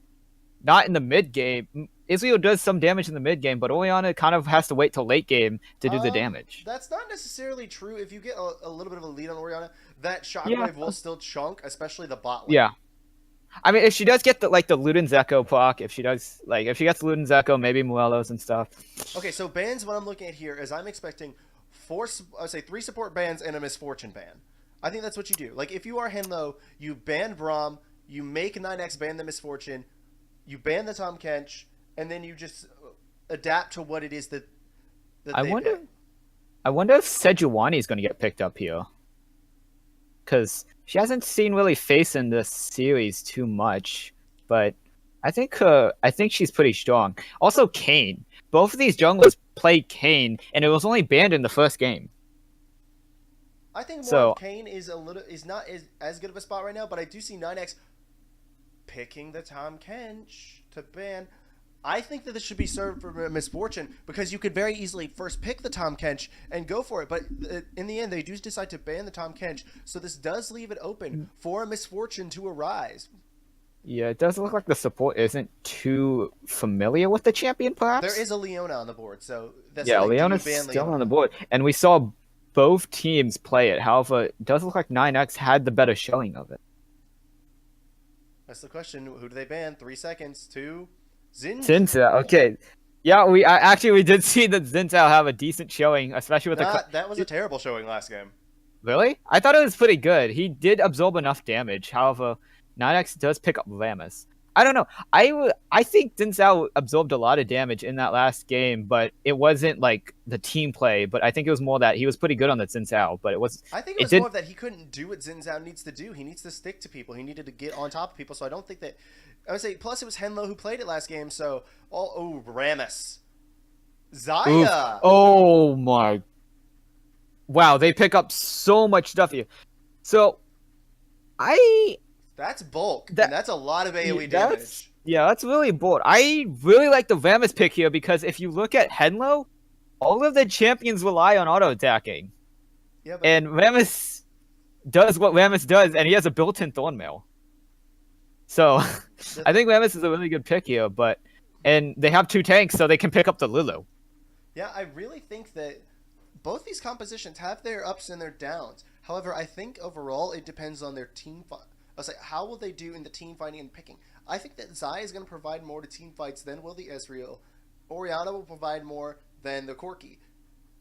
not in the mid game. Israel does some damage in the mid game, but Orianna kind of has to wait till late game to do the damage. That's not necessarily true. If you get a little bit of a lead on Orianna, that shockwave Yeah. will still chunk, especially the bot lane. Yeah. I mean, if she does get the Luden's Echo proc, if she gets Luden's Echo, maybe Morelos and stuff. Okay, so bans. What I'm looking at here is I'm expecting three support bans and a misfortune ban. I think that's what you do. Like if you are Henlo, you ban Braum, you make 9x ban the misfortune, you ban the Tom Kench, and then you just adapt to what it is that I they wonder. pick. I wonder if Sejuani is going to get picked up here, because she hasn't seen really face in this series too much. But I think she's pretty strong. Also, Kane. Both of these junglers play Kane, and it was only banned in the first game. I think more So- of Kane is not as good of a spot right now, but I do see 9x picking the Tom Kench to ban. I think that this should be served for misfortune because you could very easily first pick the Tom Kench and go for it, but in the end they do decide to ban the Tom Kench, so this does leave it open for a misfortune to arise. Yeah, it does look like the support isn't too familiar with the champion, perhaps. There is a Leona on the board, so that's Yeah, like, do you Leona's ban still Leona? on the board, and we saw both teams play it. However, it does look like 9x had the better showing of it. That's the question. Who do they ban? 3 seconds. 2. Xin. Zinzao, okay. Yeah, we did see that Zinzao have a decent showing, especially with That was a terrible showing last game. Really? I thought it was pretty good. He did absorb enough damage. However, 9x does pick up Lamus. I don't know. I think Zinzao absorbed a lot of damage in that last game, but it wasn't like the team play. But I think it was more that he was pretty good on the Zinzao, but it was. I think it was more of that he couldn't do what Xin Zhao needs to do. He needs to stick to people. He needed to get on top of people. So I don't think that. I would say. Plus, it was Henlo who played it last game. So Ramus, Zaya. Oof. Oh my! Wow, they pick up so much stuff here. So, That's bulk. That- And that's a lot of AoE that's damage. yeah, that's really bold. I really like the Ramus pick here because if you look at Henlo, all of the champions rely on auto attacking. Yeah, but And Ramus does what Ramus does, and he has a built-in Thornmail. So, I think Ramus is a really good pick here, and they have 2 tanks, so they can pick up the Lulu. yeah, I really think that both these compositions have their ups and their downs. However, I think overall it depends on their team fight. I was like, how will they do in the team fighting and picking? I think that Zai is going to provide more to team fights than will the Ezreal. Orianna will provide more than the Corki.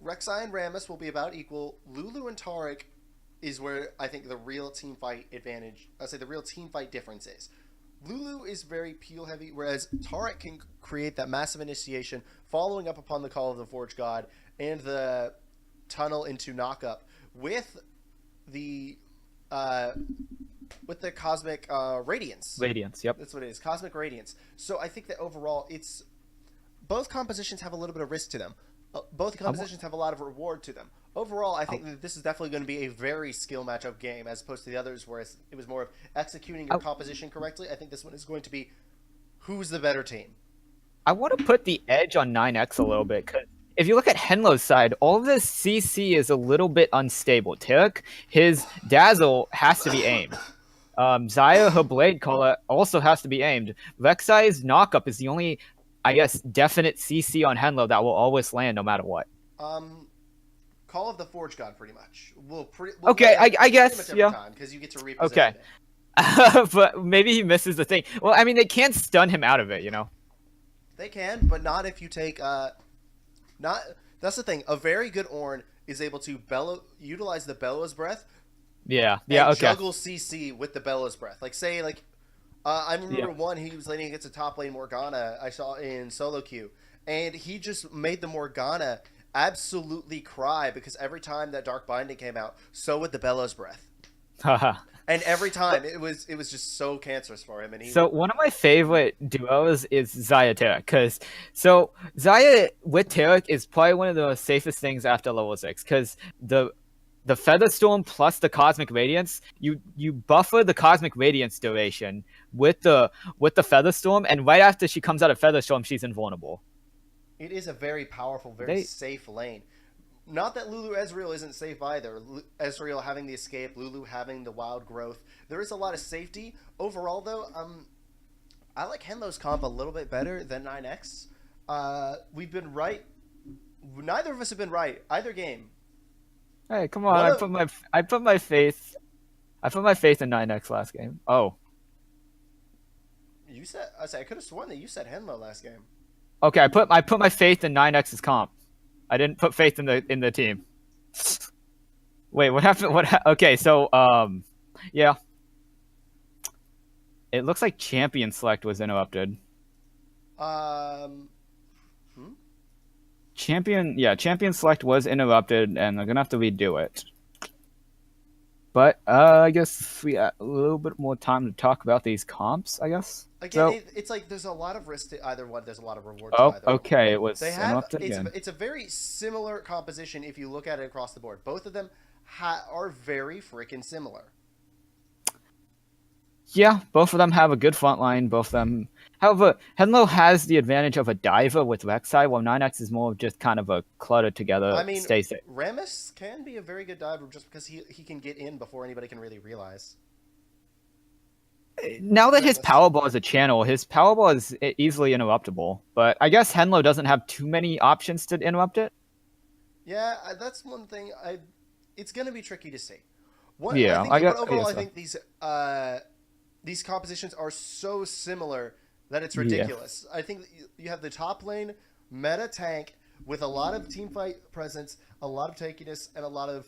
Rek'Sai and Rammus will be about equal. Lulu and Taric is where I think the real team fight advantage. I say the real team fight difference is. Lulu is very peel heavy, whereas Tarek can create that massive initiation, following up upon the call of the Forge God and the tunnel into knockup with the uh, cosmic radiance. Radiance, yep. That's what it is, cosmic radiance. So I think that overall, it's both compositions have a little bit of risk to them. Both compositions have a lot of reward to them. Overall, I think that this is definitely going to be a very skill matchup game as opposed to the others, where it was more of executing your composition correctly. I think this one is going to be who's the better team. I want to put the edge on 9X a little bit because if you look at Henlo's side, all of this CC is a little bit unstable. Tarek, his Dazzle has to be aimed. Zaya, her Blade Caller, also has to be aimed. Rek'Sai's Knockup is the only, I guess, definite CC on Henlo that will always land no matter what. Call of the Forge God, pretty much. We'll okay, I guess, yeah. Because you get to reposition okay. it. But maybe he misses the thing. Well, I mean, they can't stun him out of it, you know? They can, but not if you take... not. That's the thing. A very good Ornn is able to utilize the Bellows Breath. Yeah, and juggle CC with the Bellows Breath. Like, say, I remember one, he was laning against a top lane Morgana I saw in solo queue, and he just made the Morgana absolutely cry because every time that Dark Binding came out, so would the Bellows Breath. And every time it was just so cancerous for him. And one of my favorite duos is Zaya Tarek, because Zaya with Tarek is probably one of the safest things after level 6, because the Feather Storm plus the Cosmic Radiance, you buffer the Cosmic Radiance duration with the Feather Storm, and right after she comes out of Feather Storm, she's invulnerable. It is a very powerful, very safe lane. Not that Lulu Ezreal isn't safe either. Ezreal having the escape, Lulu having the wild growth. There is a lot of safety. Overall, though, I like Henlo's comp a little bit better than 9X. We've been right. Neither of us have been right either game. Hey, come on! I put my faith in 9X last game. Oh. You said I could have sworn that you said Henlo last game. Okay, I put my faith in 9X's comp. I didn't put faith in the team. Wait, what happened? Okay, so yeah. It looks like champion select was interrupted. Champion select was interrupted, and they're gonna have to redo it. But I guess we got a little bit more time to talk about these comps, I guess. Again, it's like there's a lot of risk to either one. There's a lot of reward to either okay. It was interrupted again. It's a very similar composition if you look at it across the board. Both of them are very freaking similar. Yeah, both of them have a good front line. Both of them. However, Henlo has the advantage of a diver with Rek'Sai, while 9X is more of just kind of a cluttered together. I mean, stay safe. Rammus can be a very good diver just because he can get in before anybody can really realize. Now that his Powerball is a channel, his Powerball is easily interruptible. But I guess Henlo doesn't have too many options to interrupt it. Yeah, that's one thing. It's going to be tricky to see. I think these compositions are so similar that it's ridiculous. Yeah. I think you have the top lane meta tank with a lot of team fight presence, a lot of tankiness, and a lot of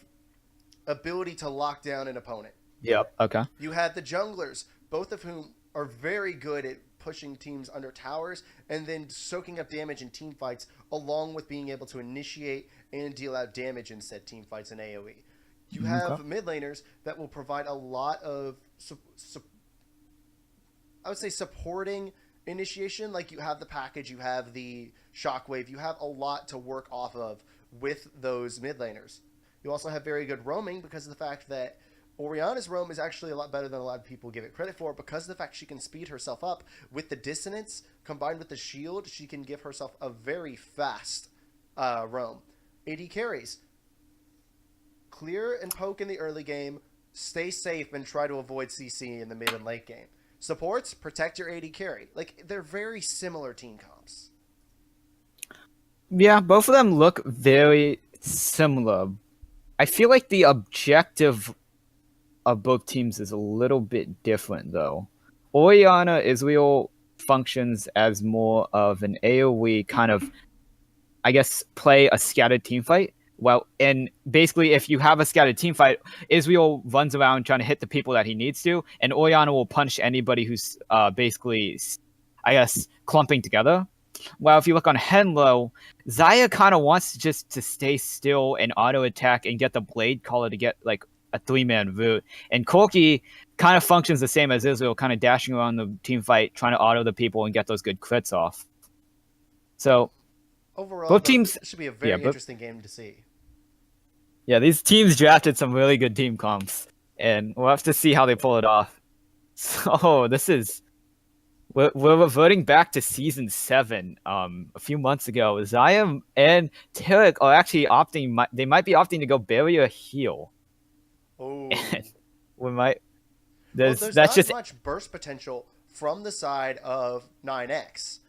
ability to lock down an opponent. Yep. Okay. You had the junglers, both of whom are very good at pushing teams under towers and then soaking up damage in team fights, along with being able to initiate and deal out damage in said team fights in AoE. You have mid laners that will provide a lot of I would say supporting initiation. Like you have the package, you have the shockwave, you have a lot to work off of with those mid laners. You also have very good roaming because of the fact that Orianna's roam is actually a lot better than a lot of people give it credit for, because of the fact she can speed herself up with the dissonance combined with the shield. She can give herself a very fast roam. AD carries, clear and poke in the early game, stay safe and try to avoid CC in the mid and late game. Supports, protect your AD carry. Like, they're very similar team comps. Yeah, both of them look very similar. I feel like the objective of both teams is a little bit different, though. Orianna Israel functions as more of an AoE kind of, I guess, play a scattered team fight, Well, and basically, if you have a scattered team fight, Israel runs around trying to hit the people that he needs to, and Oriana will punish anybody who's basically, I guess, clumping together. Well, if you look on Henlo, Zaya kind of wants just to stay still and auto attack and get the blade caller to get like a 3-man root. And Corki kind of functions the same as Israel, kind of dashing around the team fight, trying to auto the people and get those good crits off. So Overall, both though, teams, it should be a yeah, very but interesting game to see. yeah, these teams drafted some really good team comps, and we'll have to see how they pull it off. So this is we're reverting back to season 7. A few months ago, Zaya and Tarek are actually opting. They might be opting to go barrier heal. Oh. We might. Well, there's That's not just much burst potential from the side of 9X.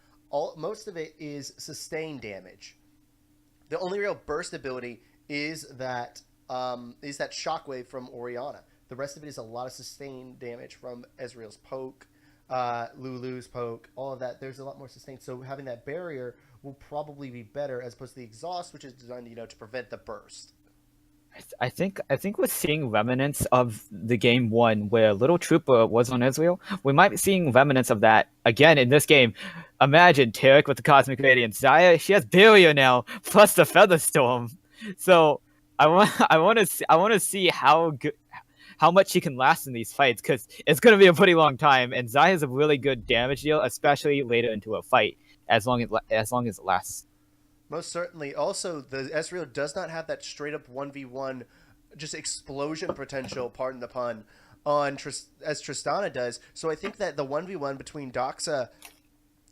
Most of it is sustained damage. The only real burst ability is that shockwave from Oriana. The rest of it is a lot of sustained damage from Ezreal's poke, Lulu's poke, all of that. There's a lot more sustained. So having that barrier will probably be better as opposed to the exhaust, which is designed, to prevent the burst. I think we're seeing remnants of the game 1 where Little Trooper was on Israel. We might be seeing remnants of that again in this game. Imagine Tarek with the Cosmic Radiance. Zaya, she has barrier now, plus the Feather Storm. So I want to see how much she can last in these fights, because it's going to be a pretty long time. And Zaya is a really good damage deal, especially later into a fight, as long as it lasts. Most certainly. Also, the Ezreal does not have that straight up 1v1 just explosion potential, pardon the pun, as Tristana does. So I think that the 1v1 between Doxa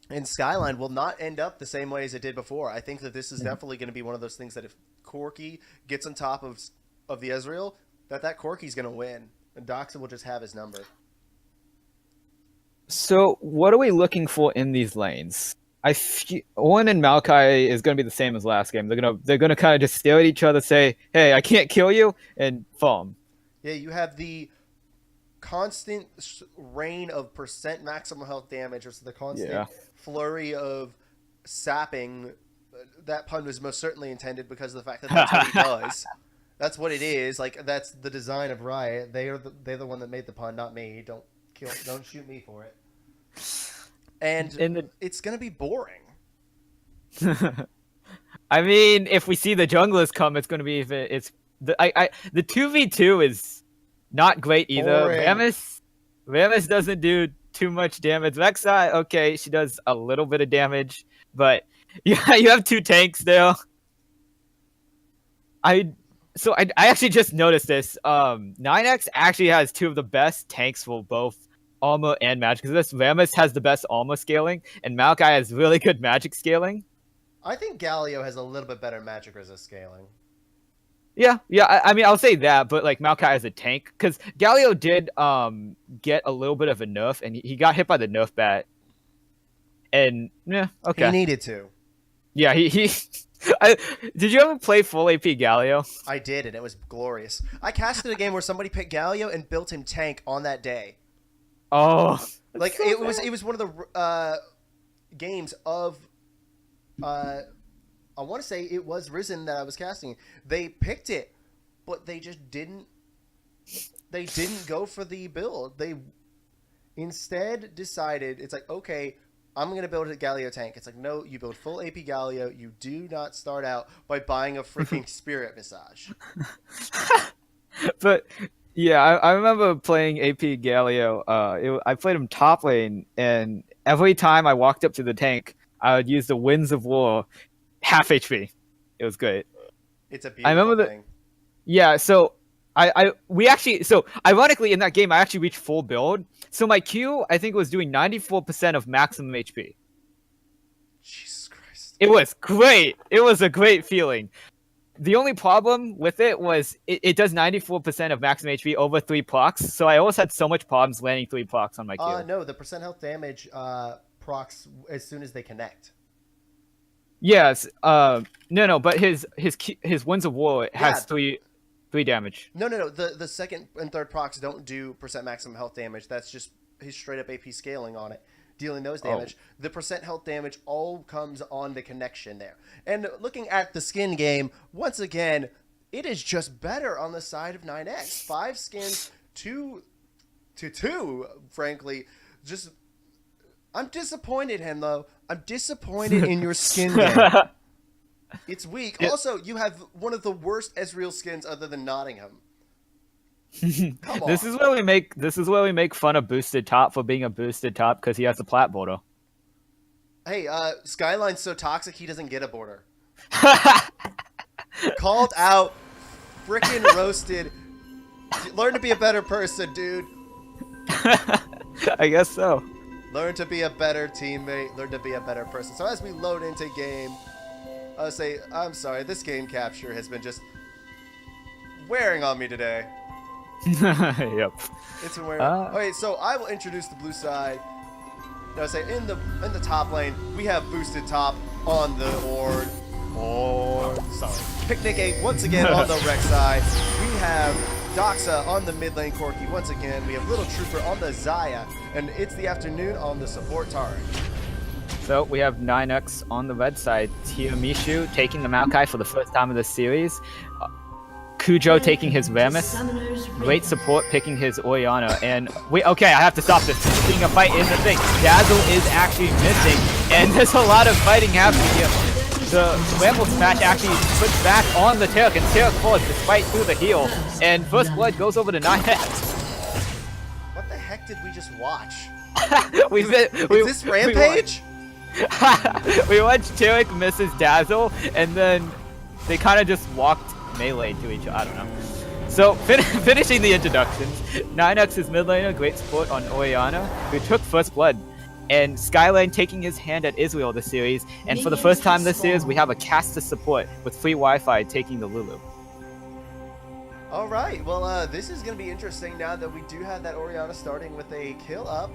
and Skyline will not end up the same way as it did before. I think that this is definitely going to be one of those things that if Corki gets on top of the Ezreal, that Corki's going to win. And Doxa will just have his number. So what are we looking for in these lanes? Owen and Maokai is going to be the same as last game. They're gonna kind of just stare at each other, say, "Hey, I can't kill you," and farm. Yeah, you have the constant rain of percent maximum health damage, or so the constant Yeah. flurry of sapping. That pun was most certainly intended because of the fact that that's what he does. That's what it is. Like, that's the design of Riot. They're the one that made the pun, not me. Don't shoot me for it. And it's gonna be boring. I mean, if we see the junglers come, it's going to be the 2v2 is not great either. Boring. Rammus doesn't do too much damage. Rek'Sai, okay, she does a little bit of damage, but yeah, you have 2 tanks there. I actually just noticed this. 9X actually has 2 of the best tanks for both armor and magic. Because this Rammus has the best armor scaling, and Maokai has really good magic scaling. I think Galio has a little bit better magic resist scaling. Yeah. I mean, I'll say that, but like Maokai as a tank, because Galio did get a little bit of a nerf, and he got hit by the nerf bat, and yeah, okay. He needed to. Yeah, he. Did you ever play full AP Galio? I did, and it was glorious. I casted a game where somebody picked Galio and built him tank on that day. Oh, Like, so it bad. was one of the games of I want to say it was Risen that I was casting. They picked it, but they just didn't. They didn't go for the build. They instead decided it's like, okay, I'm gonna build a Galio tank. It's like, no, you build full AP Galio. You do not start out by buying a freaking Spirit Visage. But yeah, I remember playing AP Galio. I played him top lane, and every time I walked up to the tank, I would use the Winds of War, half HP. It was great. It's a I remember beautiful thing. Yeah, so ironically in that game I actually reached full build. So my Q I think was doing 94% of maximum HP. Jesus Christ. It was great. It was a great feeling. The only problem with it was it does 94% of maximum HP over 3 procs, so I always had so much problems landing 3 procs on my Q. No, the percent health damage procs as soon as they connect. Yes, no, but his Winds of War has Yeah. 3 damage. No. The second and third procs don't do percent maximum health damage. That's just his straight up AP scaling on it. dealing those damage. The percent health damage all comes on the connection there. And looking at the skin game, once again, it is just better on the side of 9X. 5 skins, 2 to 2, frankly. Just, I'm disappointed, Henlo. I'm disappointed in your skin game. It's weak. Yeah. Also, you have one of the worst Ezreal skins other than Nottingham. Come on. This is where we make fun of boosted top for being a boosted top because he has the plat border. Hey, Skyline's so toxic he doesn't get a border. Called out, frickin' roasted. Learn to be a better person, dude. I guess so. Learn to be a better teammate. Learn to be a better person. So as we load into game, I'll say, I'm sorry, this game capture has been just wearing on me today. Yep. It's been wearing. Okay, so I will introduce the blue side. I'll say in the top lane we have boosted top on the Picnic 8 once again on the rec side. We have Doxa on the mid lane Corki once again. We have Little Trooper on the Zaya, and it's the afternoon on the support Tarek. So we have 9X on the red side. Tiramishu taking the Maokai for the first time of the series. Kujo taking his Rammus. Great support picking his Orianna. And okay, I have to stop this. Seeing a fight is the thing. Dazzle is actually missing, and there's a lot of fighting happening here. The Ramble Smash actually puts back on the Tarek, and Tarek falls despite through the heal. And first blood goes over to 9X. What the heck did we just watch? Is this Rampage? We watched Tarek misses Dazzle, and then they kind of just walked melee to each other. I don't know. So finishing the introductions, 9X's mid laner, great support on Orianna, who took first blood, and Skyline taking his hand at Israel this series. And for the first time this series, we have a caster support with free Wi-Fi taking the Lulu. All right, well, this is going to be interesting now that we do have that Orianna starting with a kill up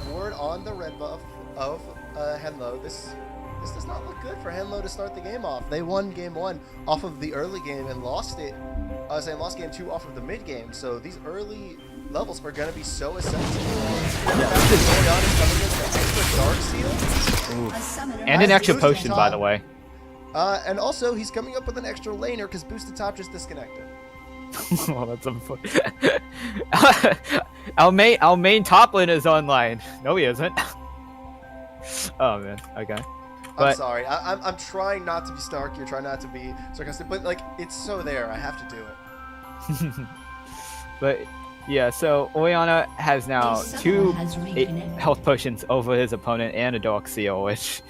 ward on the red buff of Henlo. This does not look good for Henlo to start the game off. They won game 1 off of the early game and lost it. I was saying lost game 2 off of the mid game. So these early levels are going to be so essential. Orianna's coming in with an extra Dark Seal. And an extra potion, by the way. And also, he's coming up with an extra laner because Boosted Top just disconnected. Oh, that's unfortunate. Our main top laner is online. No, he isn't. Oh man. Okay. I'm sorry. I'm trying not to be snarky. You're trying not to be sarcastic, but like it's so there. I have to do it. But yeah, so Orianna has now 2 health potions over his opponent and a Dark Seal, which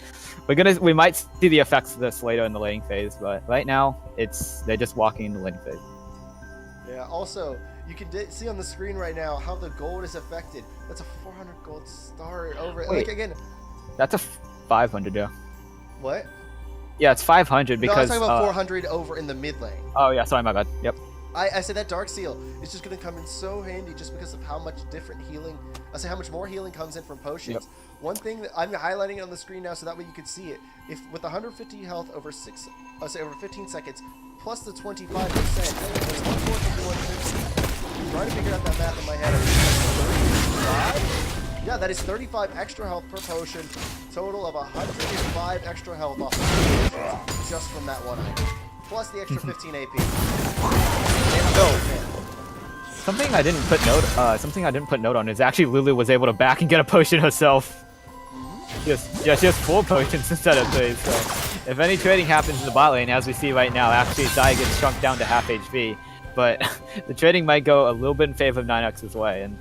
we might see the effects of this later in the laning phase. But right now, they're just walking in the laning phase. Yeah. Also, you can see on the screen right now how the gold is affected. That's a 400 gold start over. Wait, like again. That's a 500, yeah. What? Yeah, it's 500 because. No, I'm talking about 400 over in the mid lane. Oh yeah, sorry, my bad. Yep. I said that Dark Seal is just going to come in so handy just because of how much different healing. I say how much more healing comes in from potions. Yep. One thing that I'm highlighting it on the screen now, so that way you can see it. If with 150 health over over 15 seconds, plus the 25%, there's 150 to 150. I'm trying to figure out that math in my head. 35? Yeah, that is 35 extra health per potion. Total of 105 extra health off of potions just from that one item. Plus the extra 15 AP. Something I didn't put note on is actually Lulu was able to back and get a potion herself. Just 4 potions instead of 3. So if any trading happens in the bot lane, as we see right now, actually Zaya gets shrunk down to half HP. But the trading might go a little bit in favor of 9X's way. And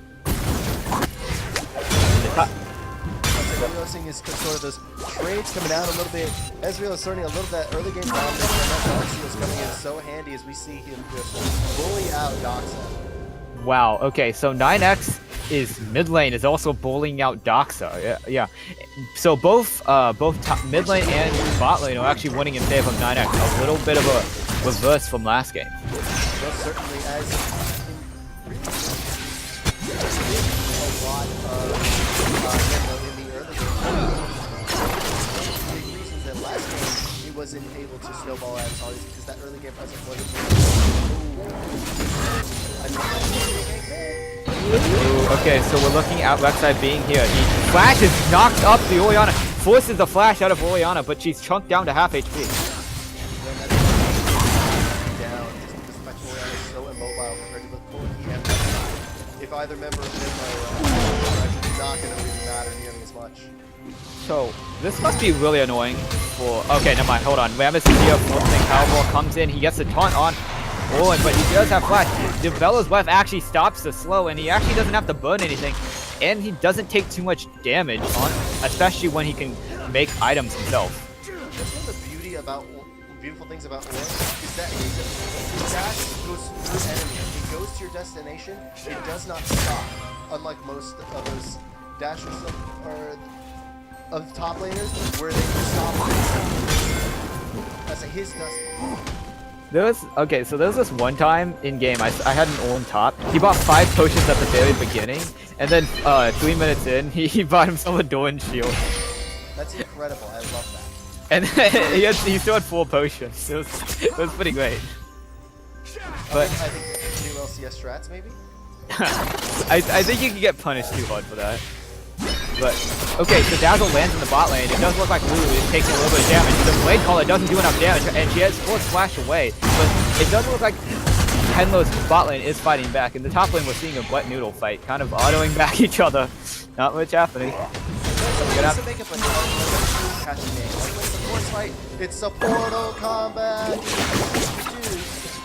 what we're seeing is sort of those trades coming out a little bit. Ezreal is starting a little bit early game dominance, and that Doxa is coming in so handy as we see him just bully out Doxa. Wow. Okay, so 9X is mid lane is also bullying out Doxa. Yeah. So both mid lane and bot lane are actually winning in favor of 9X. A little bit of a reverse from last game. Well, certainly as a lot of in the early game. Big reasons that last game he wasn't able to snowball out his holidays because that early game presence wasn't. Ooh, okay, so we're looking at Rek'Sai being here. He flashes, knocks up the Orianna, forces the flash out of Orianna, but she's chunked down to half HP. Down, just because the fact Orianna is so immobile compared to the Corki and Rek'Sai. If either member of Henlo is not going to really matter nearly as much. So, this must be really annoying for... Okay, never mind, hold on. Rammus is here, forcing Powerball comes in, he gets the taunt on Owen, but he does have flash. Develo's Web actually stops the slow, and he actually doesn't have to burn anything, and he doesn't take too much damage on, especially when he can make items himself. That's one of the beautiful things about Owen is that his dash goes through enemy. It goes to your destination. It does not stop, unlike most of those dashers of top laners where they stop. That's his doesn't. Okay, so there was this one time in game, I had an Owen top. He bought 5 potions at the very beginning, and then 3 minutes in, he bought himself a Doran shield. That's incredible. I love that. And he still had 4 potions. It was pretty great. But I think new LCS strats maybe. I think you can get punished too hard for that. But okay, so Dazzle lands in the bot lane. It does look like Lulu is taking a little bit of damage. The Blade Caller doesn't do enough damage, and she has forced Flash away. But it doesn't look like Henlo's bot lane is fighting back. In the top lane, we're seeing a wet noodle fight, kind of autoing back each other. Not much happening. It's a Portal combat.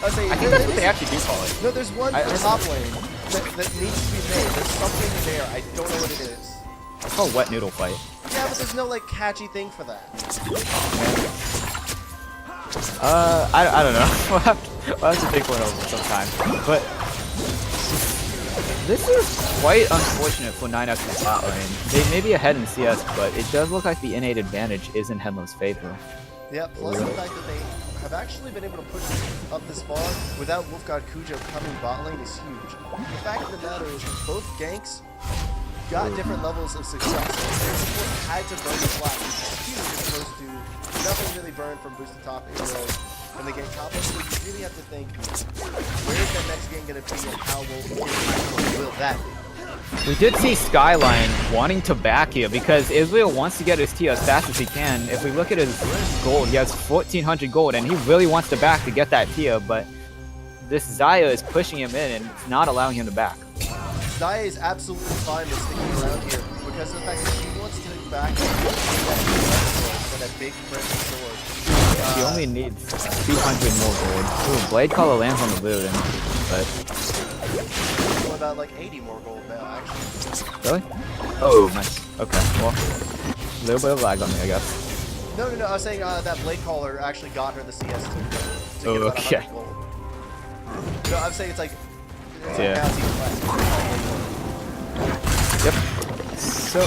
I think that's what they actually do call it. No, there's one top lane that needs to be made. There's something there. I don't know what it is. It's called wet noodle fight. Yeah, but there's no like catchy thing for that. I don't know. we'll have to think one over sometime. But this is quite unfortunate for 9X's bot lane. They may be ahead in CS, but it does look like the innate advantage is in Henlo's favor. Yeah, plus the fact that they have actually been able to push up this far without Wolfgod Kujo coming bot lane is huge. The fact of the matter is that both ganks got different levels of success. Their support had to burn the flash, which is huge as opposed to nothing really burned from boosted top in the gank top lane. So you really have to think, where is that next game going to be and how will that be? We did see Skyline wanting to back here because Israel wants to get his tier as fast as he can. If we look at his gold, he has 1400 gold and he really wants to back to get that tier, but this Xayah is pushing him in and it's not allowing him to back. Xayah is absolutely fine with sticking around here because of the fact that she wants to back that big friendly sword. He only needs 200 more gold. Ooh, Blade Caller lands on the boot, but... What about like 80 more gold now, actually? Really? Oh, nice. Okay, well, a little bit of lag on me, I guess. No, I was saying that Blade Caller actually got her the CS to Oh, get about okay. 100 gold. No, I'm saying it's like... Yeah. Now it's even less. Yep. So,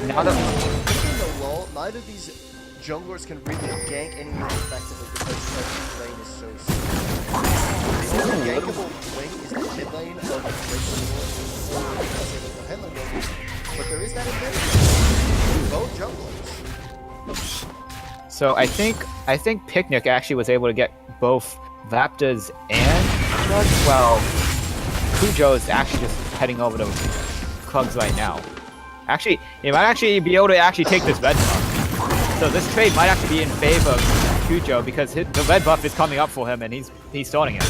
now that... In the lull, neither of these junglers can really gank anyone effectively because every lane is so small. The only gankable lane is the mid lane of the Henlo gank, but there is that advantage. Both junglers. So I think Picnic actually was able to get both Vaptors and Krugs, while Kujo is actually just heading over to Krugs right now. Actually, he might actually be able to actually take this red buff. So this trade might actually be in favor of Kujo because the red buff is coming up for him and he's starting it.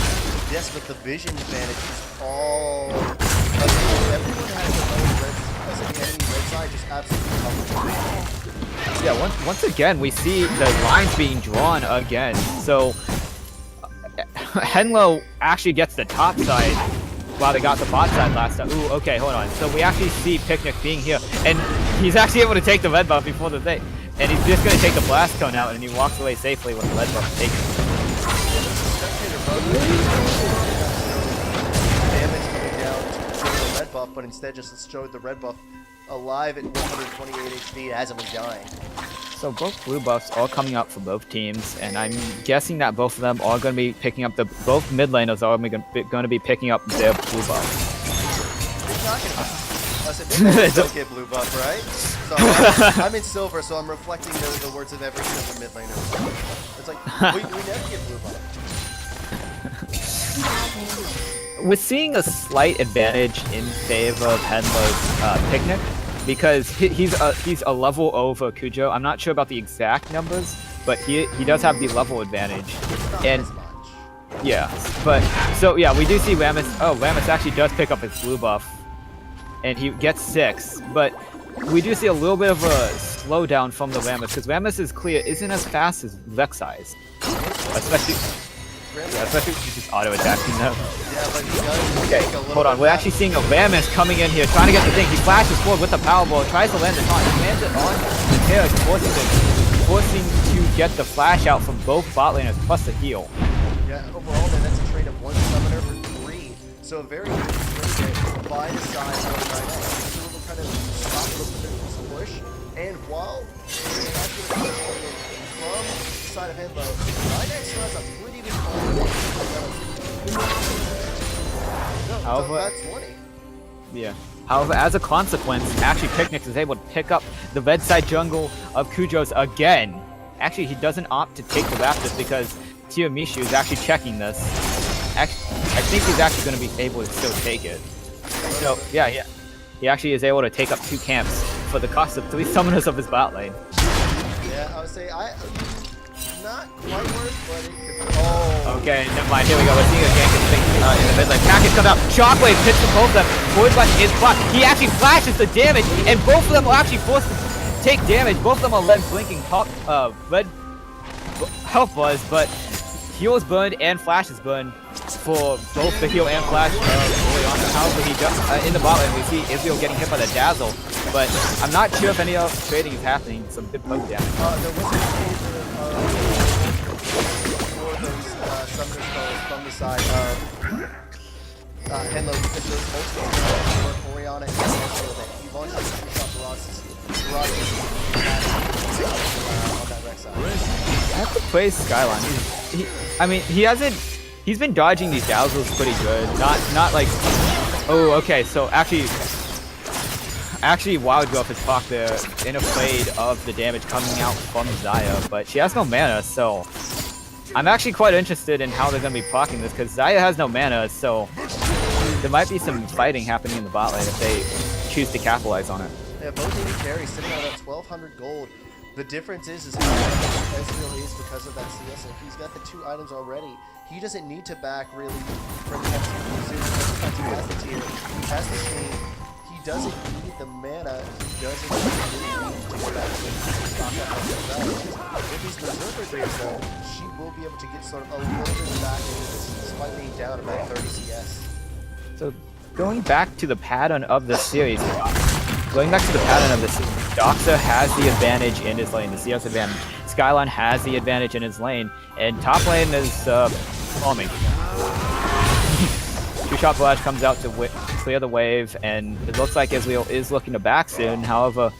Yes, but the vision advantage is all... everyone has the enemy red side just absolutely covered. Yeah, once again, we see the lines being drawn again. So Henlo actually gets the top side while they got the bot side last time. Ooh, okay, hold on. So we actually see Picnic being here, and he's actually able to take the red buff before the thing. And he's just going to take the blast cone out, and he walks away safely with the red buff taken. Damage coming down to the red buff, but instead just showed the red buff alive at 128 HP as it was dying. So both blue buffs all coming up for both teams, and I'm guessing that both of them are going to be picking up both mid laners are going to be picking up their blue buff. What are you talking about? I said, mid laners don't get blue buff, right? So I'm in silver, so I'm reflecting the words of every silver mid laner. It's like, we never get blue buff. we're seeing a slight advantage in favor of Henlo's Picnic because he's a level over Cujo. I'm not sure about the exact numbers, but he does have the level advantage. Not And as much. yeah, but so yeah, we do see Lamus. Oh, Lamus actually does pick up his blue buff, and he gets 6. But we do see a little bit of a slowdown from the Lamus because Lamus is clear isn't as fast as Vexeyes, especially when he's just auto attacking them. Yeah, but he does Okay, take a little hold on. bit We're back. actually seeing a Lamus coming in here, trying to get the thing. He flashes forward with the Powerball, tries to land it on. He lands it on the Terror, forcing to get the flash out from both bot laners plus the heal. Yeah, overall, then that's a trade of 1 summoner for 3. So a very good trade by the side of 9X. Able to kind of stop a little bit of this push. And while they're actually from the side of Henlo, 9X still has a pretty good However- that's 20. Yeah. However, as a consequence, actually Picnic is able to pick up the red side jungle of Kujo's again. Actually, he doesn't opt to take the Raptors because Tiramishu is actually checking this. Actually, I think he's actually going to be able to still take it. So, yeah. He actually is able to take up 2 camps for the cost of 3 summoners of his bot lane. Yeah, I would say not quite worth, but it could be. Oh. Okay, never mind. Here we go. We're seeing a gank in the mid lane. Package comes out. Shockwave hits the both of them. Forward slash is blocked. He actually flashes the damage, and both of them are actually forced to take damage. Both of them are red blinking red health buzz, but heal is burned and flash is burned for both the heal and flash early on. However, he does in the bot lane we see Israel getting hit by the dazzle, but I'm not sure if any else trading is happening. Some good poke damage. There was a favor for those summoner spells from the side of Henlo because those ultimates were Oriana and Henlo that he launched a shot barrage on that Rex side. I have to praise Skyline. I mean, he's been dodging these dazzles pretty good. Not like, oh, okay. So actually, Wild Growth is blocked there and afraid of the damage coming out from Xayah, but she has no mana, so I'm actually quite interested in how they're gonna be blocking this because Xayah has no mana, so there might be some fighting happening in the bot lane if they choose to capitalize on it. Yeah, both AD carries sitting on that 1,200 gold. The difference is how much Ezreal is because of that CS, and if he's got the 2 items already, he doesn't need to back really for the next few seasons. He has the tier, he has the chain, he doesn't need the mana, he doesn't really need to go back to stock up on the With these Berserker Graves though, she will be able to get sort of a little bit back into this despite being down about 30 CS. So going back to the pattern of the series, Doxa has the advantage in his lane, the CS advantage. Skyline has the advantage in his lane, and top lane is farming. 2-shot flash comes out to clear the wave, and it looks like Israel is looking to back soon. However,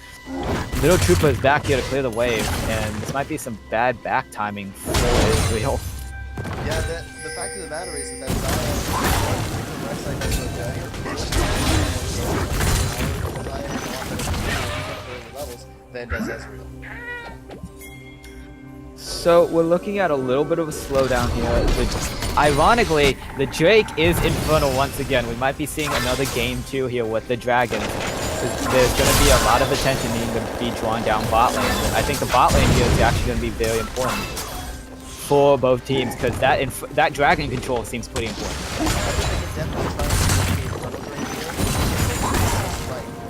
Little Trooper is back here to clear the wave, and this might be some bad back timing for Israel. Yeah, the fact of the matter is that than does Ezreal. So we're looking at a little bit of a slowdown here. Ironically, the Drake is Infernal once again. We might be seeing another game 2 here with the Dragons. There's going to be a lot of attention needing to be drawn down bot lane. And I think the bot lane here is actually going to be very important for both teams because that Dragon control seems pretty important.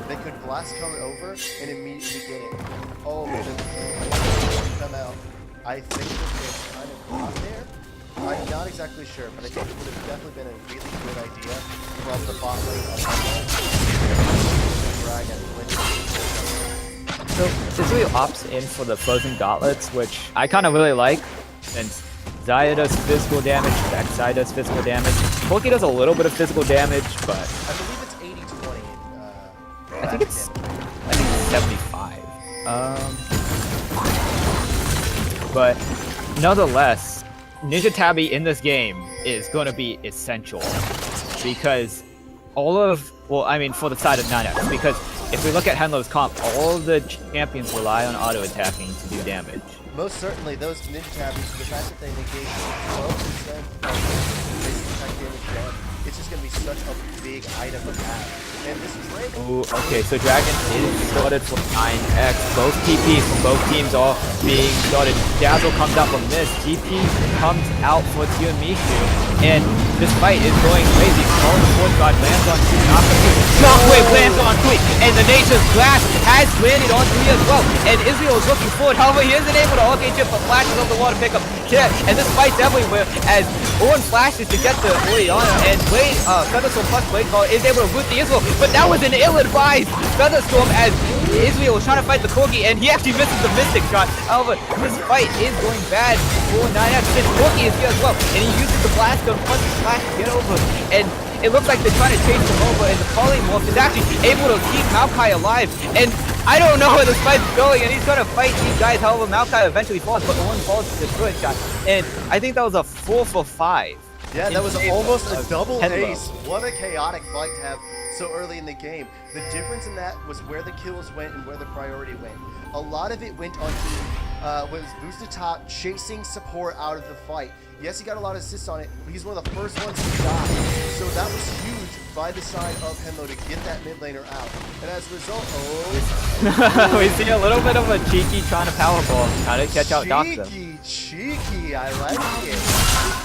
They could blast cover over and immediately get it. Oh, come out. I think that kind of got there. I'm not exactly sure, but I think it would have definitely been a really good idea from the bot lane of Dragon. So this really opts in for the Frozen Gauntlets, which I kind of really like, since Xayah does physical damage, Vexeyes does physical damage. Pokey does a little bit of physical damage, but I believe it's 80-20. I think it's 75. But nonetheless, Ninja Tabi in this game is going to be essential because for the side of 9X, because if we look at Henlo's comp, all of the champions rely on auto attacking to do damage. Most certainly, those Ninja Tabbies, the fact that they negate 12% of basic attack damage down, it's it's just going to be such a big item to have. And this Drake... Ooh, okay, so Dragon is started for 9x. Both TPs from both teams are being started. Dazzle comes out from this. GP comes out for Tiramisu. And this fight is going crazy. All the Force God lands on two. Shockwave lands on three. And the Nature's Blast has landed on three as well. And Israel is looking forward. However, he isn't able to arcade chip, but flashes over the wall to pick up Kit. And this fight's everywhere as Owen flashes to get the Oriana. And Blade, Featherstorm plus Blade Call is able to root the Israel. But that was an ill-advised Featherstorm as Israel was trying to fight the Corgi, and he actually misses the Mystic shot. However, this fight is going bad for 9X. This Corgi is here as well, and he uses the blast gun plus the flash to get over. And it looks like they're trying to chase him over, and the Polymorph is actually able to keep Maokai alive. And I don't know where this fight's going, and he's trying to fight these guys. However, Maokai eventually falls, but the one falls to the good shot. And I think that was a 4 for 5. Yeah, that was almost a double Henlo. ace. What a chaotic fight to have so early in the game. The difference in that was where the kills went and where the priority went. A lot of it went on was boosted top, chasing support out of the fight. Yes, he got a lot of assists on it, but he's one of the first ones to die. So that was huge by the side of Henlo to get that mid laner out. And as a result, We see a little bit of a cheeky trying to powerball, trying to catch out Doxa. cheeky, I like it.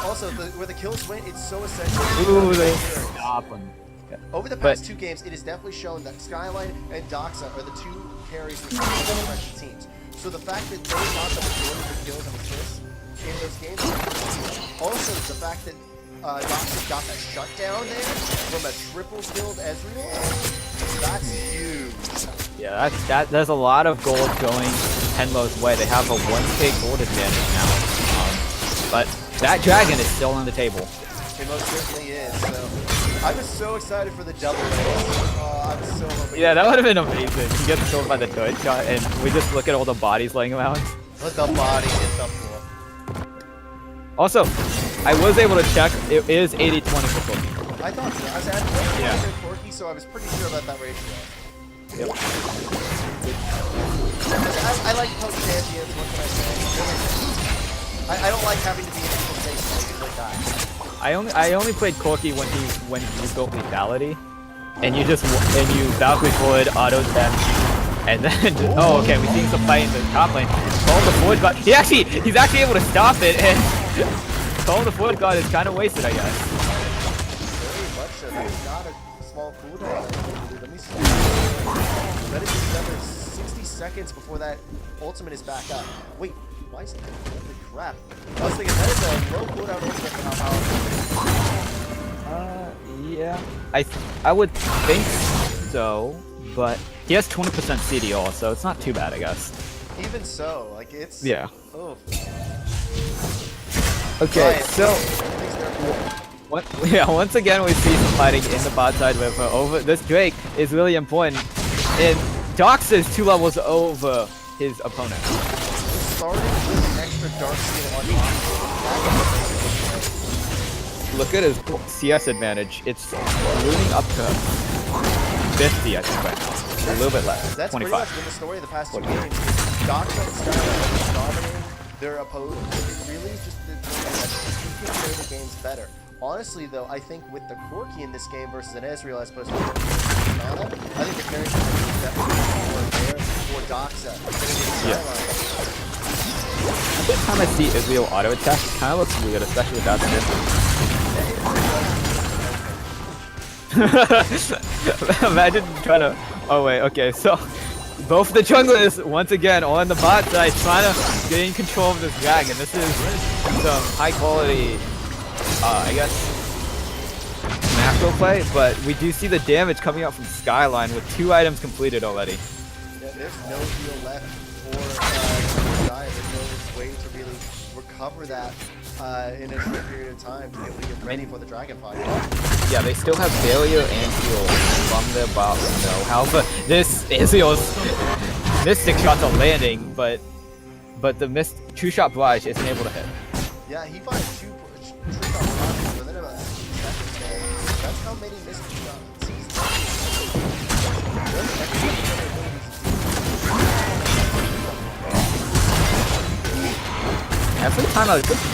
Also, where the kills went, it's so essential. Ooh, they stop him. Over the past 2 games, it has definitely shown that Skyline and Doxa are the 2 carries for the teams. So the fact that they got the majority of the kills and assists in those games, also the fact that Doxa got that shutdown there from a triple killed Ezreal, that's huge. Yeah, there's a lot of gold going Henlo's way. They have a 1k gold advantage now. But that dragon is still on the table. It most certainly is. So I was so excited for the double ace. I was so hoping. Yeah, that would have been amazing. You get killed by the turret shot, and we just look at all the bodies laying around. Let the body hit the floor. Also, I was able to check. It is 80-20 for Corki. I thought so. I was at Corki, so I was pretty sure about that ratio. Yep. I like post champions. What can I say? I don't like having to be in people's faces. I usually die. I only played Corki when you built lethality, and you Valkyrie forward auto them, and then oh okay, we see some fight in the top lane. Call the forward guard. He's actually able to stop it, and Call the forward guard is kind of wasted, I guess. Very much so. That is not a small cooldown. Let me see. Let it be another 60 seconds before that ultimate is back up. Wait. Why is it? Holy crap. I was thinking that is a low cooldown ultimate for how powerful it is. Yeah. I would think so, but he has 20% CDR, so it's not too bad, I guess. Even so, like it's... Yeah. Oh. Okay, Ryan, so... once again we see some fighting in the bot side with over... This Drake is really important, and Dox is 2 levels over his opponent. Starting with an extra dark skin on Look at his CS advantage. It's looting up to 50, I think, right now. A little bit less. That's 25. pretty much been the story of the past 2 games. Doxa and Skyline dominating their opponent. It really just who can play the games better. Honestly, though, I think with the Corki in this game versus an Ezreal as opposed to Nana, I think the carry is definitely more there for Doxa than it is Skyline. Every time I see Israel auto attack, it kind of looks weird, especially without this. Imagine trying to. Oh wait, okay, so both the junglers once again on the bot side trying to gain control of this dragon. This is some high quality, I guess, macro play, but we do see the damage coming out from Skyline with 2 items completed already. Yeah, there's no heal left for Giant. There's no way to really recover that in a short period of time to be able to get ready for the dragon fight. Yeah, they still have barrier and heal from their bot window. However, this Israel's Mystic shots are landing, but the True Shot Barrage isn't able to hit. Yeah, he fired 2 true shot barrages within about 60 seconds there. That's how many Mystic shots he's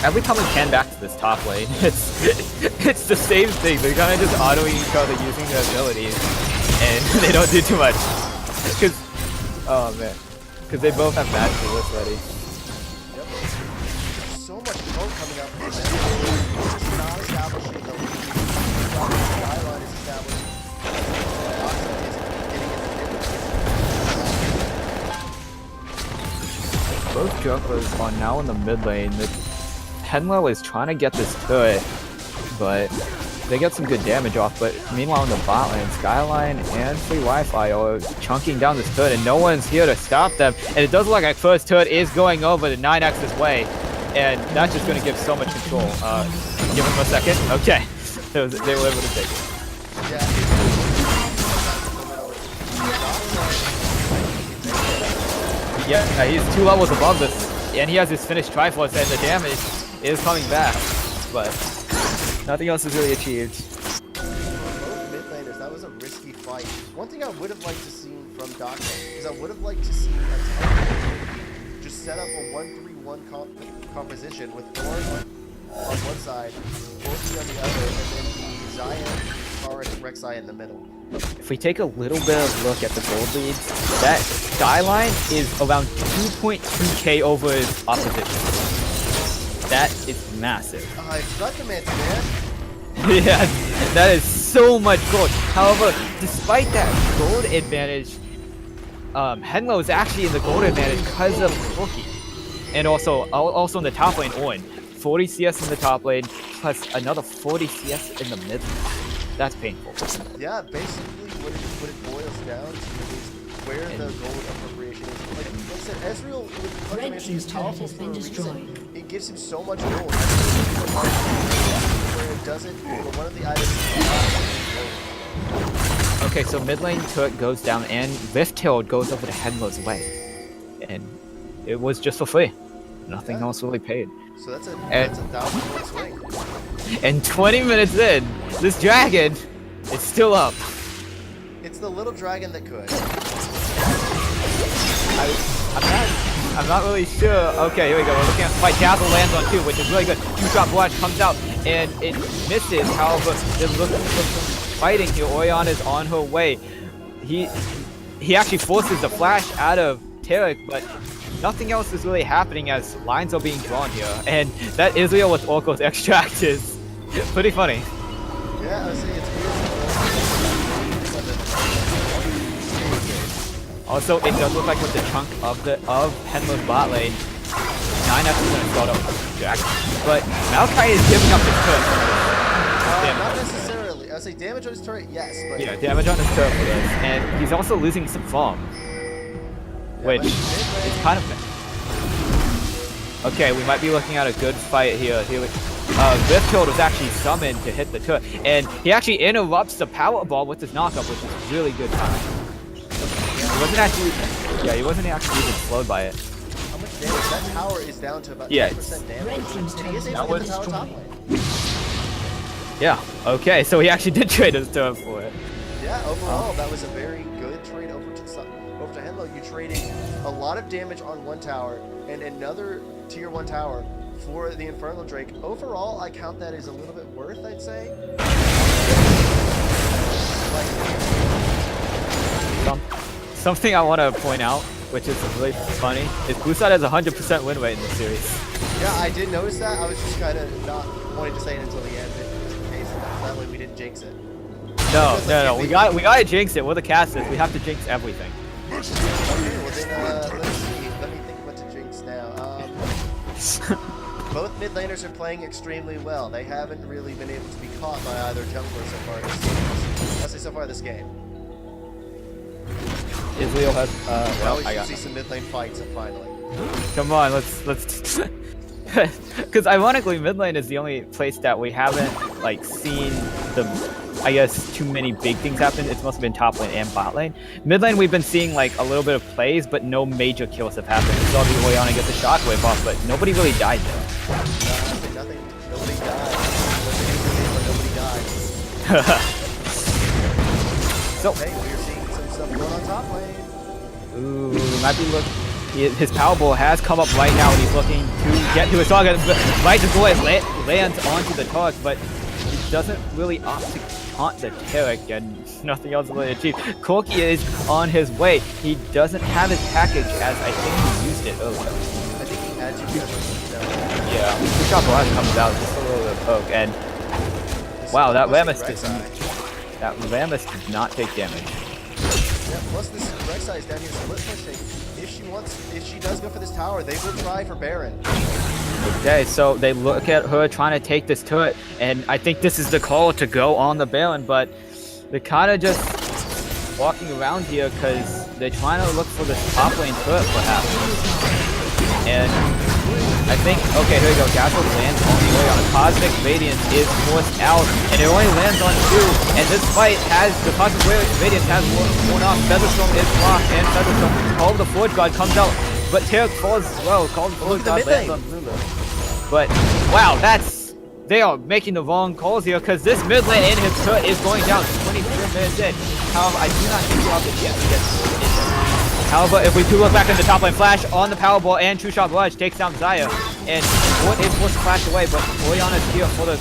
every time we pan back to this top lane, it's the same thing. They're kind of just autoing each other using their abilities, and they don't do too much. Because, oh man, because they both have bad tools ready. Yep. So much code coming up. This is not establishing the lead. Skyline is established. Both junglers are now in the mid lane. Henlo is trying to get this turret, but they get some good damage off. But meanwhile in the bot lane, Skyline and Free Wi-Fi are chunking down this turret, and no one's here to stop them. And it does look like first turret is going over the 9X's way, and that's just going to give so much control. Give him a second. Okay, they were able to take it. Yeah, he's 2 levels above this, and he has his finished Triforce, and the damage is coming back, but nothing else is really achieved. Both mid laners, that was a risky fight. One thing I would have liked to see from Doctor is I would have liked to see a just set up a 1-3-1 composition with Thorn on one side, Forky on the other, and then the Zion, Taurus, Rek'Sai in the middle. If we take a little bit of a look at the gold leads, that Skyline is around 2.2k over his opposition. That is massive. It's not the man. Yeah, that is so much gold. However, despite that gold advantage, Henlo is actually in the gold advantage because of Forky. And also in the top lane, Owen. 40 CS in the top lane, plus another 40 CS in the mid lane. That's painful. Yeah, basically what it boils down to is where the gold appropriation is. Like I said, Ezreal with Fundamentally is powerful for a reason. It gives him so much gold. Where it doesn't, one of the items is okay, so mid lane turret goes down and Rift Herald goes over to Henlo's way. And it was just for free. Nothing else really paid. So that's a 1,000-point swing. And 20 minutes in, this dragon is still up. It's the little dragon that could. I'm not really sure. Okay, here we go. We're looking at the fight. Dazzle lands on 2, which is really good. 2-drop watch comes out, and it misses. However, they're looking for some fighting here. Orion is on her way. He actually forces the flash out of Tarek, but nothing else is really happening as lines are being drawn here. And that Israel with Oracle's extract is pretty funny. Yeah, I would say it's weird. Also, it does look like with the chunk of Henlo's bot lane, 9F is going to start up Jack. But Maokai is giving up his turret. Not necessarily. I would say damage on his turret, yes. But yeah, damage on his turret for this. And he's also losing some farm. Which is kind of... Okay, we might be looking at a good fight here. Rift Herald was actually summoned to hit the turret, and he actually interrupts the power ball with his knockup, which is really good time. He wasn't actually even slowed by it. How much damage? That tower is down to about 10% damage. And he is able to get the tower top lane. Yeah, okay, so he actually did trade his turret for it. Yeah, overall, that was a very good trade over to Henlo. You traded a lot of damage on one tower and another tier 1 tower for the Infernal Drake. Overall, I count that as a little bit worth, I'd say. Something I want to point out, which is really funny, is Blue Side has 100% win rate in this series. Yeah, I did notice that. I was just kind of not wanting to say it until the end, just in case that way we didn't jinx it. No, we gotta jinx it. We're the casters. We have to jinx everything. Okay, well then, let's see. Let me think what to jinx now. Both mid laners are playing extremely well. They haven't really been able to be caught by either jungler so far this series. I'll say so far this game. Israel has, well, we should see some mid lane fights finally. Come on, let's because ironically mid lane is the only place that we haven't like seen I guess too many big things happen. It's mostly been top lane and bot lane. Mid lane we've been seeing like a little bit of plays, but no major kills have happened. We saw the Oriana get the shockwave off, but nobody really died there. Nothing. Nobody died. Nobody died. So hey, we're seeing some stuff going on top lane. ooh, we might be his power ball has come up right now, and he's looking to get to his target. Right to go and lands onto the target, but he doesn't really opt to taunt the Tarek, and nothing else really achieved. Corky is on his way. He doesn't have his package, as I think he used it earlier. I think he had to. Yeah, the shot blast comes out just a little bit of poke, and wow, that Rammus did not take damage. Yeah, plus this Rek'Sai is down here split pushing. If she does go for this tower, they will try for Baron. Okay, so they look at her trying to take this turret, and I think this is the call to go on the Baron, but they're kind of just walking around here because they're trying to look for this top lane turret, perhaps. And I think, okay, here we go. Dazzle lands on the way on a Cosmic Radiance is forced out, and it only lands on 2. And this fight has the Cosmic Radiance has worn off. Featherstorm is blocked, and Featherstorm, Call of the Forge God comes out, but Tarek falls as well. Call of the Forge God lands on Lulu. But wow, they are making the wrong calls here because this mid lane in his turret is going down 24 minutes in. However, I do not think we'll have the chance to get in there. However, if we do look back in the top lane, Flash on the Powerball and True Shot Barrage takes down Xayah. And Ford is forced to flash away, but Orianna is here for the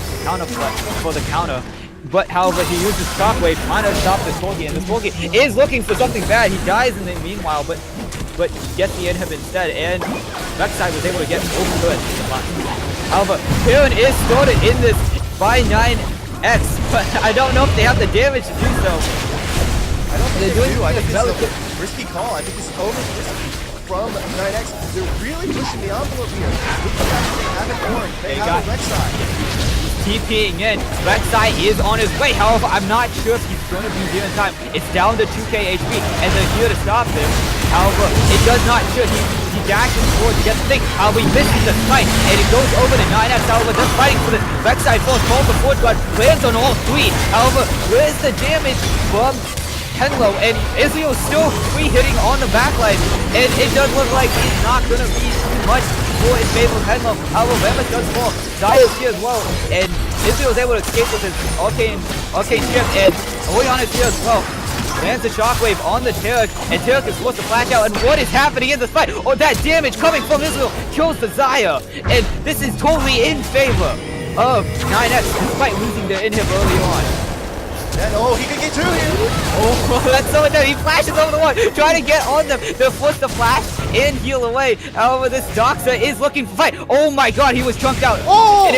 counter. But however, he uses Shockwave trying to stop this Corgi, and this Corgi is looking for something bad. He dies in the meanwhile, but gets the inhib instead, and Rek'Sai was able to get over it. However, Baron is started in this by 9x, but I don't know if they have the damage to do so. I don't think they do. I think it's a risky call. I think this is over risky from 9x. They're really pushing the envelope here. Look at the fact that they have an Ornn. They have a Rek'Sai. TPing in. Rek'Sai is on his way. However, I'm not sure if he's going to be here in time. It's down to 2k HP, and they're here to stop him. However, it does not shoot. He dashes forward to get the thing. However, he misses the strike, and it goes over to 9x. However, just fighting for the Rek'Sai falls. Call the Forge God lands on all 3. However, where's the damage from Henlo? And Israel's still free hitting on the backline, and it does look like he's not going to be much for in favor of Henlo. However, Rammus does fall. Xayah's here as well, and Israel's able to escape with his arcane chip, and Orianna's here as well. Lands the shockwave on the Tarek, and Tarek is forced to flash out, and what is happening in this fight? Oh, that damage coming from Israel kills the Xayah, and this is totally in favor of 9x despite losing their inhib early on. And oh, he can get 2 here! Oh, that's so intense. He flashes over the wall, trying to get on them. They're forced to flash and heal away. However, this Doxa is looking for fight. Oh my god, he was chunked out. Oh!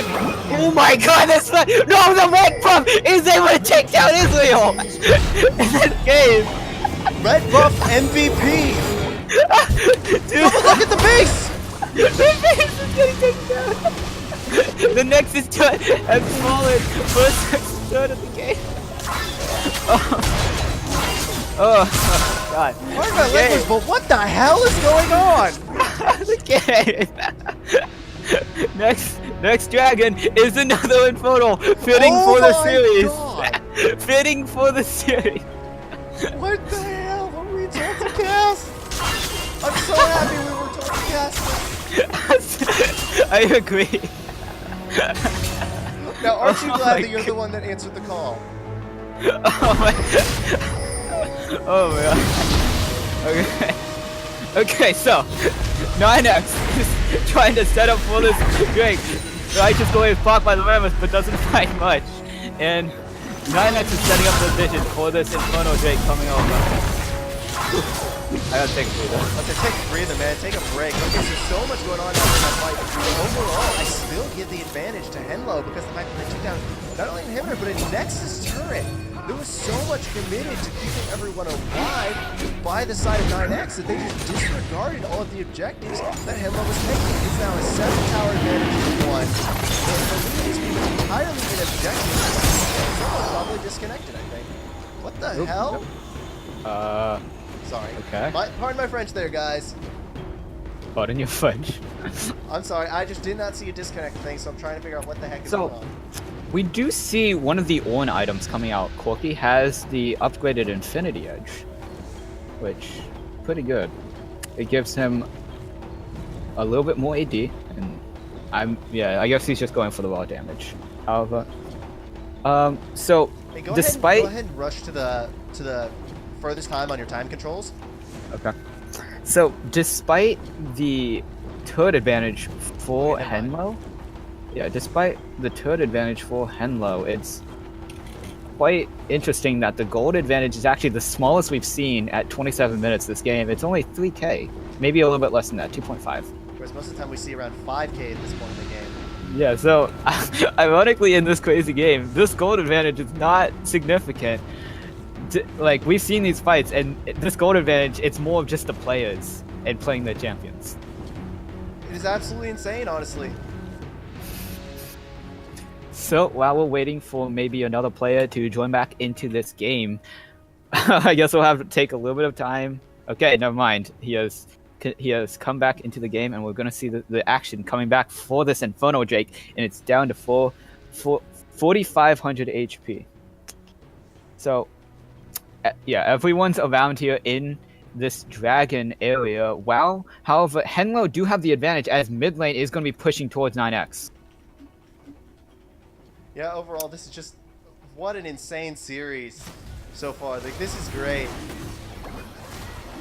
Oh my god, this fight. No, the red buff is able to take down Israel in this game. Red buff MVP! Dude, look at the base! The base is getting taken down. The Nexus turret has fallen first turn of the game. Oh god. Pardon my language, but what the hell is going on? The game. Next dragon is another Inferno, fitting for the series. God. Fitting for the series. What the hell? Were we told to cast? I'm so happy we were told to cast. I agree. Now, aren't you glad that you're the one that answered the call? Oh my god. Oh my god. Okay, so 9x is trying to set up for this Drake. Righteous Glory is blocked by the Rammus, but doesn't fight much. And 9x is setting up the vision for this Inferno Drake coming over. I gotta take a breather. Okay, take a breather, man. Take a break. Okay, there's so much going on now in that fight. Overall, I still give the advantage to Henlo because the fact that they took down not only an inhibitor, but a Nexus turret. There was so much committed to keeping everyone alive by the side of 9x that they just disregarded all of the objectives that Henlo was taking. It's now a 7-tower advantage to 1. The lead is entirely in objectives. Someone probably disconnected, I think. What the hell? Sorry. Okay. Pardon my French there, guys. Pardon your French. I'm sorry, I just did not see a disconnect thing, so I'm trying to figure out what the heck is going on. We do see one of the Ornn items coming out. Corky has the upgraded Infinity Edge, which pretty good. It gives him a little bit more AD, and I guess he's just going for the raw damage. However, so hey, go despite ahead and rush to the furthest time on your time controls. Okay. So, despite the turret advantage for Okay, never mind. Henlo, yeah, despite the turret advantage for Henlo, it's quite interesting that the gold advantage is actually the smallest we've seen at 27 minutes this game. It's only 3k, maybe a little bit less than that, 2.5. Whereas most of the time we see around 5K at this point in the game. Yeah, so ironically in this crazy game, this gold advantage is not significant. Like, we've seen these fights, and this gold advantage, it's more of just the players and playing their champions. It is absolutely insane, honestly. So while we're waiting for maybe another player to join back into this game, I guess we'll have to take a little bit of time. Okay, never mind. He has come back into the game, and we're gonna see the action coming back for this Inferno Drake, and it's down to 4,500 HP. So yeah, everyone's around here in this dragon area. Wow. However, Henlo do have the advantage as mid lane is going to be pushing towards 9x. Yeah, overall, this is just what an insane series so far. Like, this is great.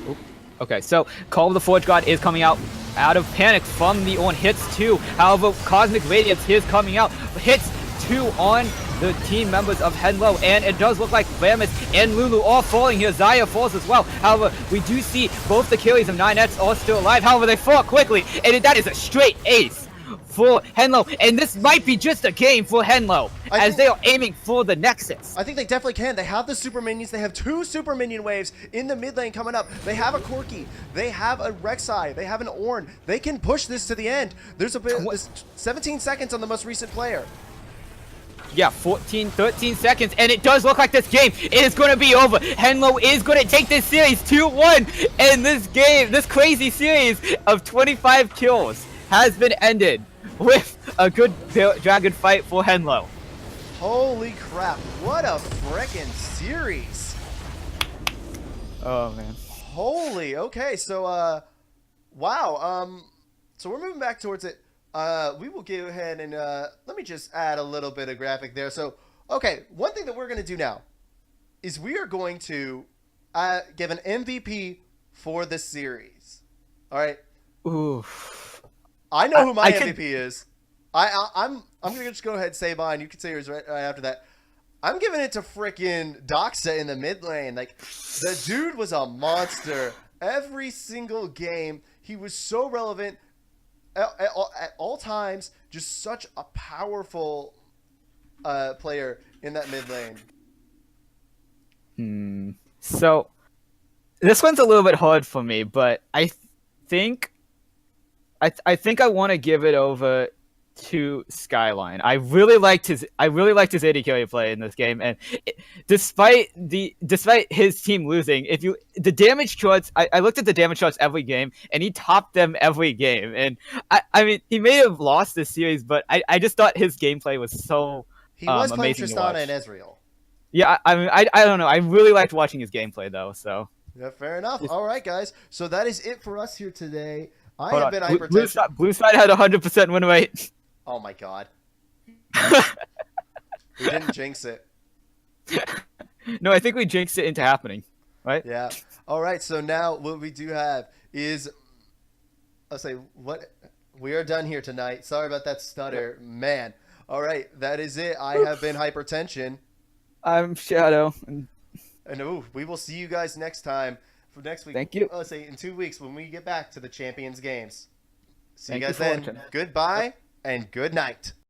Oop. Okay, so Call of the Forge God is coming out of panic from the on hits 2. However, Cosmic Radiance is coming out. Hits 2 on the team members of Henlo, and it does look like Rammus and Lulu all falling here. Zaya falls as well. However, we do see both the Achilles of 9x are still alive. However, they fall quickly, and that is a straight ace for Henlo, and this might be just a game for Henlo as they are aiming for the Nexus. I think they definitely can. They have the super minions. They have 2 super minion waves in the mid lane coming up. They have a Corki. They have a Rek'Sai. They have an Ornn. They can push this to the end. There's a bit. There's 17 seconds on the most recent player. Yeah, 13 seconds, and it does look like this game is going to be over. Henlo is going to take this series 2-1, and this game, this crazy series of 25 kills has been ended with a good dragon fight for Henlo. Holy crap. What a frickin' series. Oh, man. Holy. Okay, so, wow. So we're moving back towards it. We will go ahead and let me just add a little bit of graphic there. So, okay, one thing that we're going to do now is we are going to give an MVP for this series. All right. Ooh. I know who my MVP is. I'm going to just go ahead and say mine. You can say yours right after that. I'm giving it to frickin' Doxa in the mid lane. Like, the dude was a monster. Every single game, he was so relevant. At all times, just such a powerful player in that mid lane. So, this one's a little bit hard for me, but I think I want to give it over to Skyline. I really liked his AD carry play in this game, and despite his team losing, the damage charts, I looked at the damage charts every game, and he topped them every game. And I mean, he may have lost this series, but I just thought his gameplay was so He was playing amazing Tristana and Ezreal. Yeah, I mean, I don't know. I really liked watching his gameplay though. So Yeah, fair enough. All right, guys. So that is it for us here today. I hold have on. been hypertension. Blue side had 100% win rate. Oh my god. We didn't jinx it. No, I think we jinxed it into happening, right? Yeah. All right. So now what we do have is, I'll say what we are done here tonight. Sorry about that stutter, man. All right, that is it. I have been hypertension. I'm Shadow. And we will see you guys next time for next week. Thank you. Let's say in 2 weeks when we get back to the Champions Games. See Thank you you guys for then. watching. Goodbye and good night.